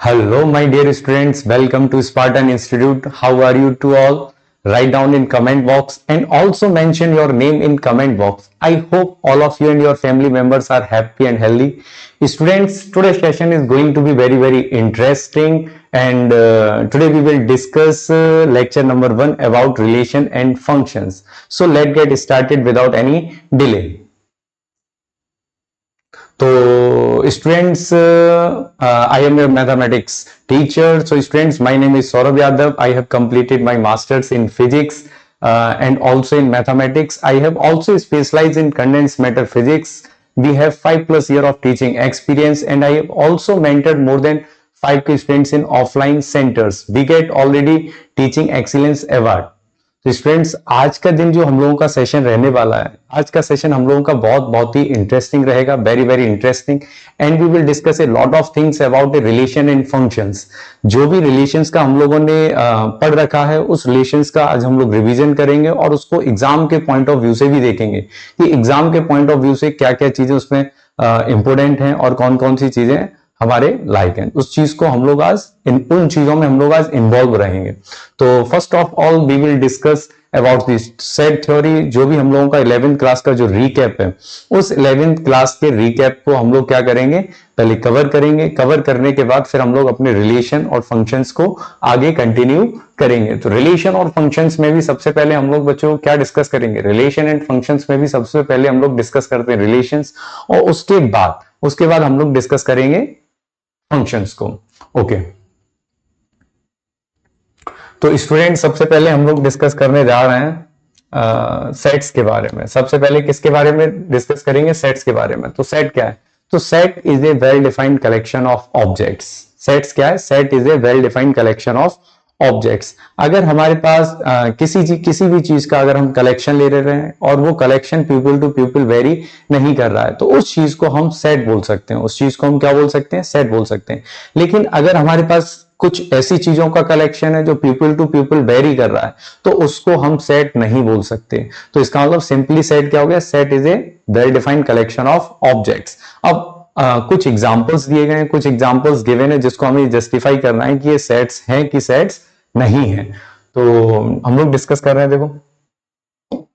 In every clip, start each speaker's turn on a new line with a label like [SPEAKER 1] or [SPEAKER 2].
[SPEAKER 1] Hello, my dear students. Welcome to Spartan Institute. How are you to all? Write down in comment box and also mention your name in comment box. I hope all of you and your family members are happy and healthy. Students, today's session is going to be very interesting and today we will discuss lecture number 1 about relation and functions. So let's get started without any delay. So students, I am your mathematics teacher. So students, my name is Saurabh Yadav. I have completed my masters in physics and also in mathematics. I have also specialized in condensed matter physics. We have 5+ years of teaching experience and I have also mentored more than 5 students in offline centers. We get already teaching excellence award. तो students, आज का दिन जो हम लोगों का session रहने वाला है, आज का सेशन हम लोगों का बहुत ही इंटरेस्टिंग रहेगा, very interesting, and we will discuss a lot of things about a relation and functions. जो भी रिलेशंस का हम लोगों ने पढ़ रखा है, उस रिलेशंस का आज हम लोग रिवीजन करेंगे और उसको एग्जाम के पॉइंट ऑफ व्यू से भी देखेंगे कि एग्जाम के पॉइंट ऑफ व्यू से क्या क्या चीजें उसमें इंपोर्टेंट हैं और कौन कौन सी चीजें हमारे लाइक हैं। उस चीज को हम लोग आज उन चीजों में हम लोग आज इन्वॉल्व रहेंगे। तो first of all we will discuss about this set theory. जो भी हम लोगों का 11th क्लास का जो रिकैप है, उस 11th क्लास के रिकैप को हम लोग क्या करेंगे, पहले कवर करेंगे। कवर करने के बाद फिर हम लोग अपने रिलेशन और फंक्शंस को आगे कंटिन्यू करेंगे। तो रिलेशन और फंक्शंस में भी सबसे पहले हम लोग बच्चों क्या डिस्कस करेंगे, रिलेशन एंड फंक्शंस में भी सबसे पहले हम लोग डिस्कस करते हैं रिलेशंस, और उसके बाद हम लोग डिस्कस करेंगे फंक्शंस को। ओके, तो स्टूडेंट सबसे पहले हम लोग डिस्कस करने जा रहे हैं सेट्स के बारे में। सबसे पहले किसके बारे में डिस्कस करेंगे, सेट्स के बारे में। तो सेट क्या है, तो set is a well defined collection of objects. Sets क्या है, set is a well defined collection of objects. अगर हमारे पास किसी भी चीज का अगर हम कलेक्शन ले रहे हैं और वो collection people to people vary नहीं कर रहा है, तो उस चीज को हम सेट बोल सकते हैं। उस चीज को हम क्या बोल सकते हैं, सेट बोल सकते हैं। लेकिन अगर हमारे पास कुछ ऐसी चीजों का कलेक्शन है जो पीपल टू पीपल वेरी कर रहा है, तो उसको हम सेट नहीं बोल सकते। तो इसका मतलब सिंपली सेट क्या हो गया, set is a well defined collection of objects. अब कुछ एग्जांपल्स दिए गए हैं, कुछ एग्जांपल्स गिवन है जिसको हमें जस्टिफाई करना है कि ये सेट्स हैं कि सेट्स नहीं है। तो हम लोग डिस्कस कर रहे हैं। देखो,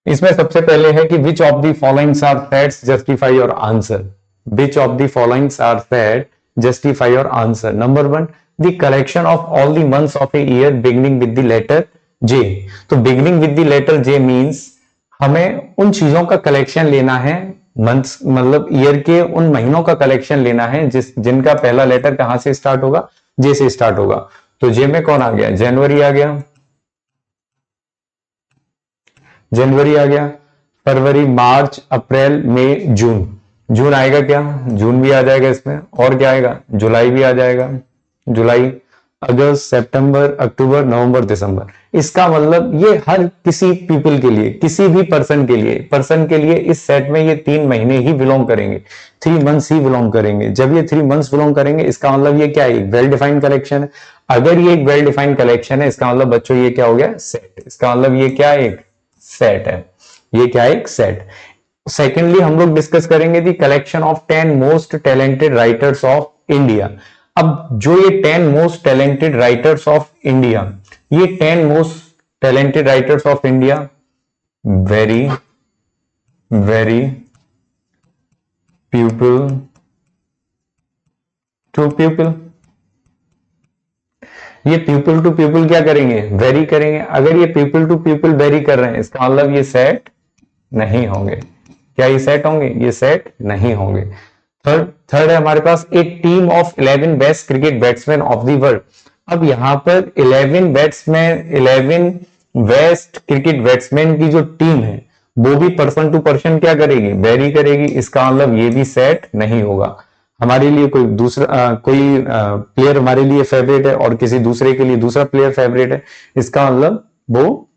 [SPEAKER 1] इसमें सबसे पहले है कि which of the followings are sets, justify your answer. Which of the followings are set, justify your answer. Number 1, the collection of all the months of a year beginning with the letter J. तो beginning with the letter J means हमें उन चीजों का collection लेना है, months मतलब year के उन महीनों का कलेक्शन लेना है जिनका पहला लेटर कहां से स्टार्ट होगा, जे से स्टार्ट होगा। तो जे में कौन आ गया, जनवरी आ गया, जनवरी आ गया, फरवरी, मार्च, अप्रैल, मई, जून। जून आएगा क्या, जून भी आ जाएगा इसमें, और क्या आएगा, जुलाई भी आ जाएगा, जुलाई, अगस्त, सितंबर, अक्टूबर, नवंबर, दिसंबर। इसका मतलब ये हर किसी पीपल के लिए, किसी भी पर्सन के लिए इस सेट में ये 3 महीने ही बिलोंग करेंगे, 3 मंथ्स ही बिलोंग करेंगे। जब ये 3 मंथ्स बिलोंग करेंगे, इसका मतलब ये क्या है, वेल डिफाइंड कलेक्शन है। अगर ये एक वेल डिफाइंड कलेक्शन है, इसका मतलब बच्चों ये क्या हो गया, सेट। इसका मतलब ये क्या, एक सेट है। ये क्या है, एक सेट। सेकेंडली हम लोग डिस्कस करेंगे the collection of 10 most talented writers of India. अब जो ये 10 most talented writers of India, ये 10 most talented writers of India, vary people to people, ये पीपल टू पीपल क्या करेंगे, वेरी करेंगे। अगर ये पीपल टू पीपल वेरी कर रहे हैं, इसका मतलब ये सेट नहीं होंगे। क्या ये सेट होंगे, ये सेट नहीं होंगे। थर्ड है हमारे पास एक team of 11 best cricket batsman of the world. अब यहां पर 11 बेस्ट क्रिकेट बैट्समैन की जो टीम है, वो भी पर्सन टू पर्सन क्या करेगी, वेरी करेगी। इसका मतलब ये भी सेट नहीं होगा। हमारे लिए कोई दूसरा कोई प्लेयर हमारे लिए फेवरेट है और किसी दूसरे के लिए दूसरा प्लेयर फेवरेट है, इसका मतलब वो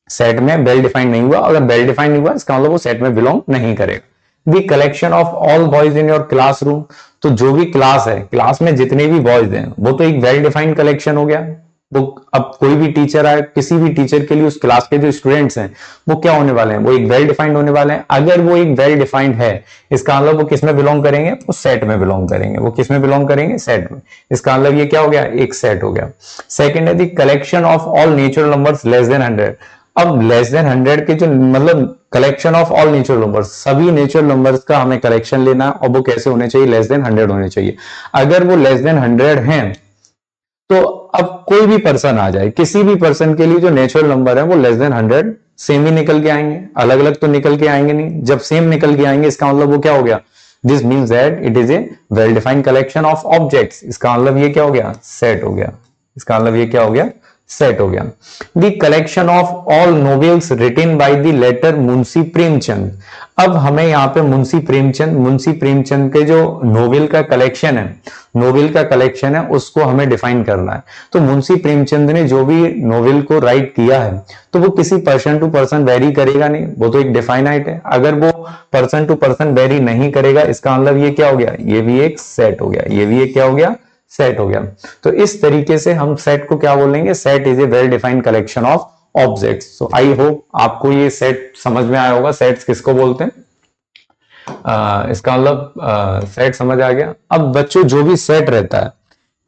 [SPEAKER 1] सेट में वेल डिफाइंड नहीं हुआ। अगर वेल डिफाइंड नहीं हुआ, इसका मतलब वो सेट में बिलोंग नहीं करेगा। The collection of all boys in your classroom. तो जो भी क्लास है, क्लास में जितने भी बॉयज हैं, वो तो एक वेल डिफाइंड कलेक्शन हो गया। वो अब कोई भी टीचर आए, किसी भी टीचर के लिए उस क्लास के जो स्टूडेंट्स हैं वो क्या होने वाले हैं, वो एक वेल डिफाइंड होने वाले हैं। अगर वो एक वेल डिफाइंड है, इसका मतलब वो किस में बिलोंग करेंगे, वो सेट में बिलोंग करेंगे। वो किस में बिलोंग करेंगे, सेट में। इसका मतलब ये क्या हो गया, एक सेट हो गया। सेकेंड है the collection of all natural numbers less then 100। अब लेस देन 100 के जो मतलब collection of all natural numbers, सभी नेचुरल नंबर्स का हमें कलेक्शन लेना है, और वो कैसे होने चाहिए, लेस देन 100 होने चाहिए। अगर वो लेस देन 100 हैं तो अब कोई भी पर्सन आ जाए, किसी भी पर्सन के लिए जो नेचुरल नंबर है वो लेस देन 100 सेम ही निकल के आएंगे, अलग अलग तो निकल के आएंगे नहीं। जब सेम निकल के आएंगे इसका मतलब वो क्या हो गया, this means that it is a well defined collection of objects. इसका मतलब ये क्या हो गया, सेट हो गया। इसका मतलब ये क्या हो गया, सेट हो गया। The collection of all novels written by the later Munshi Premchand. अब हमें यहाँ पे मुंशी प्रेमचंद के जो नोवेल का कलेक्शन है, उसको हमें डिफाइन करना है। तो मुंशी प्रेमचंद ने जो भी नोवेल को राइट किया है, तो वो किसी पर्सन टू पर्सन वेरी करेगा नहीं, वो तो एक डिफाइनाइट है। अगर वो पर्सन टू पर्सन वेरी नहीं करेगा, इसका मतलब ये क्या हो गया, ये भी एक सेट हो गया, ये भी एक क्या हो गया, सेट हो गया। तो इस तरीके से हम सेट को क्या बोलेंगे, set is a well defined collection of objects. So I hope आपको ये सेट समझ में आया होगा, सेट्स किसको बोलते हैं। इसका मतलब सेट समझ आ गया। अब बच्चों जो भी सेट रहता है,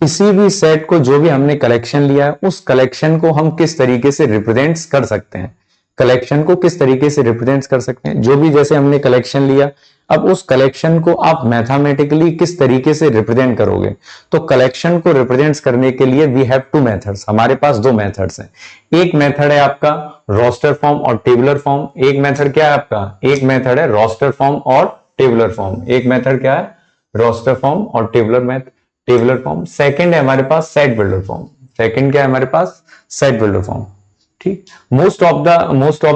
[SPEAKER 1] किसी भी सेट को जो भी हमने कलेक्शन लिया है, उस कलेक्शन को हम किस तरीके से रिप्रेजेंट कर सकते हैं, कलेक्शन को किस तरीके से रिप्रेजेंट कर सकते हैं। जो भी जैसे हमने कलेक्शन लिया, अब उस कलेक्शन को आप मैथमेटिकली किस तरीके से रिप्रेजेंट करोगे। तो कलेक्शन को रिप्रेजेंट करने के लिए वी हैव टू मेथड्स, हमारे पास दो मेथड्स हैं। एक मेथड है आपका रोस्टर फॉर्म और टेबुलर फॉर्म। एक मेथड क्या है आपका, एक मेथड है रोस्टर फॉर्म और टेबुलर फॉर्म। एक मेथड क्या है, रोस्टर फॉर्म और टेबुलर फॉर्म। सेकंड है हमारे पास सेट बिल्डर फॉर्म। सेकंड क्या है हमारे पास, सेट बिल्डर फॉर्म। ठीक, मोस्ट ऑफ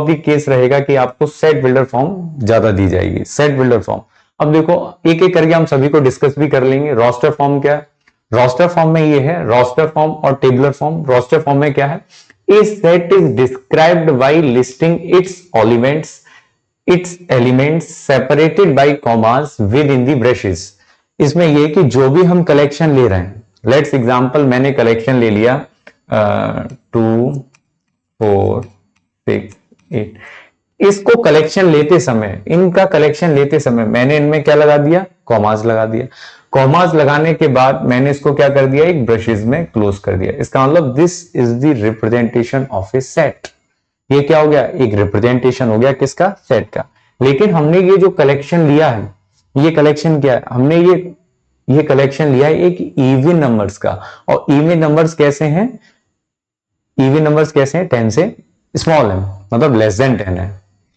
[SPEAKER 1] द केस रहेगा कि आपको सेट बिल्डर फॉर्म ज्यादा दी जाएगी, सेट बिल्डर फॉर्म। अब देखो एक एक करके हम सभी को डिस्कस भी कर लेंगे। रोस्टर फॉर्म क्या है, रोस्टर फॉर्म में ये है रोस्टर फॉर्म और टेबुलर फॉर्म। रोस्टर फॉर्म में क्या है, a set is described by listing its elements separated by commas within the braces. इसमें यह कि जो भी हम कलेक्शन ले रहे हैं, लेट्स एग्जांपल मैंने कलेक्शन ले लिया 2 4 6 8। इसको कलेक्शन लेते समय, इनका कलेक्शन लेते समय मैंने इनमें क्या लगा दिया, कॉमास लगा दिया। कॉमास लगाने के बाद मैंने इसको क्या कर दिया, एक ब्रशेस में क्लोज कर दिया। इसका मतलब this is the representation of A set. ये क्या हो गया, एक रिप्रेजेंटेशन हो गया किसका, सेट का। लेकिन हमने ये जो कलेक्शन लिया है, ये कलेक्शन क्या है, हमने ये कलेक्शन लिया है एक इवन नंबर्स का। और इवन नंबर्स कैसे हैं, इवन नंबर्स कैसे हैं, 10 से स्मॉल है, मतलब लेस देन 10 है।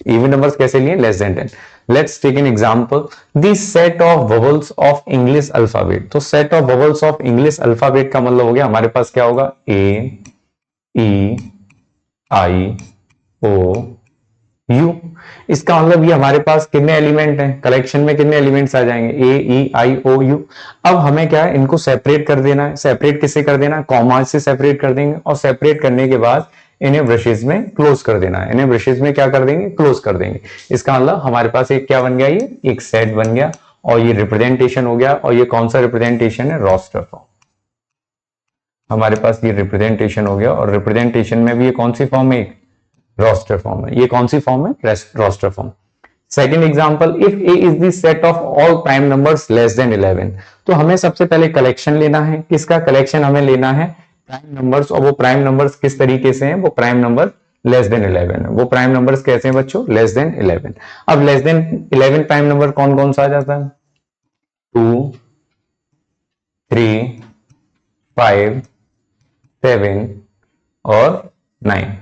[SPEAKER 1] इवन नंबर्स कैसे लिए, less than 10। Let's take an example, the set of vowels of English alphabet. तो set of vowels of English alphabet का मतलब हो गया हमारे पास क्या होगा, ए ई आई ओ यू। इसका मतलब ये हमारे पास कितने एलिमेंट हैं, कलेक्शन में कितने एलिमेंट्स आ जाएंगे, ए ई आई ओ यू। अब हमें क्या है, इनको सेपरेट कर देना है। सेपरेट किससे कर देना है, कॉमा से सेपरेट कर देंगे। और सेपरेट करने के बाद इन्हें ब्रशेस में क्लोज कर देना है। इन्हें ब्रशेस में क्या कर देंगे, क्लोज कर देंगे। इसका मतलब हमारे पास एक क्या बन गया, ये एक सेट बन गया और ये रिप्रेजेंटेशन हो गया। और ये कौन सा रिप्रेजेंटेशन है, रोस्टर फॉर्म। हमारे पास ये रिप्रेजेंटेशन हो गया और रिप्रेजेंटेशन में भी ये कौन सी फॉर्म है, एक रोस्टर फॉर्म है। ये कौन सी फॉर्म है, roster form. Second example, if A is the set of all prime numbers less than 11। तो हमें सबसे पहले कलेक्शन लेना है, किसका कलेक्शन हमें लेना है, प्राइम नंबर्स। और वो प्राइम नंबर्स किस तरीके से हैं, वो प्राइम नंबर लेस देन 11 है। वो प्राइम नंबर्स कैसे हैं बच्चों, लेस देन 11। अब लेस देन 11 प्राइम नंबर कौन कौन सा आ जाता है, 2 3 5 7 और 9।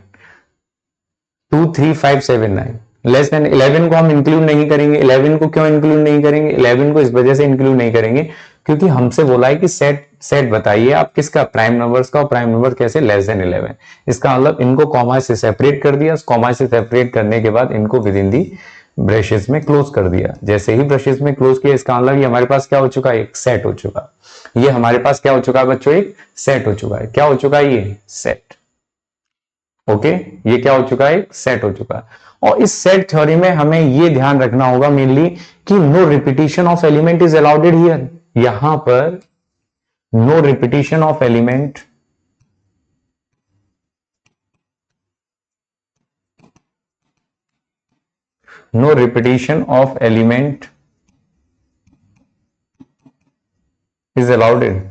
[SPEAKER 1] 2 3 5 7 9। लेस देन 11 को हम इंक्लूड नहीं करेंगे। 11 को क्यों इंक्लूड नहीं करेंगे, 11 को इस वजह से इंक्लूड नहीं करेंगे क्योंकि हमसे बोला है कि सेट बताइए आप किसका, प्राइम नंबर्स का। और प्राइम नंबर कैसे, लेस देन 11। इसका मतलब इनको कॉमा से सेपरेट कर दिया। कॉमा से सेपरेट करने के बाद इनको विद इन दी ब्रशेस में क्लोज कर दिया। जैसे ही ब्रशेस में क्लोज किया, इसका मतलब ये हमारे पास क्या हो चुका है, एक सेट हो चुका। ये हमारे पास क्या हो चुका है बच्चों, एक सेट हो चुका है। क्या हो चुका है, ये सेट। ओके, ये क्या हो चुका है, एक सेट हो चुका है। और इस सेट थ्योरी में हमें ये ध्यान रखना होगा मेनली कि no repetition of element is allowed here. यहां पर no repetition of element no repetition of element is allowed in,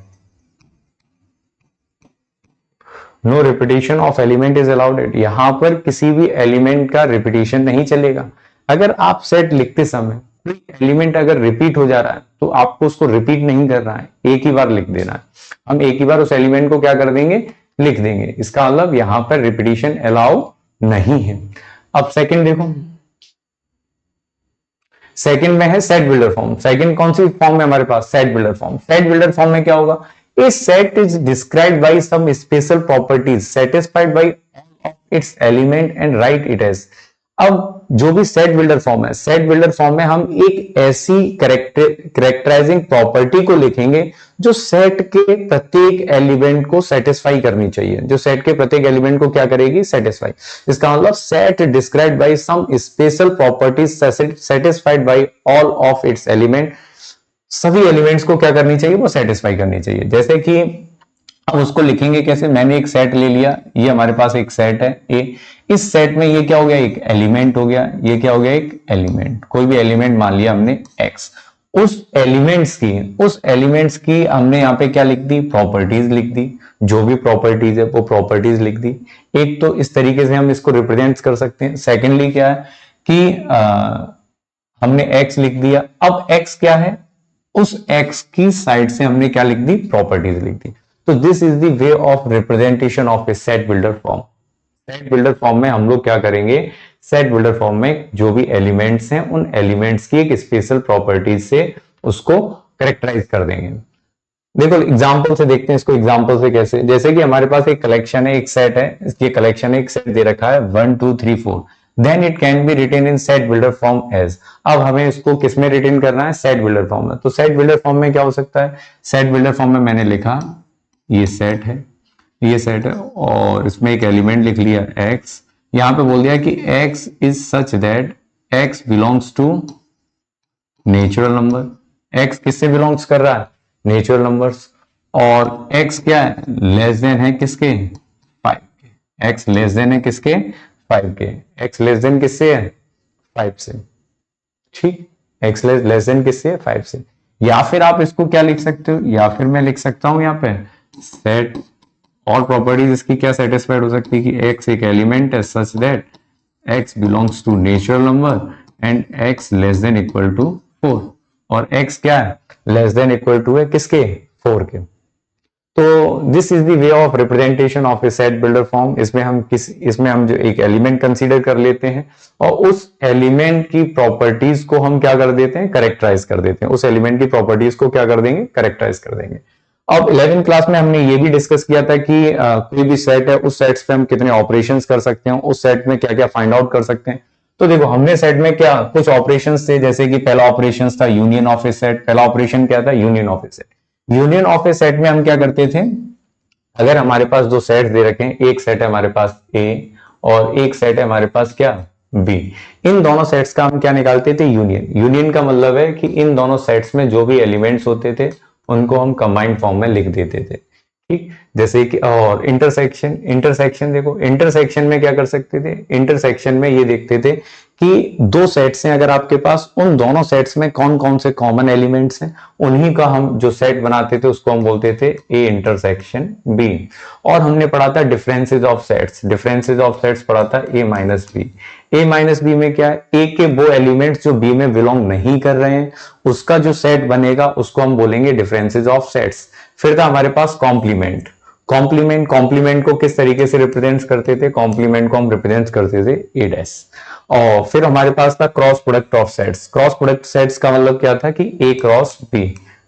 [SPEAKER 1] no repetition of element is allowed, यहां पर किसी भी एलिमेंट का रिपीटिशन नहीं चलेगा। अगर आप सेट लिखते समय कोई एलिमेंट अगर रिपीट हो जा रहा है तो आपको उसको रिपीट नहीं कर रहा है, एक ही बार लिख देना है। हम एक ही बार उस एलिमेंट को क्या कर देंगे, लिख देंगे। इसका मतलब यहां पर रिपीटिशन अलाउ नहीं है। अब सेकंड देखो, सेकंड में है सेट बिल्डर फॉर्म। सेकंड कौन सी फॉर्म है हमारे पास, set builder form. Set builder form में क्या होगा, a set is described by some special properties satisfied by all of its element and write it as. अब जो भी सेट बिल्डर फॉर्म है, सेट बिल्डर फॉर्म में हम एक ऐसी कैरेक्टराइजिंग प्रॉपर्टी को लिखेंगे जो सेट के प्रत्येक एलिमेंट को सेटिस्फाई करनी चाहिए, जो सेट के प्रत्येक एलिमेंट को क्या करेगी, सेटिस्फाई। इसका मतलब set described by some special properties satisfied by all of its element, सभी एलिमेंट्स को क्या करनी चाहिए, वो सेटिस्फाई करनी चाहिए। जैसे कि अब उसको लिखेंगे कैसे, मैंने एक सेट ले लिया, ये हमारे पास एक सेट है ए, इस सेट में ये क्या हो गया, एक एलिमेंट हो गया, ये क्या हो गया, एक एलिमेंट, कोई भी एलिमेंट मान लिया हमने एक्स। उस एलिमेंट्स की हमने यहाँ पे क्या लिख दी, प्रॉपर्टीज लिख दी, जो भी प्रॉपर्टीज है वो प्रॉपर्टीज लिख दी। एक तो इस तरीके से हम इसको रिप्रेजेंट कर सकते हैं। सेकेंडली क्या है कि हमने x लिख दिया, अब x क्या है, उस x की साइड से हमने क्या लिख दी, प्रॉपर्टीज लिख दी। तो this is the way of representation of A set builder form. Set builder form में हम लोग क्या करेंगे, सेट बिल्डर फॉर्म में जो भी एलिमेंट्स हैं उन एलिमेंट्स की एक स्पेशल प्रॉपर्टीज से उसको करेक्टराइज कर देंगे। देखो एग्जांपल से देखते हैं इसको, एग्जांपल से कैसे, जैसे कि हमारे पास एक कलेक्शन है, एक सेट है, इसकी कलेक्शन है, एक सेट दे रखा है 1 2 3 4, then it can be written in set builder form as. अब हमें इसको किस में रिटेन करना है, सेट बिल्डर फॉर्म में। तो सेट बिल्डर फॉर्म में क्या हो सकता है, सेट बिल्डर फॉर्म में मैंने लिखा ये सेट है, ये सेट है, और इसमें एक एलिमेंट लिख लिया x, यहां पे बोल दिया कि x is such that x belongs to natural number. x किससे बिलोंग्स कर रहा है, नेचुरल नंबर्स। और x क्या है, लेस देन है किसके, 5 के। x लेस देन है किसके, 5 के। x लेस देन किससे है, 5 से। ठीक, x लेस देन किससे है, 5 से। या फिर आप इसको क्या लिख सकते हो, या फिर मैं लिख सकता हूं यहाँ पे सेट और प्रॉपर्टीज इसकी क्या सेटिस्फाइड हो सकती है कि x एक एलिमेंट है such that x belongs to natural number and x less than equal to 4। और x क्या है, लेस देन इक्वल टू है किसके, 4 के। तो this is the way of representation of A set builder form. इसमें हम जो एक एलिमेंट कंसीडर कर लेते हैं और उस एलिमेंट की प्रॉपर्टीज को हम क्या कर देते हैं, करेक्टराइज कर देते हैं। उस एलिमेंट की प्रॉपर्टीज को क्या कर देंगे, करेक्टराइज कर देंगे। अब 11th क्लास में हमने ये भी डिस्कस किया था कि कोई भी सेट है, उस सेट्स पे हम कितने ऑपरेशंस कर सकते हैं, उस सेट में क्या क्या फाइंड आउट कर सकते हैं। तो देखो हमने सेट में क्या कुछ ऑपरेशंस थे, जैसे कि पहला ऑपरेशन था यूनियन ऑफ ए सेट। पहला ऑपरेशन क्या था, union of A set. Union of A set में हम क्या करते थे, अगर हमारे पास दो सेट दे रखे हैं, एक सेट है हमारे पास ए और एक सेट है हमारे पास क्या, बी, इन दोनों सेट्स का हम क्या निकालते थे, यूनियन। यूनियन का मतलब है कि इन दोनों सेट्स में जो भी एलिमेंट्स होते थे उनको हम कंबाइंड फॉर्म में लिख देते थे। ठीक, जैसे कि और इंटरसेक्शन, इंटरसेक्शन देखो, इंटरसेक्शन में क्या कर सकते थे, इंटरसेक्शन में ये देखते थे कि दो सेट्स हैं अगर आपके पास, उन दोनों सेट्स में कौन कौन से कॉमन एलिमेंट्स हैं, उन्हीं का हम जो सेट बनाते थे उसको हम बोलते थे ए इंटरसेक्शन बी। और हमने पढ़ा था differences of sets, differences of sets पढ़ा था ए माइनस बी। ए माइनस बी में क्या है, ए के वो एलिमेंट्स जो बी में बिलोंग नहीं कर रहे हैं उसका जो सेट बनेगा उसको हम बोलेंगे डिफरेंसेस ऑफ सेट्स। फिर था हमारे पास कॉम्प्लीमेंट। कॉम्प्लीमेंट को किस तरीके से रिप्रेजेंट करते थे, कॉम्प्लीमेंट को हम रिप्रेजेंट करते थे ए डैश। और फिर हमारे पास था cross product of sets. Cross product sets का मतलब क्या था कि A cross B.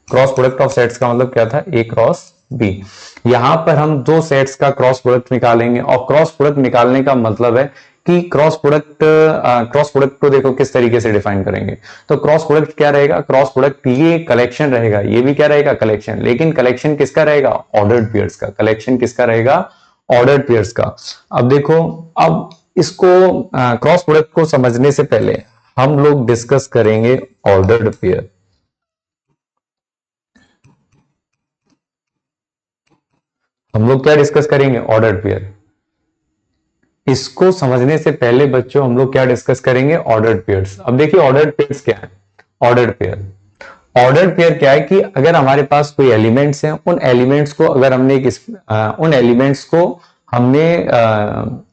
[SPEAKER 1] Cross product of sets का मतलब क्या था, ए क्रॉस बी। यहां पर हम दो सेट्स का क्रॉस प्रोडक्ट निकालेंगे और क्रॉस प्रोडक्ट निकालने का मतलब है कि क्रॉस प्रोडक्ट को देखो किस तरीके से डिफाइन करेंगे। तो क्रॉस प्रोडक्ट क्या रहेगा, क्रॉस प्रोडक्ट ये कलेक्शन रहेगा, ये भी क्या रहेगा, कलेक्शन। लेकिन कलेक्शन किसका रहेगा, ऑर्डर्ड पेयर्स का। कलेक्शन किसका रहेगा, ऑर्डर्ड पेयर्स का। अब देखो, अब इसको क्रॉस प्रोडक्ट को समझने से पहले हम लोग डिस्कस करेंगे ऑर्डर्ड पेयर। हम लोग क्या डिस्कस करेंगे, ऑर्डर्ड पेयर। इसको समझने से पहले बच्चों हम लोग क्या डिस्कस करेंगे, ऑर्डर्ड पेयर्स। अब देखिए ऑर्डर्ड पेयर्स क्या है। ऑर्डर्ड पेयर, ऑर्डर्ड पेयर क्या है कि अगर हमारे पास कोई एलिमेंट्स हैं, उन एलिमेंट्स को अगर हमने उन एलिमेंट्स को हमने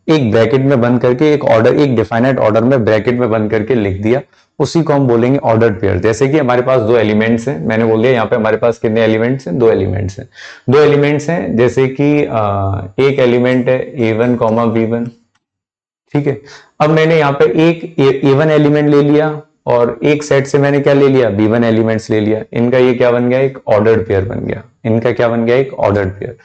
[SPEAKER 1] एक ब्रैकेट में बंद करके एक ऑर्डर, एक डिफाइनाइट ऑर्डर में ब्रैकेट में बंद करके लिख दिया, उसी को हम बोलेंगे ऑर्डर्ड पेयर। जैसे कि हमारे पास दो एलिमेंट्स हैं, मैंने बोल दिया यहाँ पे हमारे पास कितने एलिमेंट्स हैं, दो एलिमेंट्स हैं। दो एलिमेंट्स हैं, जैसे कि एक एलिमेंट है a1 कॉमा b1, ठीक है। अब मैंने यहाँ पे एक a1 एलिमेंट ले लिया और एक सेट से मैंने क्या ले लिया, b1 एलिमेंट्स ले लिया। इनका ये क्या बन गया, एक ऑर्डर्ड पेयर बन गया। इनका क्या बन गया, एक ऑर्डर्ड पेयर।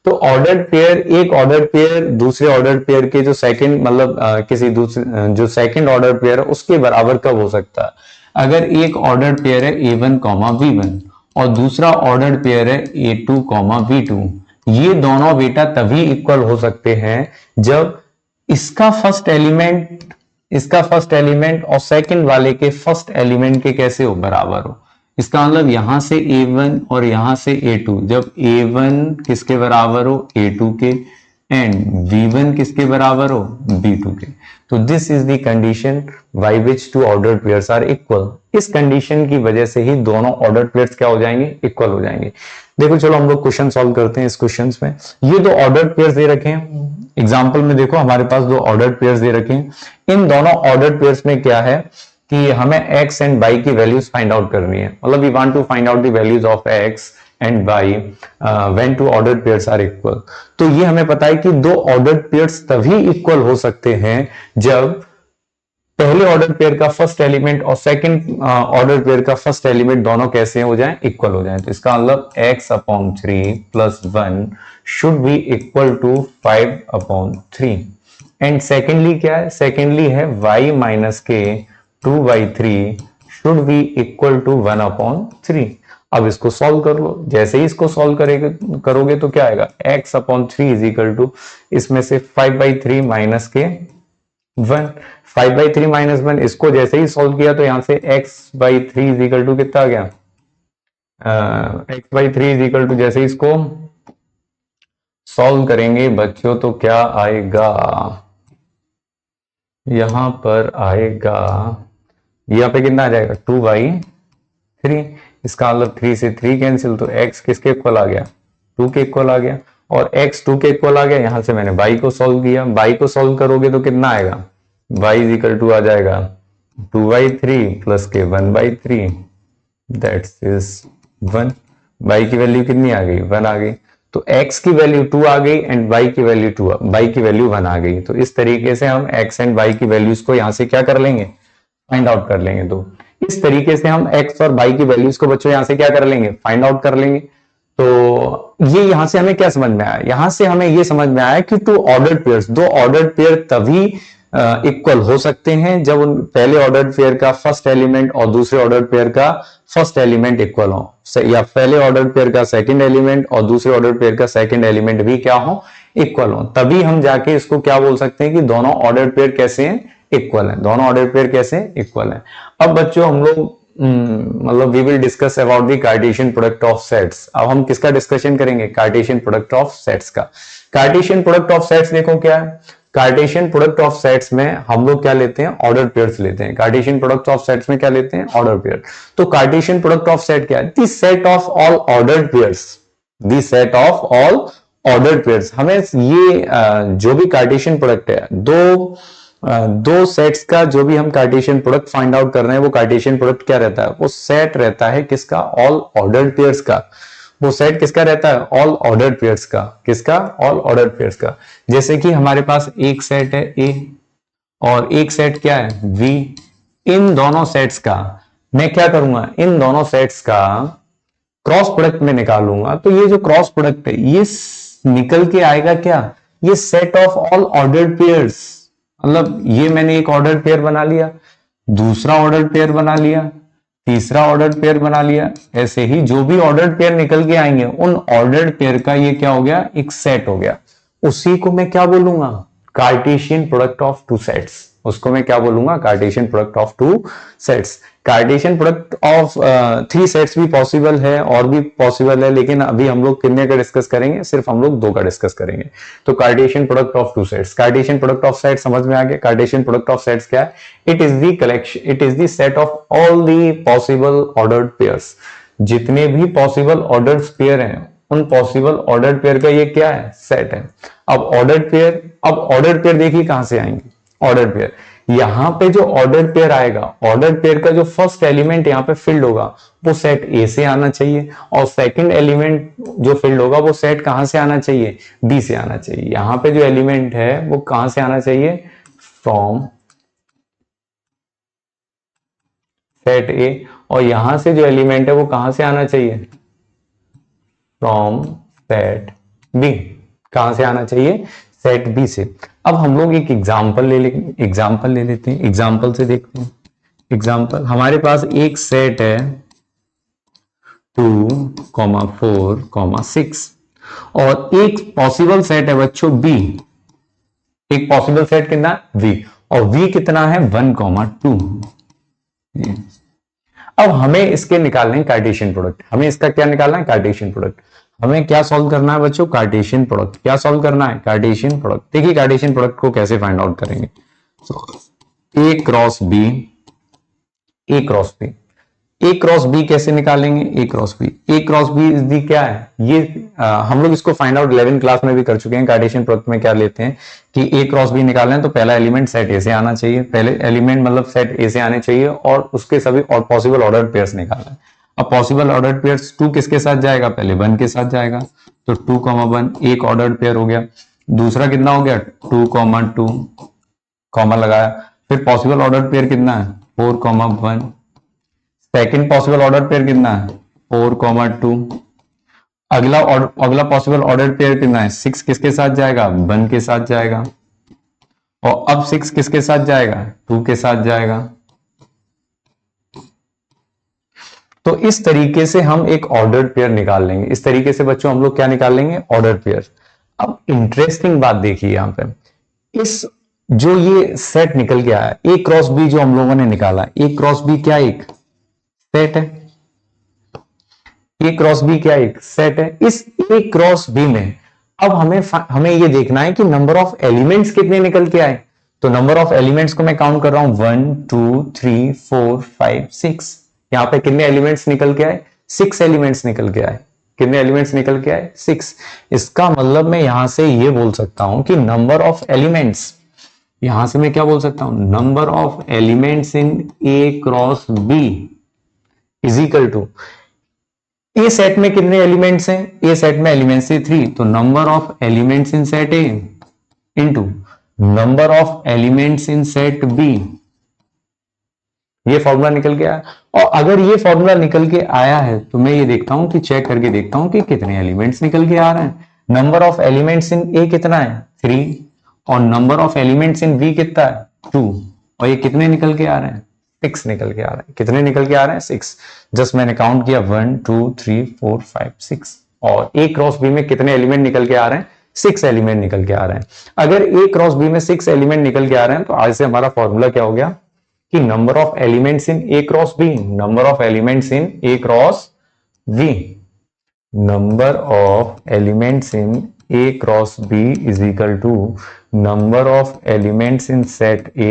[SPEAKER 1] तो ऑर्डर्ड पेयर, एक ऑर्डर्ड पेयर दूसरे ऑर्डर्ड पेयर के जो सेकंड मतलब किसी दूसरे जो सेकंड ऑर्डर पेयर है उसके बराबर कब हो सकता है, अगर एक ऑर्डर्ड पेयर है a1 कॉमा b1 और दूसरा ऑर्डर्ड पेयर है a2 कॉमा b2। ये दोनों बेटा तभी इक्वल हो सकते हैं जब इसका फर्स्ट एलिमेंट और सेकंड वाले के फर्स्ट एलिमेंट के कैसे हो, बराबर हो। इसका मतलब यहां से a1 और यहां से a2, जब a1 किसके बराबर हो, a2 के, एंड b1 किसके बराबर हो, b2 के। तो this is the condition by which two ordered pairs are equal. इस कंडीशन की वजह से ही दोनों ऑर्डर्ड पेयर्स क्या हो जाएंगे, इक्वल हो जाएंगे। देखो चलो हम लोग क्वेश्चन सॉल्व करते हैं। इस क्वेश्चन में ये दो ऑर्डर्ड पेयर्स दे रखे हैं एग्जाम्पल में, देखो हमारे पास दो ऑर्डर्ड पेयर्स दे रखे हैं। इन दोनों ऑर्डर्ड पेयर्स में क्या है कि हमें x एंड y की वैल्यूज फाइंड आउट करनी है। मतलब we want to find out the values of x and y when two ordered pairs are equal. तो ये हमें पता है कि दो ऑर्डर्ड पेयर्स तभी इक्वल हो सकते हैं जब पहले ऑर्डर पेयर का फर्स्ट एलिमेंट और सेकंड ऑर्डर पेयर का फर्स्ट एलिमेंट दोनों कैसे हो जाएं, इक्वल हो जाएं। तो इसका मतलब x/3 plus 1 should be equal to 5/3। And secondly क्या है, सेकेंडली है y माइनस के 2/3 शुड बी इक्वल टू 1/3। अब इसको सॉल्व कर लो। जैसे ही इसको सॉल्व करोगे तो क्या आएगा, x/3 इज इक्वल टू इसमें से 5/3 माइनस के 1, 5/3 माइनस 1। इसको जैसे ही सॉल्व किया तो यहां से x/3 इज इक्वल टू कितना आ गया, x/3 इज इक्वल टू, जैसे इसको सॉल्व करेंगे बच्चों तो क्या आएगा, यहां पर आएगा, यहाँ पे कितना आ जाएगा 2/3। इसका मतलब 3 से 3 कैंसिल, तो x किसके इक्वल आ गया, 2 के इक्वल आ गया। और x 2 के इक्वल आ गया। यहां से मैंने y को सॉल्व किया, y को सॉल्व करोगे तो कितना आएगा, y इज इक्वल टू आ जाएगा 2/3 प्लस के 1/3 दैट्स इज 1। y की वैल्यू कितनी आ गई, 1 आ गई। तो x की वैल्यू 2 आ गई एंड y की वैल्यू 1 आ गई। तो इस तरीके से हम x एंड y की वैल्यूज को यहां से क्या कर लेंगे, फाइंड आउट कर लेंगे। तो इस तरीके से हम x और y की वैल्यूज को बच्चों यहां से क्या कर लेंगे, फाइंड आउट कर लेंगे। तो ये यहां से हमें क्या समझ में आया, यहां से हमें ये समझ में आया कि टू ऑर्डर्ड पेयर्स, दो ऑर्डर्ड पेयर तभी इक्वल हो सकते हैं जब उन पहले ऑर्डर्ड पेयर का फर्स्ट एलिमेंट और दूसरे ऑर्डर्ड पेयर का फर्स्ट एलिमेंट इक्वल हो, या पहले ऑर्डर्ड पेयर का सेकंड एलिमेंट और दूसरे ऑर्डर्ड पेयर का सेकंड एलिमेंट भी क्या हो, इक्वल हो। तभी हम जाके इसको क्या बोल सकते हैं कि दोनों ऑर्डर्ड पेयर कैसे हैं, इक्वल है। दोनों ऑर्डर्ड पेयर कैसे इक्वल है। अब बच्चों हम लोग मतलब we will discuss about the Cartesian product of sets. अब हम किसका डिस्कशन करेंगे, कार्टेशियन प्रोडक्ट ऑफ सेट्स का। कार्टेशियन प्रोडक्ट ऑफ सेट्स देखो क्या है, कार्टेशियन प्रोडक्ट ऑफ सेट्स में हम लोग क्या लेते हैं, ऑर्डर पेयर्स लेते हैं। कार्टेशियन प्रोडक्ट ऑफ सेट्स में क्या लेते हैं, ऑर्डर पेयर। तो कार्टेशियन प्रोडक्ट ऑफ सेट क्या है, the set of all ordered pairs, the set of all ordered pairs. हमें ये जो भी कार्टेशियन प्रोडक्ट है, दो सेट्स का जो भी हम कार्टेशियन प्रोडक्ट फाइंड आउट कर रहे हैं, वो कार्टेशियन प्रोडक्ट क्या रहता है, वो सेट रहता है किसका, ऑल ऑर्डर्ड पेयर्स का। वो सेट किसका रहता है, ऑल ऑर्डर्ड पेयर्स का। किसका, ऑल ऑर्डर्ड पेयर्स का। जैसे कि हमारे पास एक सेट है A और एक सेट क्या है V। इन दोनों सेट्स का मैं क्या करूंगा, इन दोनों सेट्स का क्रॉस प्रोडक्ट में निकालूंगा। तो ये जो क्रॉस प्रोडक्ट है ये निकल के आएगा क्या, ये set of all ordered pairs. मतलब ये मैंने एक ऑर्डर्ड पेयर बना लिया, दूसरा ऑर्डर्ड पेयर बना लिया, तीसरा ऑर्डर्ड पेयर बना लिया। ऐसे ही जो भी ऑर्डर्ड पेयर निकल के आएंगे उन ऑर्डर्ड पेयर का ये क्या हो गया, एक सेट हो गया। उसी को मैं क्या बोलूंगा, Cartesian product of two sets. उसको मैं क्या बोलूंगा, Cartesian product of two sets. Cartesian product of 3 sets भी पॉसिबल है और भी पॉसिबल है, लेकिन अभी हम लोग कितने का डिस्कस करेंगे, सिर्फ हम लोग 2 का डिस्कस करेंगे। तो Cartesian product of 2 sets, Cartesian product of set समझ में आ गया। कार्टेशियन प्रोडक्ट ऑफ सेट्स क्या है? It is the collection, it is the set of all the possible ordered pairs. जितने भी पॉसिबल ऑर्डर्ड पेयर हैं उन पॉसिबल ऑर्डर्ड पेयर का ये क्या है? सेट है। अब ऑर्डर्ड पेयर देखिए कहां से आएंगे। ऑर्डर्ड पेयर, यहां पे जो ऑर्डर्ड पेयर आएगा, ऑर्डर्ड पेयर का जो फर्स्ट एलिमेंट यहां पे फिल्ड होगा वो सेट ए से आना चाहिए, और सेकंड एलिमेंट जो फिल्ड होगा वो सेट कहां से आना चाहिए? बी से आना चाहिए। यहां पे जो एलिमेंट है वो कहां से आना चाहिए? फ्रॉम सेट ए, और यहां से जो एलिमेंट है वो कहां से आना चाहिए? From set B. कहां से आना चाहिए? सेट बी से। अब हम लोग एक एग्जांपल ले लेते हैं, एग्जांपल से देखते हैं। एग्जांपल, हमारे पास एक सेट है 2, 4, 6, और एक पॉसिबल सेट है बच्चों बी। एक पॉसिबल सेट कितना? वी, और वी कितना है? 1, 2। अब हमें इसके निकालने हैं कार्टेशियन प्रोडक्ट। हमें इसका क्या निकालना है? Cartesian product. हमें क्या सॉल्व करना है बच्चों? Cartesian product. क्या सॉल्व करना है? Cartesian product. देखिए कार्टेशियन प्रोडक्ट को कैसे फाइंड आउट करेंगे। A cross B, A cross B, A cross B कैसे निकालेंगे? A cross B, A cross B is the क्या है? ये हम लोग इसको फाइंड आउट 11 क्लास में भी कर चुके हैं। कार्टेशियन प्रोडक्ट में क्या लेते हैं कि ए क्रॉस बी निकालना है तो पहला एलिमेंट सेट ए से आना चाहिए, पहले एलिमेंट मतलब सेट ए से आने चाहिए, और उसके सभी और पॉसिबल ऑर्डर्ड पेयर्स निकालना है। अब पॉसिबल ऑर्डर्ड पेयर्स 2 किसके साथ जाएगा? पहले 1 के साथ जाएगा, तो 2, 1 एक ऑर्डर्ड पेयर हो गया। दूसरा कितना हो गया? 2, 2 कॉमा लगाया। फिर पॉसिबल ऑर्डर्ड पेयर कितना है? 4, 1। सेकेंड पॉसिबल ऑर्डर पेयर कितना है? 4, 2। अगला पॉसिबल ऑर्डर पेयर कितना है? 6 किसके साथ जाएगा? 1 के साथ जाएगा। और अब 6 किसके साथ जाएगा? 2 के साथ जाएगा। तो इस तरीके से हम एक ऑर्डर पेयर निकाल लेंगे। इस तरीके से बच्चों हम लोग क्या निकाल लेंगे? Order pair. अब इंटरेस्टिंग बात देखिए यहां पे, इस जो ये सेट निकल के आया ए क्रॉस बी जो हम लोगों ने निकाला, ए क्रॉस बी क्या एक सेट है? ए क्रॉस बी क्या एक सेट है? इस ए क्रॉस बी में अब हमें ये देखना है कि नंबर ऑफ एलिमेंट्स कितने निकल के आए। तो नंबर ऑफ एलिमेंट्स को मैं काउंट कर रहा हूं 1, 2, 3, 4, 5, 6। यहां पे कितने एलिमेंट्स निकल के आए? 6 एलिमेंट्स निकल के आए। कितने एलिमेंट्स निकल के आए? 6। इसका मतलब मैं यहां से ये बोल सकता हूं कि नंबर ऑफ एलिमेंट्स, यहां से मैं क्या बोल सकता हूं? Number of elements in A cross B is equal to, A set में कितने एलिमेंट्स हैं? ए सेट में एलिमेंट्स है 3, तो number of elements in set A into number of elements in set B. ये फॉर्मूला निकल के आया। और अगर ये फॉर्मूला निकल के आया है तो मैं ये देखता हूं कि चेक करके देखता हूं कि कितने एलिमेंट्स निकल के आ रहे हैं। Number of elements in A कितना है? 3, और number of elements in B कितना है? 2, और ये कितने निकल के आ रहे हैं? 6 निकल के आ रहे हैं। कितने निकल के आ रहे हैं? 6। जस्ट मैंने काउंट किया 1, 2, 3, 4, 5, 6। और ए क्रॉस बी में कितने एलिमेंट निकल के आ रहे हैं? 6 एलिमेंट निकल के आ रहे हैं। अगर ए क्रॉस बी में 6 एलिमेंट निकल के आ रहे हैं तो आज से हमारा फॉर्मूला क्या हो गया कि number of elements in A cross B, number of elements in A cross B, number of elements in A cross B is equal to number of elements in set A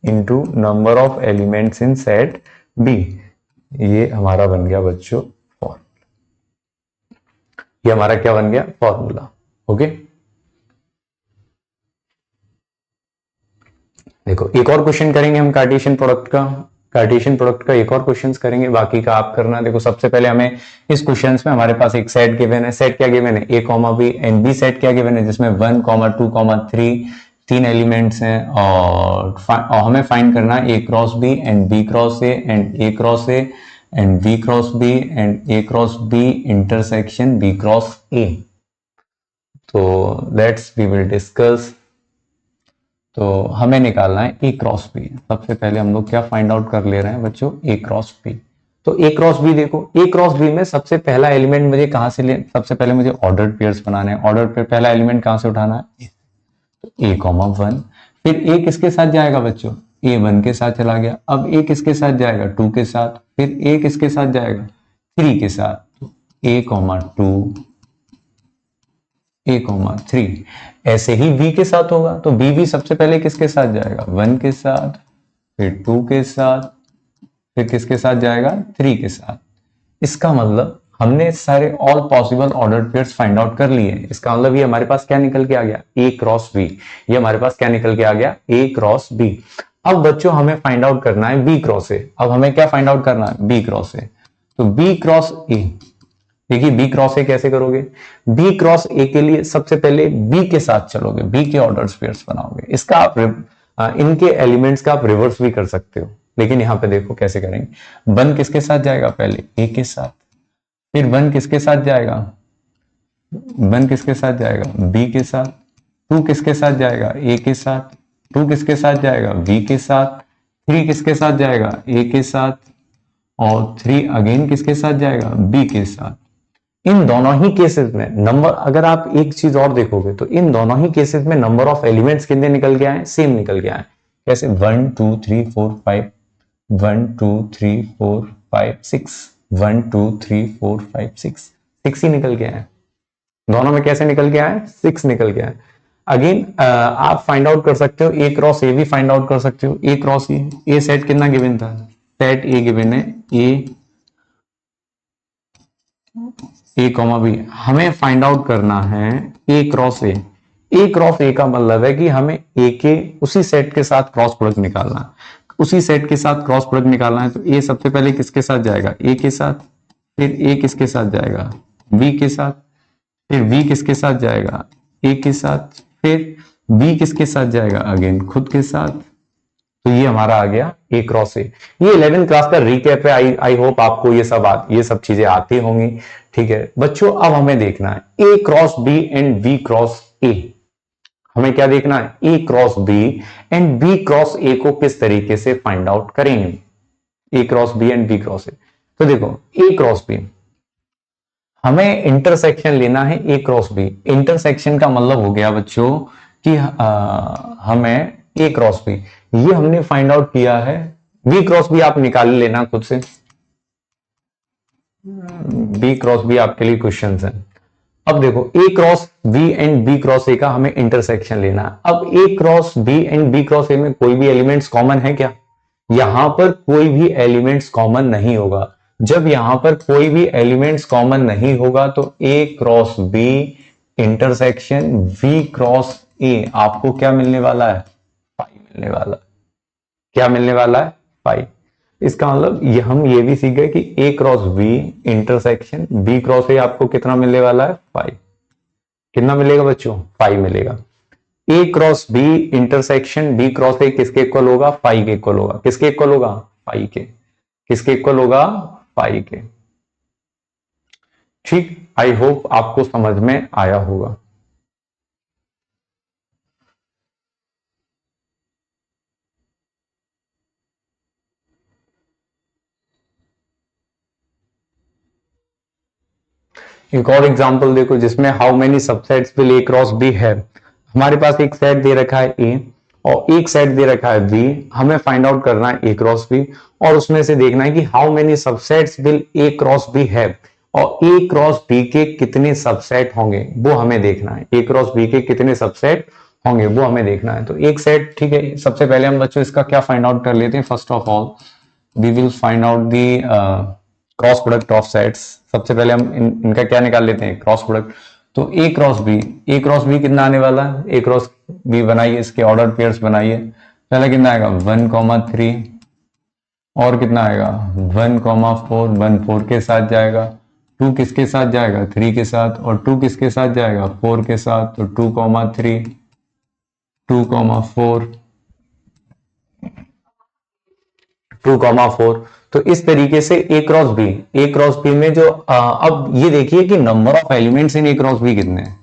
[SPEAKER 1] into number of elements in set B. ये हमारा बन गया बच्चों formula. ये हमारा क्या बन गया? फॉर्मूला। ओके, देखो एक और क्वेश्चन करेंगे हम कार्टेशियन प्रोडक्ट का। कार्टेशियन प्रोडक्ट का एक और क्वेश्चन करेंगे, बाकी का आप करना। देखो सबसे पहले हमें इस क्वेश्चन में हमारे पास एक सेट गिवन है। सेट क्या गिवन है? A comma B, and B set क्या गिवन है? जिसमें 1, 2, 3 3 एलिमेंट्स हैं, और हमें फाइंड करना है A cross B and B cross A and A cross A and B cross B and A cross B intersection B cross A. तो let's we will discuss. तो हमें निकालना है ए क्रॉस बी। सबसे पहले हम लोग क्या फाइंड आउट कर ले रहे हैं बच्चों? ए क्रॉस बी। तो ए क्रॉस बी देखो, ए क्रॉस बी में सबसे पहला एलिमेंट मुझे कहां से ले, सबसे पहले मुझे ऑर्डर्ड पेयर्स बनाने हैं। ऑर्डर्ड पेयर पहला एलिमेंट कहां से उठाना है? A comma 1। फिर ए किसके साथ जाएगा बच्चों? ए 1 के साथ चला गया, अब ए किसके साथ जाएगा 2 के साथ, फिर ए किसके साथ जाएगा 3 के साथ, तो ए कॉमा 2 ए कॉमा 3। ऐसे ही बी के साथ होगा, तो बी भी सबसे पहले किसके साथ जाएगा 1 के साथ, फिर 2 के साथ, फिर किसके साथ जाएगा 3 के साथ। इसका मतलब हमने सारे all possible ordered pairs find out कर लिए। इसका मतलब ये हमारे पास क्या निकल के आ गया ए क्रॉस बी। ये हमारे पास क्या निकल के आ गया ए क्रॉस बी। अब बच्चों हमें फाइंड आउट करना है बी क्रॉस ए। अब हमें क्या फाइंड आउट करना है बी क्रॉस ए। तो बी क्रॉस ए, देखिए बी क्रॉस ए कैसे करोगे, बी क्रॉस ए के लिए सबसे पहले बी के साथ चलोगे, बी के ऑर्डर्ड पेयर्स बनाओगे। इसका आप इनके एलिमेंट्स का आप रिवर्स भी कर सकते हो, लेकिन यहां पे देखो कैसे करेंगे। 1 किसके साथ जाएगा पहले ए के साथ, फिर 1 किसके साथ जाएगा 1 किसके साथ जाएगा बी के साथ, 2 किसके साथ जाएगा ए के साथ, 2 किसके साथ जाएगा बी के साथ, 3 किसके साथ जाएगा ए के साथ, और 3 अगेन किसके साथ जाएगा बी के साथ। इन दोनों ही केसेस में नंबर, अगर आप एक चीज और देखोगे तो इन दोनों ही केसेस में नंबर ऑफ एलिमेंट्स कितने निकल के आए, सेम निकल के आए। कैसे 1 2 3 4 5, 1 2 3 4 5 6, 1 2 3 4 5 6 ही निकल के आए। दोनों में कैसे निकल के आए 6 निकल के आए। अगेन आप फाइंड आउट कर सकते हो ए क्रॉस ए भी फाइंड आउट कर सकते हो। ए क्रॉस ए सेट कितना गिवन था, सेट ए गिवन है ए कॉमा बी। हमें फाइंड आउट करना है A cross A. A cross A का मतलब है कि हमें ए के उसी सेट के साथ क्रॉस प्रोडक्ट निकालना है। उसी सेट के साथ क्रॉस प्रोडक्ट निकालना है तो ए सबसे पहले किसके साथ जाएगा ए के साथ, फिर ए किसके साथ जाएगा बी के साथ, फिर बी किसके साथ जाएगा ए के साथ, फिर बी किसके साथ जाएगा अगेन खुद के साथ। तो ये हमारा आ गया ए क्रॉस ए। ये 11th क्लास का रिकैप है। आई होप आपको ये सब चीजें आती होंगी। ठीक है बच्चों, अब हमें देखना है A cross B and B cross A. हमें क्या देखना है A cross B and B cross A को किस तरीके से फाइंड आउट करेंगे, A cross B and B cross A. तो देखो ए क्रॉस बी, हमें इंटरसेक्शन लेना है ए क्रॉस बी। इंटरसेक्शन का मतलब हो गया बच्चों कि हमें ए क्रॉस बी, ये हमने फाइंड आउट किया है। बी क्रॉस बी आप निकाल लेना खुद से, बी क्रॉस बी आपके लिए क्वेश्चन है। अब देखो A cross B and B cross A का हमें इंटरसेक्शन लेना है। अब A cross B and B cross A में कोई भी एलिमेंट्स कॉमन है क्या, यहां पर कोई भी एलिमेंट्स कॉमन नहीं होगा। जब यहां पर कोई भी एलिमेंट्स कॉमन नहीं होगा तो A cross B intersection B cross A आपको क्या मिलने वाला है मिलने वाला। क्या मिलने वाला है 5। इसका मतलब हम ये भी सीख गए कि A cross B intersection B cross A आपको कितना मिलने वाला है 5। कितना मिलेगा बच्चों 5 मिलेगा। A cross B intersection B cross A किसके इक्वल होगा 5 के इक्वल होगा। किसके इक्वल होगा 5 के। किसके इक्वल होगा 5 के। ठीक, आई होप आपको समझ में आया होगा। एक और एग्जांपल देखो जिसमें how many subsets will A cross B है। हमारे पास एक सेट दे रखा है ए और एक सेट दे रखा है बी। हमें फाइंड आउट करना है ए क्रॉस बी और उसमें से देखना है कि how many subsets will A cross B है और ए क्रॉस बी के कितने सबसेट होंगे वो हमें देखना है। ए क्रॉस बी के कितने सबसेट होंगे वो हमें देखना है। तो एक सेट, ठीक है, सबसे पहले हम बच्चों इसका क्या फाइंड आउट कर लेते हैं। First of all we will find out the cross product of sets. सबसे पहले हम इनका क्या निकाल लेते हैं क्रॉस प्रोडक्ट। तो ए क्रॉस बी कितना आने वाला है। ए क्रॉस बी बनाइए, इसके ऑर्डर पेयर्स बनाइए। पहले कितना आएगा 1,3 और कितना आएगा 1,4। 1 4 के साथ जाएगा, 2 किसके साथ जाएगा 3 के साथ, और 2 किसके साथ जाएगा 4 के साथ। तो 2,3 2,4 2,4। तो इस तरीके से ए क्रॉस बी में जो अब ये देखिए कि number of elements in A cross B कितने हैं।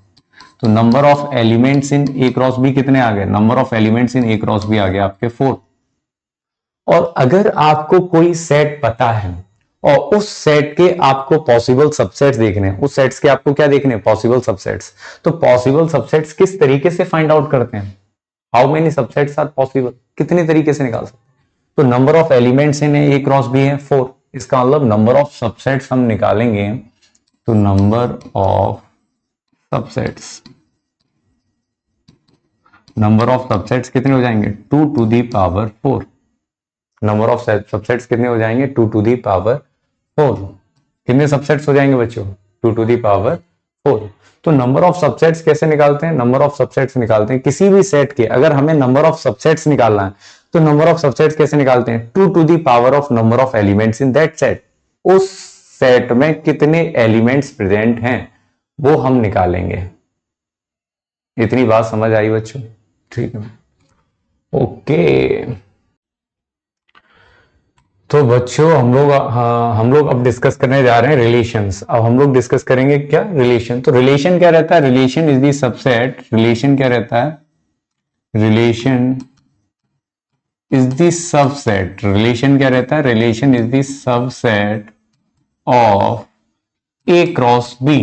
[SPEAKER 1] तो number of elements in A cross B कितने आ गए, number of elements in A cross B आ गए आपके 4। और अगर आपको कोई सेट पता है और उस सेट के आपको पॉसिबल सबसेट्स देखने हैं, उस सेट्स के आपको क्या देखने हैं पॉसिबल सबसेट्स, तो पॉसिबल सबसेट्स किस तरीके से फाइंड आउट करते हैं। How many subsets are possible, कितने तरीके से निकाल सकते हैं। तो number of elements in A cross B है 4, इसका मतलब नंबर ऑफ सबसेट्स हम निकालेंगे तो number of subsets, number of subsets कितने हो जाएंगे 2 to the power 4, number of subsets कितने हो जाएंगे 2 टू दी पावर 4, कितने सबसेट्स हो जाएंगे बच्चों 2 टू दी पावर 4। तो नंबर ऑफ सबसेट्स कैसे निकालते हैं, नंबर ऑफ सबसेट्स निकालते हैं किसी भी सेट के, अगर हमें नंबर ऑफ सबसेट्स निकालना है तो नंबर ऑफ सबसेट्स कैसे निकालते हैं 2 to the power of number of elements in that set, उस सेट में कितने एलिमेंट्स प्रेजेंट हैं वो हम निकालेंगे। इतनी बात समझ आई बच्चों, ठीक है ओके। तो बच्चों हम लोग अब डिस्कस करने जा रहे हैं रिलेशंस। अब हम लोग डिस्कस करेंगे क्या रिलेशन। तो रिलेशन क्या रहता है, relation is the subset, relation क्या रहता है, relation is the subset, relation क्या रहता है, relation is the subset of A cross B,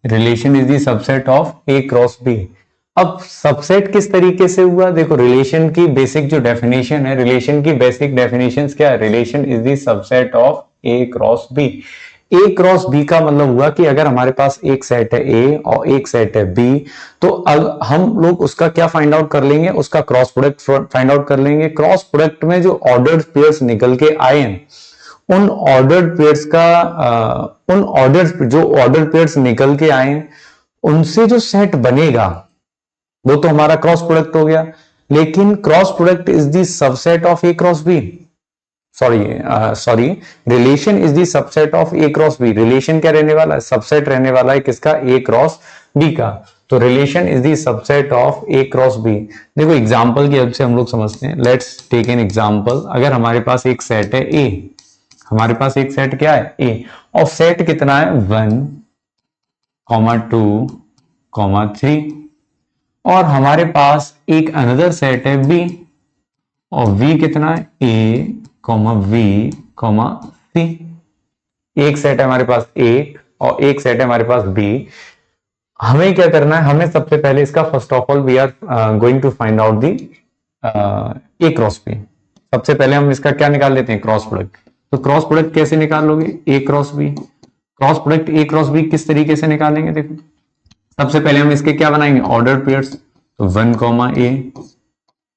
[SPEAKER 1] relation is the subset of A cross B. अब सबसेट किस तरीके से हुआ, देखो रिलेशन की बेसिक जो डेफिनेशन है, रिलेशन की बेसिक डेफिनेशंस क्या है, relation is the subset of A cross B. A cross B का मतलब हुआ कि अगर हमारे पास एक सेट है ए और एक सेट है बी, तो हम लोग उसका क्या फाइंड आउट कर लेंगे, उसका क्रॉस प्रोडक्ट फाइंड आउट कर लेंगे। क्रॉस प्रोडक्ट में जो ऑर्डर्ड पेयर्स निकल के आए हैं, उन ऑर्डर्ड पेयर्स का उन ऑर्डर जो ऑर्डर पेयर्स निकल के आए उनसे जो सेट बनेगा वो तो हमारा क्रॉस प्रोडक्ट हो गया। लेकिन cross product is the subset of A cross B, sorry relation is the subset of A cross B. Relation क्या रहने वाला है, सबसेट रहने वाला है किसका, ए क्रॉस बी का। तो relation is the subset of A cross B. देखो एग्जांपल की हेल्प से हम लोग समझते हैं, लेट्स टेक एन एग्जांपल। अगर हमारे पास एक सेट है ए, हमारे पास एक सेट क्या है ए, और सेट कितना है 1, 2, 3, और हमारे पास एक अनदर सेट है बी, और v कितना है a, v, c। एक सेट है हमारे पास a और एक सेट है हमारे पास b। हमें क्या करना है, हमें सबसे पहले इसका first of all we are going to find out the A cross B. सबसे पहले हम इसका क्या निकाल लेते हैं, क्रॉस प्रोडक्ट। तो क्रॉस प्रोडक्ट कैसे निकालोगे, A cross B. Cross product A cross B किस तरीके से निकालेंगे, देखो सबसे पहले हम इसके क्या बनाएंगे, ऑर्डर पेयर्स। तो 1, a,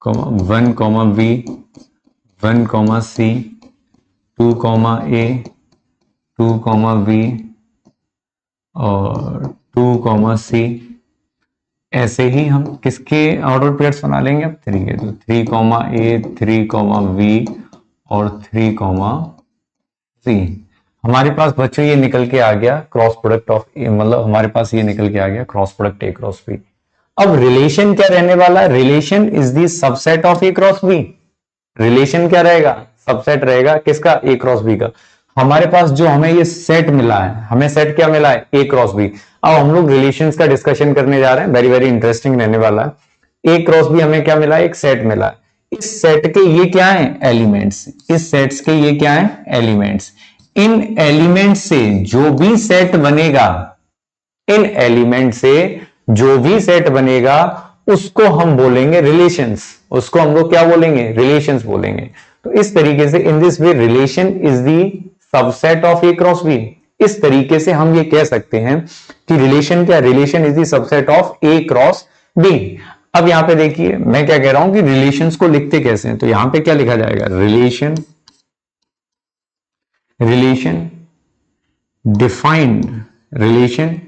[SPEAKER 1] 1, b, 1, c, 2, a, 2, b और 2, c। ऐसे ही हम किसके ऑर्डर पेयर्स बना लेंगे अब 3 के। तो 3, a, 3, b और 3, c। हमारे पास बच्चों ये निकल के आ गया क्रॉस प्रोडक्ट ऑफ ए, मतलब हमारे पास ये निकल के आ गया cross product A cross B. अब रिलेशन क्या रहने वाला है, relation is the subset of A cross B. Relation क्या रहेगा, सबसेट रहेगा किसका, ए क्रॉस बी का। हमारे पास जो हमें ये सेट मिला है, हमें सेट क्या मिला है, ए क्रॉस बी। अब हम लोग रिलेशंस का डिस्कशन करने जा रहे हैं, वेरी वेरी इंटरेस्टिंग रहने वाला है। ए क्रॉस बी हमें क्या मिला है, एक सेट मिला है। इस सेट के ये क्या है, एलिमेंट्स। इस सेट्स के ये क्या है, एलिमेंट्स। इन एलिमेंट से जो भी सेट बनेगा, इन एलिमेंट से जो भी सेट बनेगा उसको हम बोलेंगे रिलेशंस। उसको हम लोग क्या बोलेंगे, रिलेशंस बोलेंगे। तो इस तरीके से in this way relation is the subset of A cross B. इस तरीके से हम ये कह सकते हैं कि रिलेशन क्या, relation is the subset of A cross B. अब यहां पे देखिए मैं क्या कह रहा हूं कि रिलेशंस को लिखते कैसे हैं। तो यहां पे क्या लिखा जाएगा, relation, relation defined, relation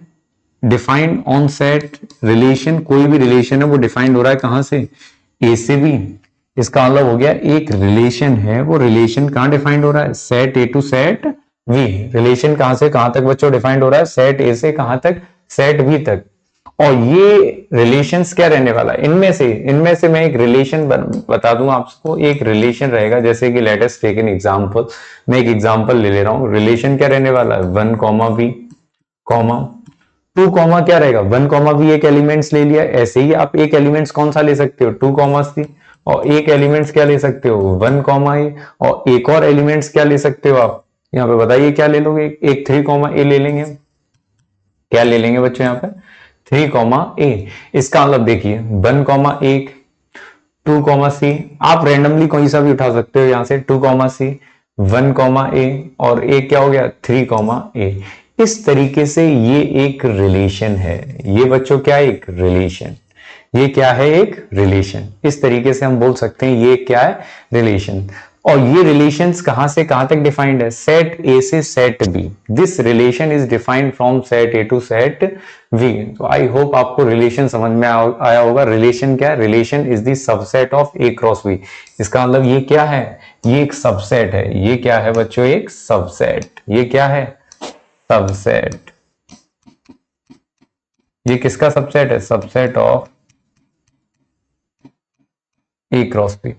[SPEAKER 1] defined on set. Relation, कोई भी रिलेशन है वो डिफाइंड हो रहा है कहां से, ए से बी। इसका मतलब हो गया एक रिलेशन है, वो रिलेशन कहां डिफाइंड हो रहा है, set A to set B. Relation कहां से कहां तक बच्चों डिफाइंड हो रहा है, सेट ए से कहां तक, सेट वी तक। और ये रिलेशंस क्या रहने वाला है, इनमें से मैं एक रिलेशन बता दूं आपको। एक रिलेशन रहेगा जैसे कि let us take an example, मैं एक एग्जांपल ले ले रहा हूं। रिलेशन क्या रहने वाला है, 1, b, 2, क्या रहेगा, 1, b एक एलिमेंट्स ले लिया। ऐसे ही आप एक एलिमेंट्स कौन सा ले सकते हो, 2, c, और एक एलिमेंट्स क्या ले सकते हो, 1, a, और एक और एलिमेंट्स क्या ले सकते हो आप, यहाँ पे बताइए क्या ले लोगे, एक 3, a ले लेंगे। क्या ले लेंगे बच्चों, यहाँ पे 3, इसका मतलब देखिए 1, 2, आप रेंडमली कोई सा भी उठा सकते हो यहां से, 2, 1, और ए क्या हो गया 3, इस तरीके से ये एक रिलेशन है। ये बच्चों क्या है, एक रिलेशन। ये क्या है, एक रिलेशन। इस तरीके से हम बोल सकते हैं ये क्या है, रिलेशन। और ये रिलेशंस कहां से कहां तक डिफाइंड है, सेट ए से set B. This relation is defined from set A to set B. तो आई होप आपको रिलेशन समझ में आया होगा। रिलेशन क्या है, relation is the subset of A cross B. इसका मतलब ये क्या है, ये एक सबसेट है। ये क्या है बच्चों, एक सबसेट। ये क्या है, सबसेट। ये किसका सबसेट है, subset of A cross B.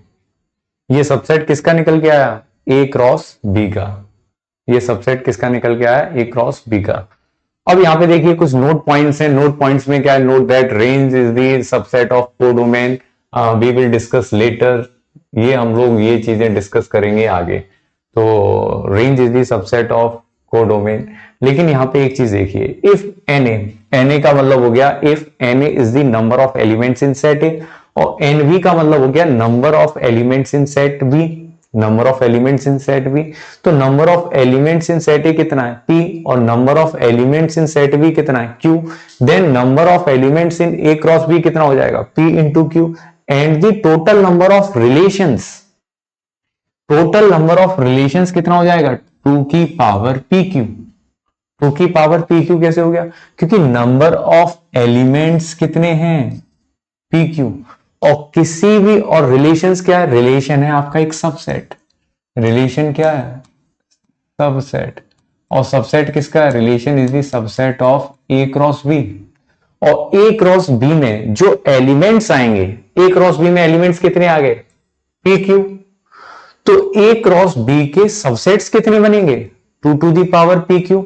[SPEAKER 1] ये सबसेट किसका निकल के आया, ए क्रॉस बी का। ये सबसेट किसका निकल के आया, ए क्रॉस बी का। अब यहाँ पे देखिए कुछ नोट पॉइंट्स हैं। नोट पॉइंट्स में क्या है, note that range is the subset of codomain, we will discuss later. ये हम लोग ये चीजें डिस्कस करेंगे आगे। तो range is the subset of codomain. लेकिन यहाँ पे एक चीज देखिए, इफ एन ए का मतलब हो गया if n A is the number of elements in set A, और एन बी का मतलब हो गया number of elements in set B. Number of elements in set B, तो number of elements in set A कितना है, P, और number of elements in set B कितना है, Q. Then number of elements in A cross B कितना हो जाएगा, P into Q. And the total number of relations, total number of relations कितना हो जाएगा, 2 की पावर पी क्यू। 2 की पावर पी क्यू कैसे हो गया, क्योंकि नंबर ऑफ एलिमेंट्स कितने हैं, पी क्यू। और किसी भी, और रिलेशंस क्या है, रिलेशन है आपका एक सबसेट। रिलेशन क्या है, सबसेट। और सबसेट किसका है, relation is the subset of A cross B. और ए क्रॉस बी में जो एलिमेंट्स आएंगे, ए क्रॉस बी में एलिमेंट्स कितने आ गए, पी क्यू। तो ए क्रॉस बी के सबसेट्स कितने बनेंगे, 2 to the power p q.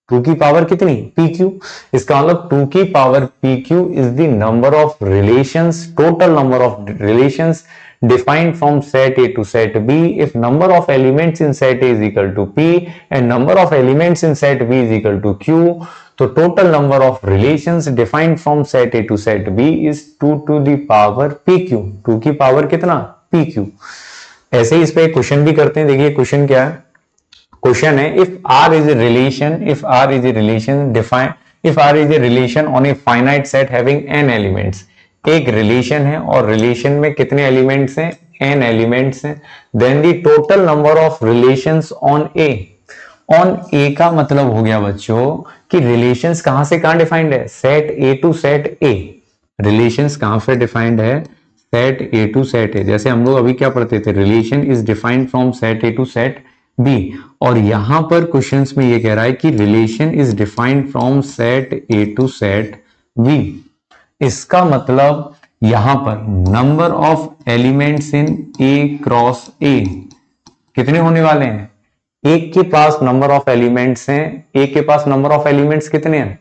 [SPEAKER 1] 2 की पावर कितनी, पी क्यू। इसका मतलब 2 की power p Q is the number of relations, total number of relations defined from set A to set B if number of elements in set A is equal to P and number of elements in set B is equal to Q. तो total number of relations defined from set A to set B is 2 to the power PQ. 2 की power कितना, PQ। ऐसे ही इस पे question भी करते हैं। देखिए क्वेश्चन क्या है, क्वेश्चन है if R is a relation, if R is a relation define, if R is a relation on a finite set having n elements। एक रिलेशन है और रिलेशन में कितने एलिमेंट्स हैं, n एलिमेंट्स हैं। Then the total number of relations on A. On A का मतलब हो गया बच्चों कि रिलेशंस कहां से कहां डिफाइंड है, set A to set A. Relations कहां से डिफाइंड है, set A to set A. जैसे हम लोग अभी क्या पढ़ते थे, relation is defined from set A to set B. और यहां पर क्वेश्चंस में ये कह रहा है कि relation is defined from set A to set B. इसका मतलब यहां पर number of elements in A cross A कितने होने वाले हैं, एक के पास नंबर ऑफ एलिमेंट्स हैं। एक के पास नंबर ऑफ एलिमेंट्स कितने हैं,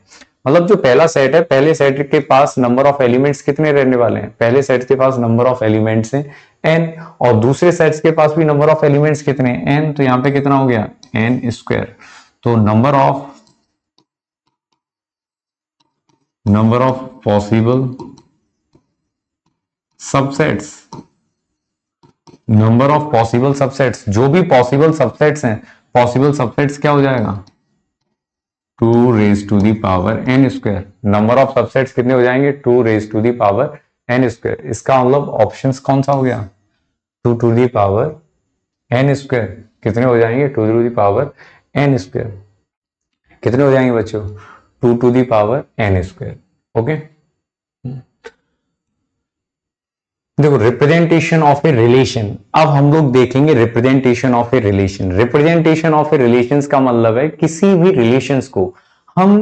[SPEAKER 1] मतलब जो पहला सेट है, पहले सेट के पास नंबर ऑफ एलिमेंट्स कितने रहने वाले हैं, पहले सेट के पास नंबर ऑफ एलिमेंट्स हैं n, और दूसरे सेट्स के पास भी नंबर ऑफ एलिमेंट्स कितने हैं n। तो यहां पे कितना हो गया, n स्क्वायर। तो number of possible subsets, number of possible subsets, जो भी पॉसिबल सबसेट्स हैं, पॉसिबल सबसेट्स क्या हो जाएगा, 2 raise to the power n square. Number of subsets कितने हो जाएंगे, 2 raise to the power n square. इसका मतलब ऑप्शंस कौन सा हो गया, 2 to the power n square. कितने हो जाएंगे, 2 to the power n square. कितने हो जाएंगे बच्चों, 2 to the power n square. Okay, देखो रिप्रेजेंटेशन ऑफ ए रिलेशन। अब हम लोग देखेंगे representation of a relation. Representation of a relations का मतलब है किसी भी रिलेशंस को हम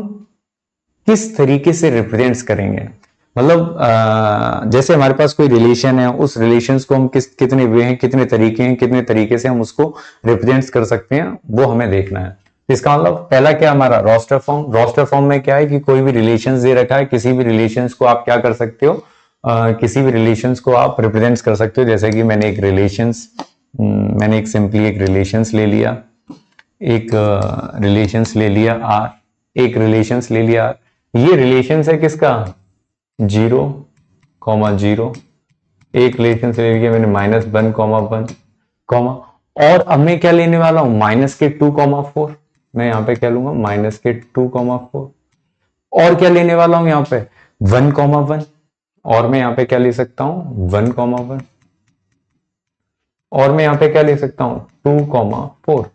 [SPEAKER 1] किस तरीके से रिप्रेजेंट करेंगे। मतलब जैसे हमारे पास कोई रिलेशन है, उस रिलेशंस को हम कितने वे हैं, कितने तरीके हैं, कितने तरीके से हम उसको रिप्रेजेंट कर सकते हैं, वो हमें देखना है। इसका मतलब पहला क्या हमारा रोस्टर फॉर्म। रोस्टर फॉर्म में क्या है कि कोई भी रिलेशंस दे रखा है, किसी भी रिलेशंस को आप क्या कर सकते हो, किसी भी रिलेशंस को आप रिप्रेजेंट कर सकते हो। जैसे कि मैंने एक सिंपली एक रिलेशंस ले लिया, एक रिलेशंस ले लिया R, एक रिलेशंस ले लिया। ये रिलेशन है किसका, 0,0, एक रिलेशन से ले लिया मैंने -1,1, कॉमा, और अब मैं क्या लेने वाला हूं, -2,4, मैं यहां पे क्या लूंगा, -2,4, और क्या लेने वाला हूं यहां पे 1,1, और मैं यहां पे क्या ले सकता हूं 1,1, और मैं यहां पे क्या ले सकता हूं 2,4,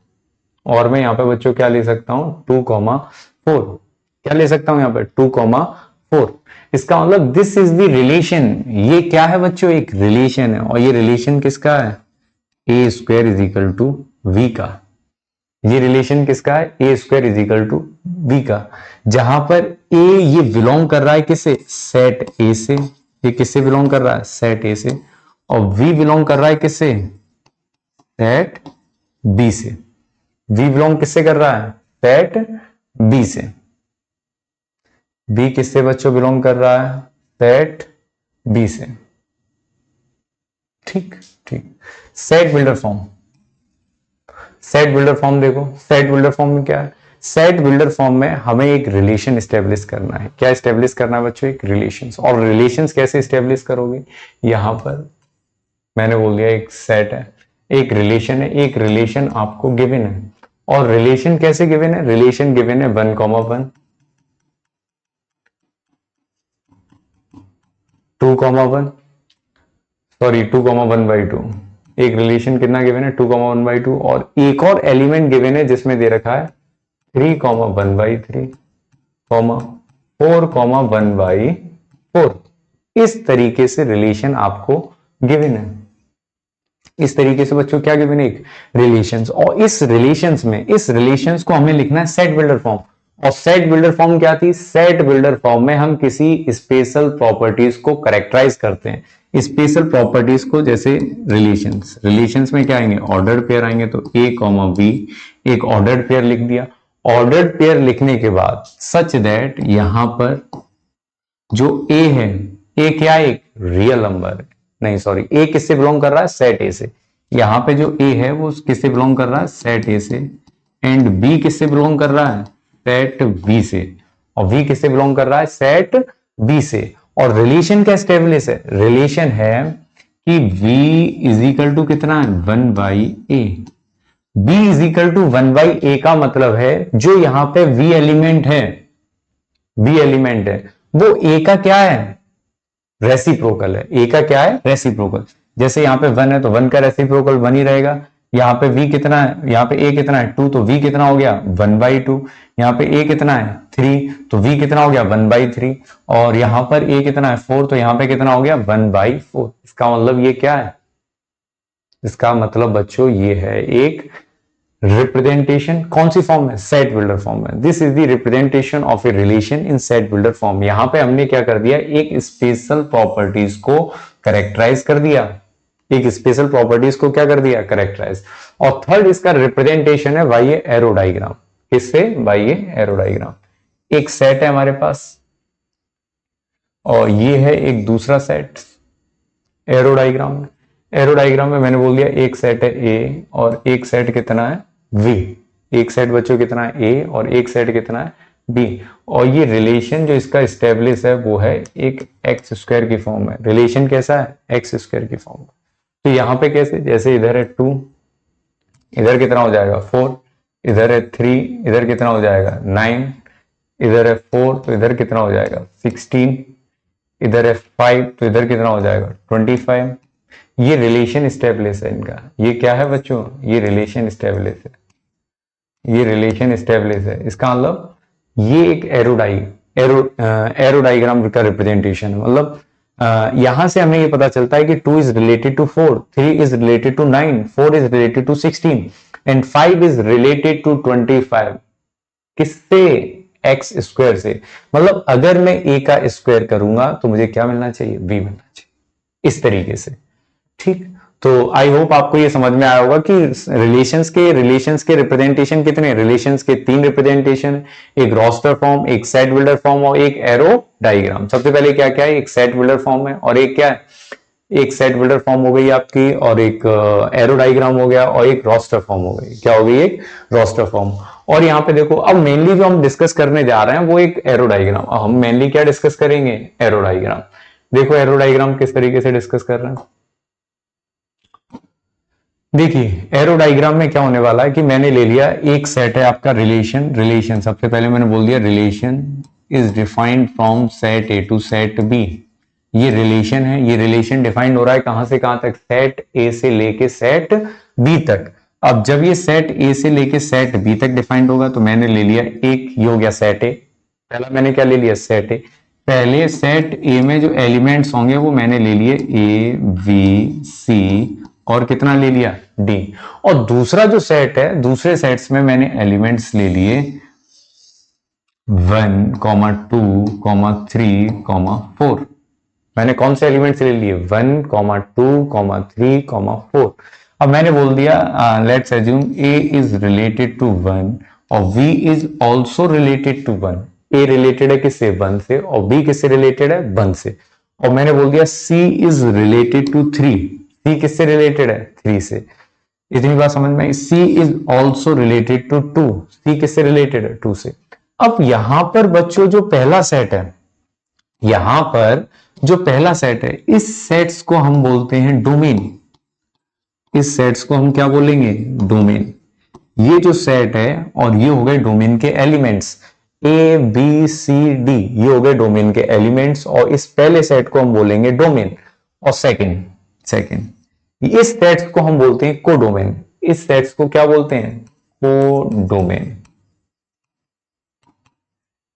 [SPEAKER 1] और मैं यहां पे बच्चों क्या ले सकता हूं 2,4, क्या ले सकता हूं यहां पे 2,4। इसका मतलब दिस इज द रिलेशन, ये क्या है बच्चों, एक रिलेशन है, और ये रिलेशन किसका है, A square is equal to B का, ये रिलेशन किसका है, A square is equal to B का, जहां पर ए ये बिलोंग कर रहा है किसे, सेट ए से, ये किससे बिलोंग कर रहा है, सेट ए से, और वी बिलोंग कर रहा है किससे, सेट बी से, वी बिलोंग किससे कर रहा है, सेट बी से, बी किससे बच्चों बिलोंग कर रहा है, सेट बी से, ठीक ठीक। Set builder form, set builder form देखो, सेट बिल्डर फॉर्म में क्या है, सेट बिल्डर फॉर्म में हमें एक रिलेशन स्टेब्लिश करना है, क्या स्टेब्लिश करना है बच्चों, एक रिलेशंस, और रिलेशंस कैसे स्टेब्लिश करोगे, यहां पर मैंने बोल दिया एक सेट है, एक रिलेशन है, एक रिलेशन आपको गिवन है, और रिलेशन कैसे गिवन है, रिलेशन गिवन है 1,1, 2,1, सॉरी 2,1/2, एक रिलेशन कितना गिवन है 2,1/2, और एक और एलिमेंट गिवन है जिसमें दे रखा है 3,1/3, 4,1/4, इस तरीके से रिलेशन आपको गिवन है, इस तरीके से बच्चों क्या गिवन है, एक रिलेशंस, और इस रिलेशंस में, इस रिलेशंस को हमें लिखना है सेट बिल्डर फॉर्म, और सेट बिल्डर फॉर्म क्या थी, सेट बिल्डर फॉर्म में हम किसी स्पेशल प्रॉपर्टीज को करेक्टराइज करते हैं, स्पेशल प्रॉपर्टीज को, जैसे रिलेशंस, रिलेशंस में क्या आएंगे, ऑर्डर्ड पेयर आएंगे, तो ए कॉमा बी, एक ऑर्डर्ड पेयर लिख दिया, ऑर्डर्ड पेयर लिखने के बाद सच दैट यहां पर जो ए है, ए क्या एक रियल नंबर है, नहीं सॉरी, ए किससे बिलोंग कर रहा है, सेट ए से, यहां पे जो ए है वो किससे बिलोंग कर रहा है, सेट ए से, एंड बी किससे बिलोंग कर रहा है, सेट बी से, और वी किससे बिलोंग कर रहा है, सेट बी से, और रिलेशन क्या स्टेब्लिश है, रिलेशन है कि v इज इक्वल टू कितना है 1/a, b is equal to 1/a का मतलब है जो यहां पे v एलिमेंट है, v एलिमेंट है वो a का क्या है, रेसिप्रोकल है, a का क्या है, रेसिप्रोकल, जैसे यहां पे 1 है तो 1 का रेसिप्रोकल 1 ही रहेगा, यहाँ पे v कितना है, यहाँ पे a कितना है 2, तो v कितना हो गया 1/2, यहाँ पे a कितना है 3, तो v कितना हो गया 1/3, और यहाँ पर a कितना है 4, तो यहाँ पे कितना हो गया 1/4, इसका मतलब ये क्या है, इसका मतलब बच्चों ये है एक रिप्रेजेंटेशन, कौन सी फॉर्म में, सेट बिल्डर फॉर्म में, this is the representation of a relation in set builder form, यहां पे हमने क्या कर दिया, एक स्पेशल प्रॉपर्टीज को करेक्टराइज कर दिया, एक स्पेशल प्रॉपर्टीज को क्या कर दिया, करेक्टराइज, और थर्ड इसका रिप्रेजेंटेशन है बाय ये एरो डायग्राम, किससे, बाय ये एरो डायग्राम, एक सेट है हमारे पास, और ये है एक दूसरा सेट, एरो डायग्राम में, एरो डायग्राम में मैंने बोल दिया एक सेट है ए, और एक सेट कितना है v, एक सेट बच्चों कितना है a, और एक सेट कितना है b, और ये रिलेशन जो इसका स्टेब्लिश है वो है एक एक्स स्क्वायर की फॉर्म है, रिलेशन कैसा है, एक्स स्क्वायर की फॉर्म, तो यहां पे कैसे, जैसे इधर है 2, इधर कितना हो जाएगा 4, इधर है 3, इधर कितना हो जाएगा 9, इधर है 4, तो इधर कितना हो जाएगा 16, इधर है 5, तो इधर कितना हो जाएगा 25, ये रिलेशन स्टेब्लिश है इनका, ये क्या है बच्चों, ये रिलेशन स्टेब्लिश है, ये रिलेशन स्टेब्लिश है, इसका मतलब ये एक एरो डायग्राम का रिप्रेजेंटेशन, मतलब यहां से हमें ये पता चलता है कि 2 is related to 4, 3 is related to 9, 4 is related to 16 and 5 is related to 25, किससे, एक्स स्क्वायर से, मतलब अगर मैं ए का स्क्वायर करूंगा तो मुझे क्या मिलना चाहिए, बी मिलना चाहिए, इस तरीके से, ठीक। तो आई होप आपको ये समझ में आया होगा कि रिलेशंस के रिप्रेजेंटेशन कितने, रिलेशंस के 3 रिप्रेजेंटेशन, एक रोस्टर फॉर्म, एक सेट बिल्डर फॉर्म, और एक एरो डायग्राम। सबसे पहले क्या क्या है, एक सेट बिल्डर फॉर्म है, और एक क्या है, एक सेट बिल्डर फॉर्म हो गई आपकी, और एक एरो डायग्राम हो गया, और एक रोस्टर फॉर्म हो गई, क्या हो गई, एक रोस्टर फॉर्म। और यहाँ पे देखो, अब मेनली जो हम डिस्कस करने जा रहे हैं वो एक एरो डायग्राम। हम मेनली क्या डिस्कस करेंगे? Arrow diagram. देखो एरो डायग्राम किस तरीके से डिस्कस कर रहे हैं। देखिए एरो डायग्राम में क्या होने वाला है कि मैंने ले लिया एक सेट है आपका रिलेशन सबसे पहले मैंने बोल दिया relation is defined from set A to set B. ये रिलेशन है, ये रिलेशन डिफाइंड हो रहा है कहां से कहां तक? सेट ए से लेके सेट बी तक। अब जब ये सेट ए से लेके सेट बी तक डिफाइंड होगा तो मैंने ले लिया एक, ये हो गया सेट ए। पहला मैंने क्या ले लिया? सेट ए। पहले सेट ए में जो एलिमेंट्स होंगे वो मैंने ले लिए ए बी सी और कितना ले लिया? डी। और दूसरा जो सेट है, दूसरे सेट्स में मैंने एलिमेंट्स ले लिए 1, 2, 3, 4। मैंने कौन से एलिमेंट्स ले लिए? 1, 2, 3, 4। अब मैंने बोल दिया let's assume A is related to 1 और v is also related to 1। A related है किससे? 1 से। और b किससे रिलेटेड है? 1 से। और मैंने बोल दिया c is related to 3। c किससे रिलेटेड है? 3 से। इतनी बात समझ में आई? c is also related to 2। c किससे रिलेटेड है? 2 से। अब यहां पर बच्चों जो पहला सेट है, यहां पर जो पहला सेट है, इस सेट्स को हम बोलते हैं डोमेन। इस सेट्स को हम क्या बोलेंगे? डोमेन। ये जो सेट है और ये हो गए डोमेन के elements, A B C D, ये हो गए डोमेन के एलिमेंट्स। और इस पहले सेट को हम बोलेंगे डोमेन। और सेकंड इस सेट्स को हम बोलते हैं कोडोमेन। इस सेट्स को क्या बोलते हैं? कोडोमेन।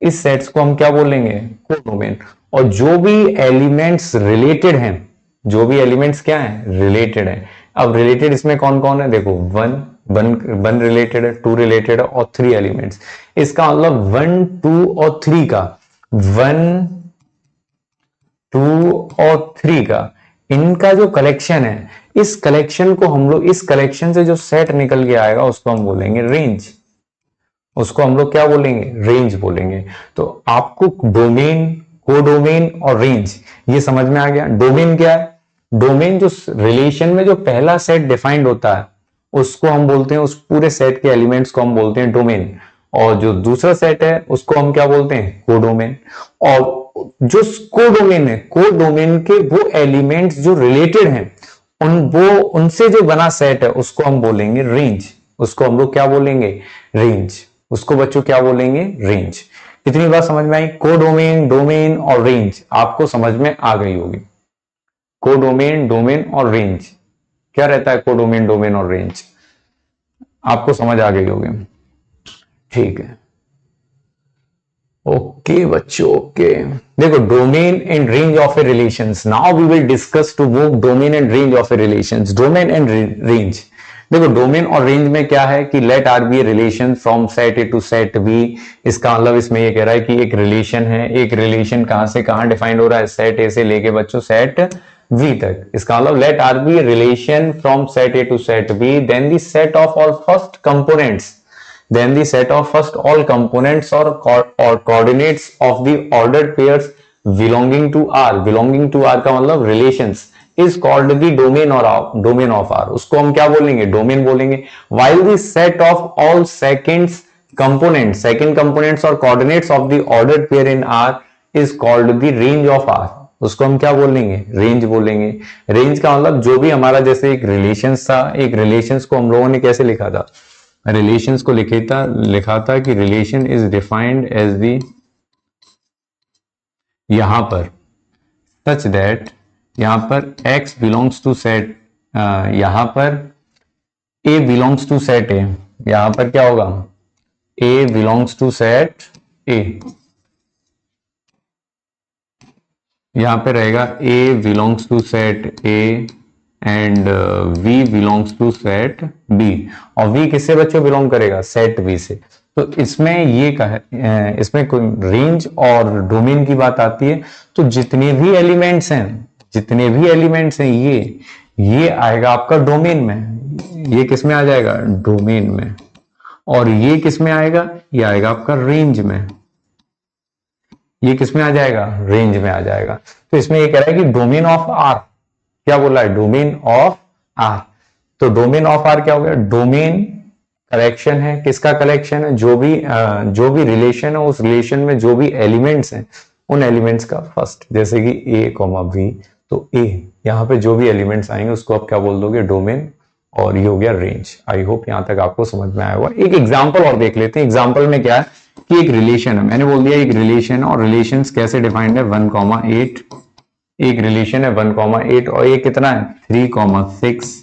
[SPEAKER 1] इस सेट्स को हम क्या बोलेंगे? कोडोमेन। और जो भी एलिमेंट्स रिलेटेड हैं, जो भी एलिमेंट्स क्या हैं? रिलेटेड हैं। अब रिलेटेड इसमें कौन कौन है? देखो 1 रिलेटेड है, 2 रिलेटेड है और 3 एलिमेंट्स। इसका मतलब 1, 2 और 3 का, 1, 2 और 3 का, इनका जो कलेक्शन है, इस कलेक्शन को हम लोग, इस कलेक्शन से जो सेट निकल के आएगा उसको हम बोलेंगे रेंज। उसको हम लोग क्या बोलेंगे? रेंज बोलेंगे। तो आपको डोमेन, कोडोमेन और रेंज ये समझ में आ गया। डोमेन क्या है? डोमेन जो रिलेशन में जो पहला सेट डिफाइंड होता है उसको हम बोलते हैं, उस पूरे सेट के एलिमेंट्स को हम बोलते हैं डोमेन। और जो दूसरा सेट है उसको हम क्या बोलते हैं? कोडोमेन। और जो कोडोमेन है, कोडोमेन के वो एलिमेंट्स जो रिलेटेड हैं, उनसे जो बना सेट है उसको हम बोलेंगे रेंज। उसको हम लोग क्या बोलेंगे? रेंज। उसको बच्चों क्या बोलेंगे? रेंज। इतनी बात समझ में आई? कोडोमेन, डोमेन और रेंज आपको समझ में आ गई होगी। कोडोमेन, डोमेन और रेंज क्या रहता है? कोडोमेन, डोमेन और रेंज आपको समझ आ गई होगी। ठीक है, ओके बच्चों, ओके। देखो domain and range of a relations, now we will discuss to वो domain and range of a relations. Domain and range, देखो डोमेन और रेंज में क्या है कि let R be a relation from set A to set B. इसका मतलब इसमें ये कह रहा है कि एक रिलेशन है, एक रिलेशन कहां से कहां डिफाइंड हो रहा है? सेट ए से लेके बच्चों सेट वी तक। इसका मतलब let R be a relation from set A to set B, then the set of all first components, then the set of first all components or coordinates of the ordered pairs belonging to R, belonging to R का मतलब relations, is called the domain of R। उसको हम क्या बोलेंगे? Domain बोलेंगे। while the set of all second components or coordinates of the ordered pair in R is called the range of R। उसको हम क्या बोलेंगे? रेंज बोलेंगे। रेंज का मतलब जो भी हमारा, जैसे एक रिलेशंस था, एक रिलेशंस को हम लोगों ने कैसे लिखा था? रिलेशंस को लिखा था कि relation is defined as the, यहां पर सच दैट, यहां पर x बिलोंग्स टू सेट, यहां पर a belongs to set a, यहां पर क्या होगा? a belongs to set a, यहां पर रहेगा a belongs to set a and v belongs to set b। और v किससे बच्चों बिलोंग करेगा? सेट b से। तो इसमें ये इसमें कोई रेंज और डोमेन की बात आती है तो जितने भी एलिमेंट्स हैं ये आएगा आपका डोमेन में। ये किस में आ जाएगा? डोमेन में। और ये किस में आएगा? ये आएगा आपका रेंज में। ये किस में आ जाएगा? रेंज में आ जाएगा। तो इसमें ये कह रहा है कि डोमेन ऑफ आर, क्या बोला है? Domain of R. तो डोमेन ऑफ आर क्या हो गया? डोमेन कलेक्शन है, किसका कलेक्शन है, जो भी रिलेशन है उस रिलेशन में जो भी एलिमेंट्स हैं उन एलिमेंट्स का फर्स्ट, जैसे कि ए कॉमा बी, तो ए यहाँ पे जो भी एलिमेंट्स आएंगे उसको आप क्या बोल दोगे, डोमेन, और ये हो गया रेंज। आई होप यहाँ तक आपको समझ में आया होगा। एक एग्जांपल और देख लेते हैं। एग्जांपल में क्या है कि एक रिलेशन है, मैंने बोल दिया एक रिलेशन है, और रिलेशंस कैसे डिफाइंड है, 1,8, एक रिलेशन है 1,8, और ये कितना है 3,6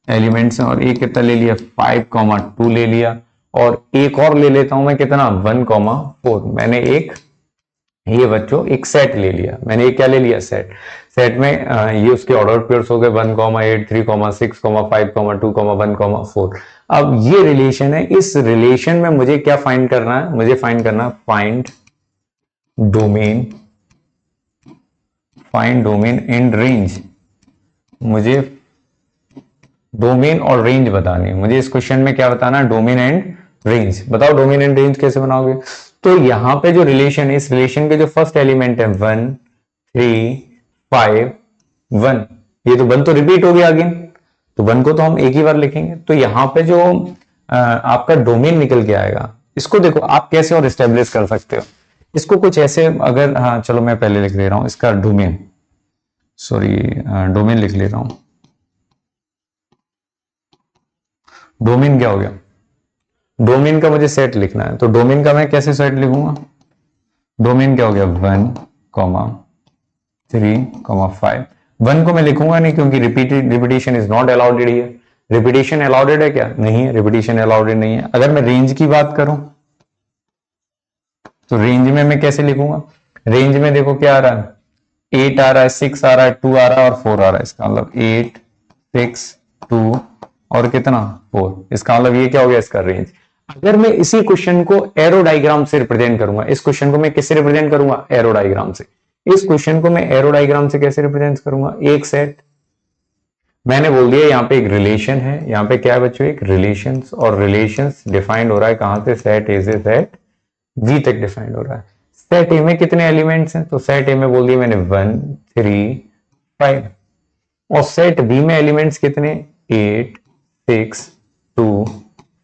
[SPEAKER 1] एलिमेंट्स है, और एक कितना ले लिया 5,2 ले लिया, और एक और ले लेता हूं मैं कितना 1,4। मैंने एक ये बच्चों एक सेट ले लिया, मैंने एक क्या ले लिया, सेट। सेट में ये उसके ऑर्डर पेयर्स हो गए 1,8, 3,6, 5,2, 1,4। अब ये रिलेशन है, इस रिलेशन में मुझे क्या फाइंड करना है, मुझे फाइंड करना है फाइंड डोमेन एंड रेंज। मुझे डोमेन और रेंज बतानी है। मुझे इस क्वेश्चन में क्या बताना है, डोमेन एंड रेंज। बताओ डोमेन एंड रेंज कैसे बनाओगे। तो यहां पे जो रिलेशन है, इस रिलेशन के जो फर्स्ट एलिमेंट है 1, 3, 5, 1, ये तो 1 तो रिपीट हो गया अगेन, तो 1 को तो हम एक ही बार लिखेंगे। तो यहां पे जो आपका डोमेन निकल के आएगा, इसको देखो आप कैसे और एस्टेब्लिश कर सकते हो। इसको कुछ ऐसे, अगर हाँ चलो मैं पहले लिख ले रहा हूं इसका डोमेन, सॉरी डोमेन लिख ले रहा हूं। डोमेन क्या हो गया, डोमेन का मुझे सेट लिखना है, तो डोमेन का मैं कैसे सेट लिखूंगा, डोमेन क्या हो गया 1, 3, 5। 1 को मैं लिखूंगा नहीं क्योंकि repetition is not allowed here. Repetition allowed है क्या, नहीं है, रिपीटिशन अलाउडेड नहीं है। अगर मैं रेंज की बात करूं तो रेंज में मैं कैसे लिखूंगा, रेंज में देखो क्या आ रहा है, 8 आ रहा है, 6 आ रहा है, 2 आ रहा है और 4 आ रहा है। इसका मतलब 8, 6, 2 और कितना 4। इसका मतलब ये क्या हो गया, इसका रेंज। अगर मैं इसी क्वेश्चन को एरो डायग्राम से रिप्रेजेंट करूंगा, इस क्वेश्चन को मैं किससे रिप्रेजेंट करूंगा, एरो डायग्राम से। इस क्वेश्चन को मैं एरो डायग्राम से कैसे रिप्रेजेंट करूंगा, एक सेट, मैंने बोल दिया यहाँ पे एक रिलेशन है, यहाँ पे क्या है बच्चों, एक रिलेशंस, और रिलेशंस डिफाइंड हो रहा है कहां से, सेट ए से सेट वी तक डिफाइंड हो रहा है। सेट ए में कितने एलिमेंट्स हैं, तो सेट ए में बोल दिया मैंने 1, 3, 5, और सेट बी में एलिमेंट्स कितने, 8, 6, 2,